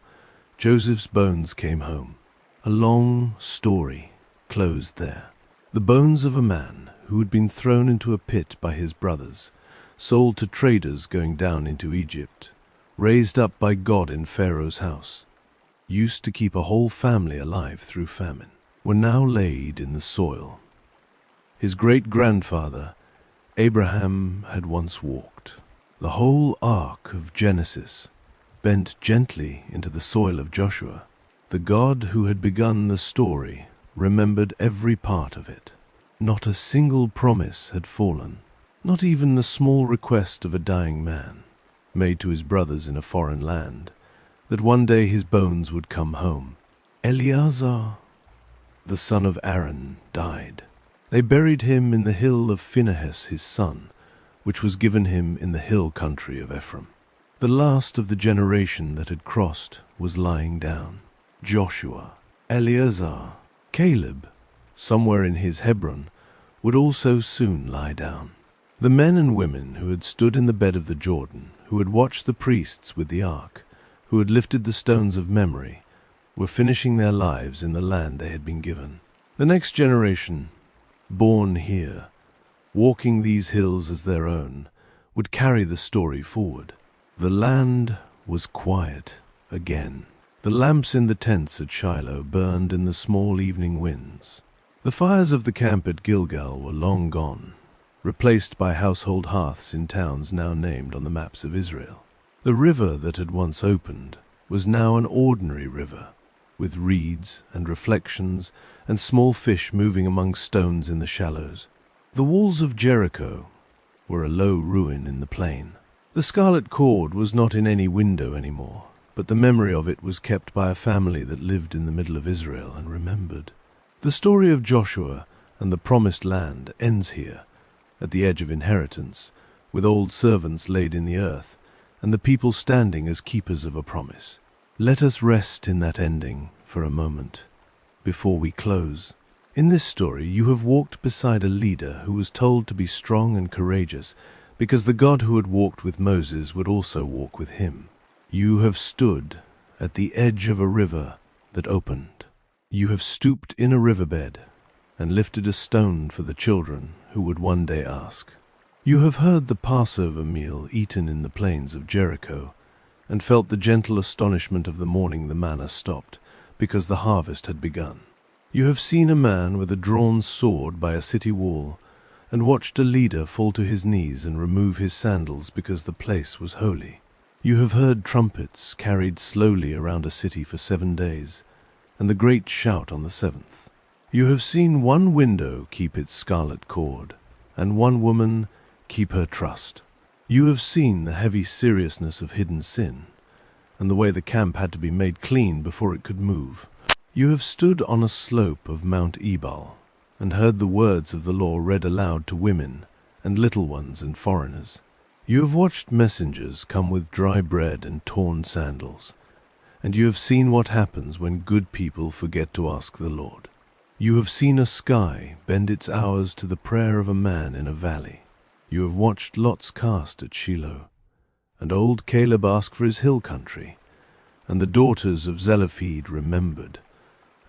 Joseph's bones came home. A long story closed there. The bones of a man who had been thrown into a pit by his brothers, sold to traders going down into Egypt, raised up by God in Pharaoh's house, used to keep a whole family alive through famine, were now laid in the soil. His great-grandfather, Abraham, had once walked. The whole arc of Genesis bent gently into the soil of Joshua. The God who had begun the story remembered every part of it. Not a single promise had fallen, not even the small request of a dying man, made to his brothers in a foreign land, that one day his bones would come home. Eleazar, the son of Aaron, died. They buried him in the hill of Phinehas his son, which was given him in the hill country of Ephraim. The last of the generation that had crossed was lying down. Joshua, Eleazar, Caleb, somewhere in his Hebron, would also soon lie down. The men and women who had stood in the bed of the Jordan, who had watched the priests with the ark, who had lifted the stones of memory, were finishing their lives in the land they had been given. The next generation, born here, walking these hills as their own, would carry the story forward. The land was quiet again. The lamps in the tents at Shiloh burned in the small evening winds. The fires of the camp at Gilgal were long gone, replaced by household hearths in towns now named on the maps of Israel. The river that had once opened was now an ordinary river, with reeds and reflections and small fish moving among stones in the shallows. The walls of Jericho were a low ruin in the plain. The scarlet cord was not in any window anymore, but the memory of it was kept by a family that lived in the middle of Israel and remembered. The story of Joshua and the promised land ends here, at the edge of inheritance, with old servants laid in the earth, and the people standing as keepers of a promise. Let us rest in that ending for a moment, before we close. In this story, you have walked beside a leader who was told to be strong and courageous because the God who had walked with Moses would also walk with him. You have stood at the edge of a river that opened. You have stooped in a riverbed and lifted a stone for the children who would one day ask. You have heard the Passover meal eaten in the plains of Jericho and felt the gentle astonishment of the morning the manna stopped because the harvest had begun. You have seen a man with a drawn sword by a city wall and watched a leader fall to his knees and remove his sandals because the place was holy. You have heard trumpets carried slowly around a city for 7 days, and the great shout on the 7th. You have seen one window keep its scarlet cord, and one woman keep her trust. You have seen the heavy seriousness of hidden sin, and the way the camp had to be made clean before it could move. You have stood on a slope of Mount Ebal, and heard the words of the law read aloud to women and little ones and foreigners. You have watched messengers come with dry bread and torn sandals, and you have seen what happens when good people forget to ask the Lord. You have seen a sky bend its hours to the prayer of a man in a valley. You have watched lots cast at Shiloh, and old Caleb ask for his hill country, and the daughters of Zelophehad remembered,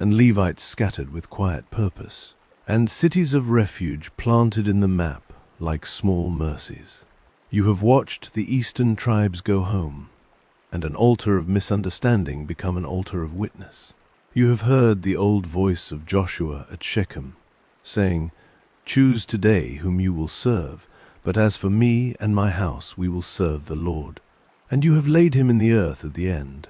and Levites scattered with quiet purpose, and cities of refuge planted in the map like small mercies. You have watched the eastern tribes go home, and an altar of misunderstanding become an altar of witness. You have heard the old voice of Joshua at Shechem, saying, "Choose today whom you will serve, but as for me and my house we will serve the Lord." And you have laid him in the earth at the end,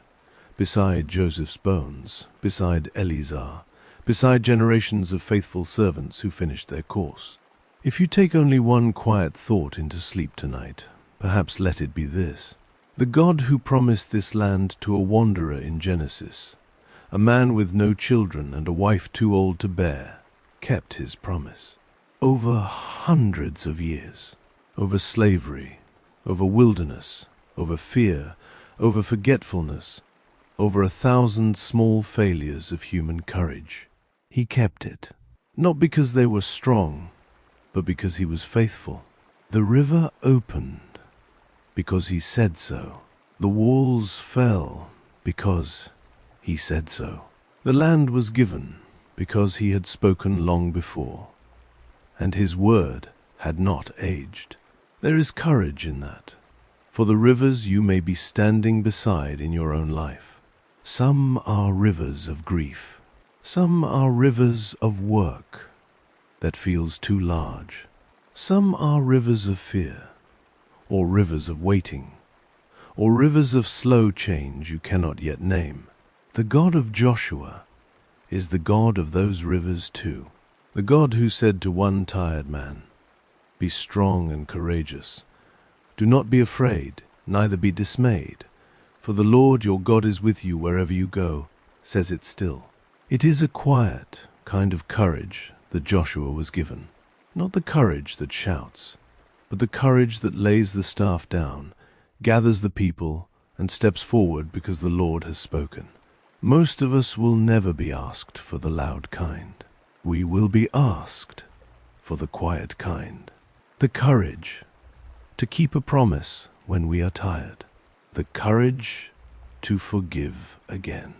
beside Joseph's bones, beside Eleazar, beside generations of faithful servants who finished their course. If you take only one quiet thought into sleep tonight, perhaps let it be this: the God who promised this land to a wanderer in Genesis, a man with no children and a wife too old to bear, kept his promise. Over hundreds of years, over slavery, over wilderness, over fear, over forgetfulness, over 1,000 small failures of human courage, he kept it. Not because they were strong, but because he was faithful. The river opened because he said so. The walls fell because he said so. The land was given because he had spoken long before, and his word had not aged. There is courage in that, for the rivers you may be standing beside in your own life. Some are rivers of grief. Some are rivers of work that feels too large. Some are rivers of fear, or rivers of waiting, or rivers of slow change you cannot yet name. The God of Joshua is the God of those rivers too. The God who said to one tired man, "Be strong and courageous. Do not be afraid, neither be dismayed, for the Lord your God is with you wherever you go," says it still. It is a quiet kind of courage that Joshua was given. Not the courage that shouts, but the courage that lays the staff down, gathers the people, and steps forward because the Lord has spoken. Most of us will never be asked for the loud kind. We will be asked for the quiet kind. The courage to keep a promise when we are tired. The courage to forgive again.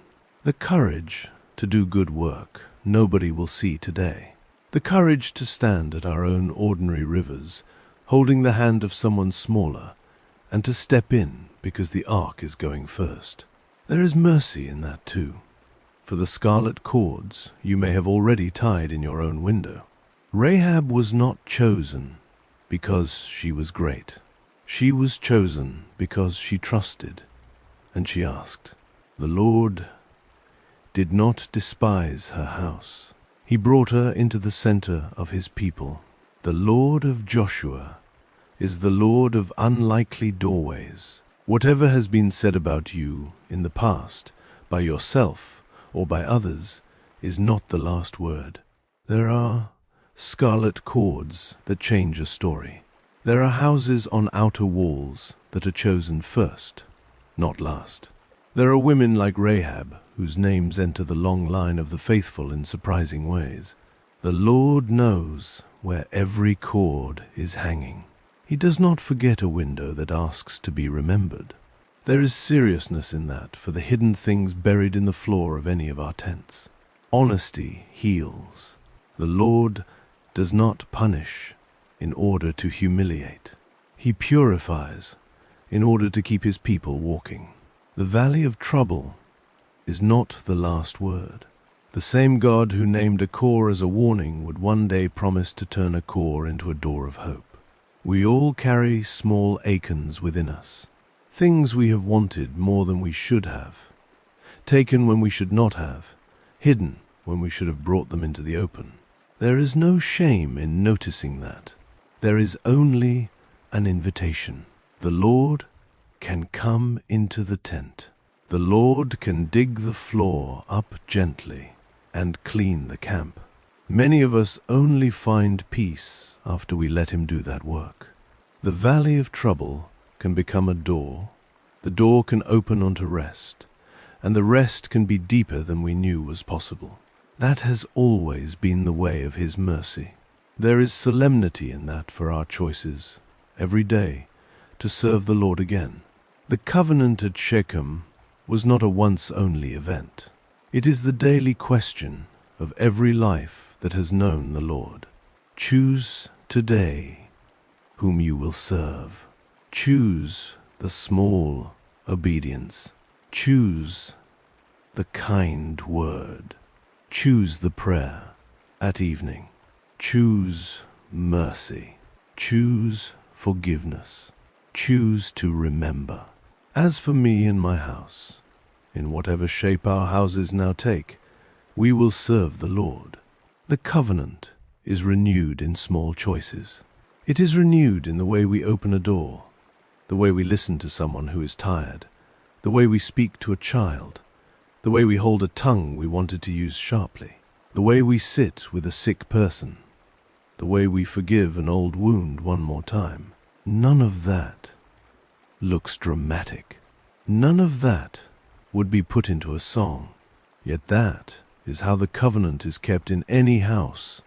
The courage to do good work nobody will see today. The courage to stand at our own ordinary rivers, holding the hand of someone smaller, and to step in because the ark is going first. There is mercy in that too, for the scarlet cords you may have already tied in your own window. Rahab was not chosen because she was great. She was chosen because she trusted, and she asked. The Lord did not despise her house. He brought her into the center of his people. The Lord of Joshua is the Lord of unlikely doorways. Whatever has been said about you in the past, by yourself or by others, is not the last word. There are scarlet cords that change a story. There are houses on outer walls that are chosen first, not last. There are women like Rahab, whose names enter the long line of the faithful in surprising ways. The Lord knows where every cord is hanging. He does not forget a window that asks to be remembered. There is seriousness in that for the hidden things buried in the floor of any of our tents. Honesty heals. The Lord does not punish in order to humiliate. He purifies in order to keep his people walking. The valley of trouble is not the last word. The same God who named a core as a warning would one day promise to turn a core into a door of hope. We all carry small Achans within us, things we have wanted more than we should have, taken when we should not have, hidden when we should have brought them into the open. There is no shame in noticing that. There is only an invitation. The Lord can come into the tent. The Lord can dig the floor up gently and clean the camp. Many of us only find peace after we let him do that work. The valley of trouble can become a door. The door can open onto rest, and the rest can be deeper than we knew was possible. That has always been the way of his mercy. There is solemnity in that for our choices, every day, to serve the Lord again. The covenant at Shechem was not a once-only event. It is the daily question of every life that has known the Lord. Choose today whom you will serve. Choose the small obedience. Choose the kind word. Choose the prayer at evening. Choose mercy. Choose forgiveness. Choose to remember. As for me and my house, in whatever shape our houses now take, we will serve the Lord. The covenant is renewed in small choices. It is renewed in the way we open a door, the way we listen to someone who is tired, the way we speak to a child, the way we hold a tongue we wanted to use sharply, the way we sit with a sick person, the way we forgive an old wound one more time. None of that looks dramatic. None of that would be put into a song. Yet that is how the covenant is kept in any house,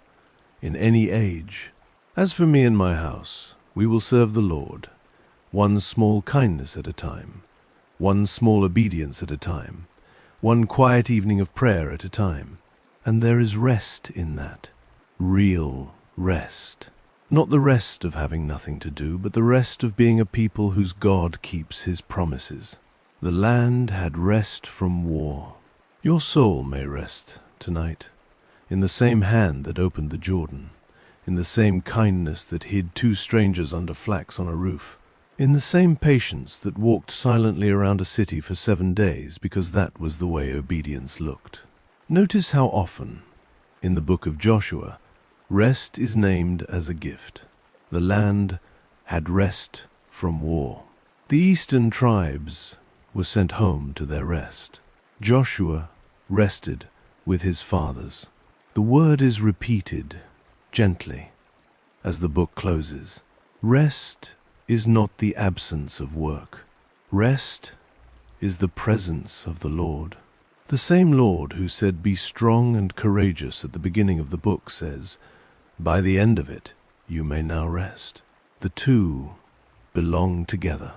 in any age. As for me and my house, we will serve the Lord, one small kindness at a time, one small obedience at a time, one quiet evening of prayer at a time. And there is rest in that, real rest. Not the rest of having nothing to do, but the rest of being a people whose God keeps his promises. The land had rest from war. Your soul may rest tonight in the same hand that opened the Jordan, in the same kindness that hid two strangers under flax on a roof, in the same patience that walked silently around a city for 7 days because that was the way obedience looked. Notice how often, in the book of Joshua, rest is named as a gift. The land had rest from war. The eastern tribes were sent home to their rest. Joshua rested with his fathers. The word is repeated gently as the book closes. Rest is not the absence of work. Rest is the presence of the Lord. The same Lord who said, "Be strong and courageous" at the beginning of the book says, "By the end of it, you may now rest." The two belong together.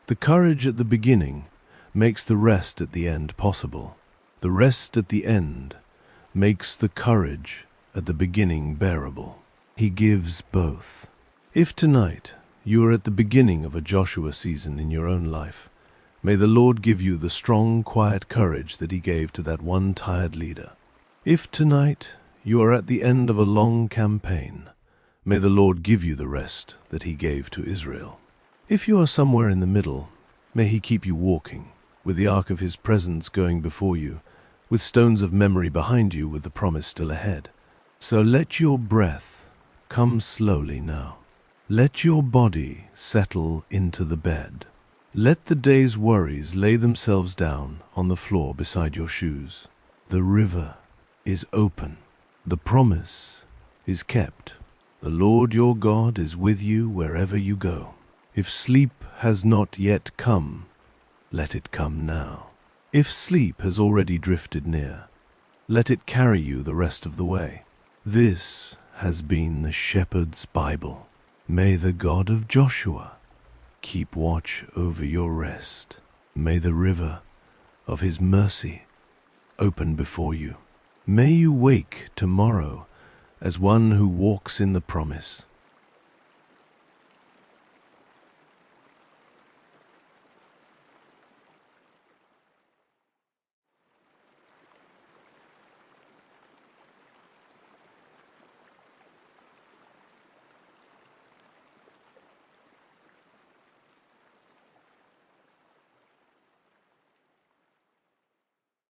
The courage at the beginning makes the rest at the end possible. The rest at the end makes the courage at the beginning bearable. He gives both. If tonight you are at the beginning of a Joshua season in your own life, may the Lord give you the strong, quiet courage that he gave to that one tired leader. If tonight you are at the end of a long campaign, may the Lord give you the rest that he gave to Israel. If you are somewhere in the middle, may he keep you walking, with the ark of his presence going before you, with stones of memory behind you, with the promise still ahead. So let your breath come slowly now. Let your body settle into the bed. Let the day's worries lay themselves down on the floor beside your shoes. The river is open. The promise is kept. The Lord your God is with you wherever you go. If sleep has not yet come, let it come now. If sleep has already drifted near, let it carry you the rest of the way. This has been the Shepherd's Bible. May the God of Joshua keep watch over your rest. May the river of his mercy open before you. May you wake tomorrow as one who walks in the promise.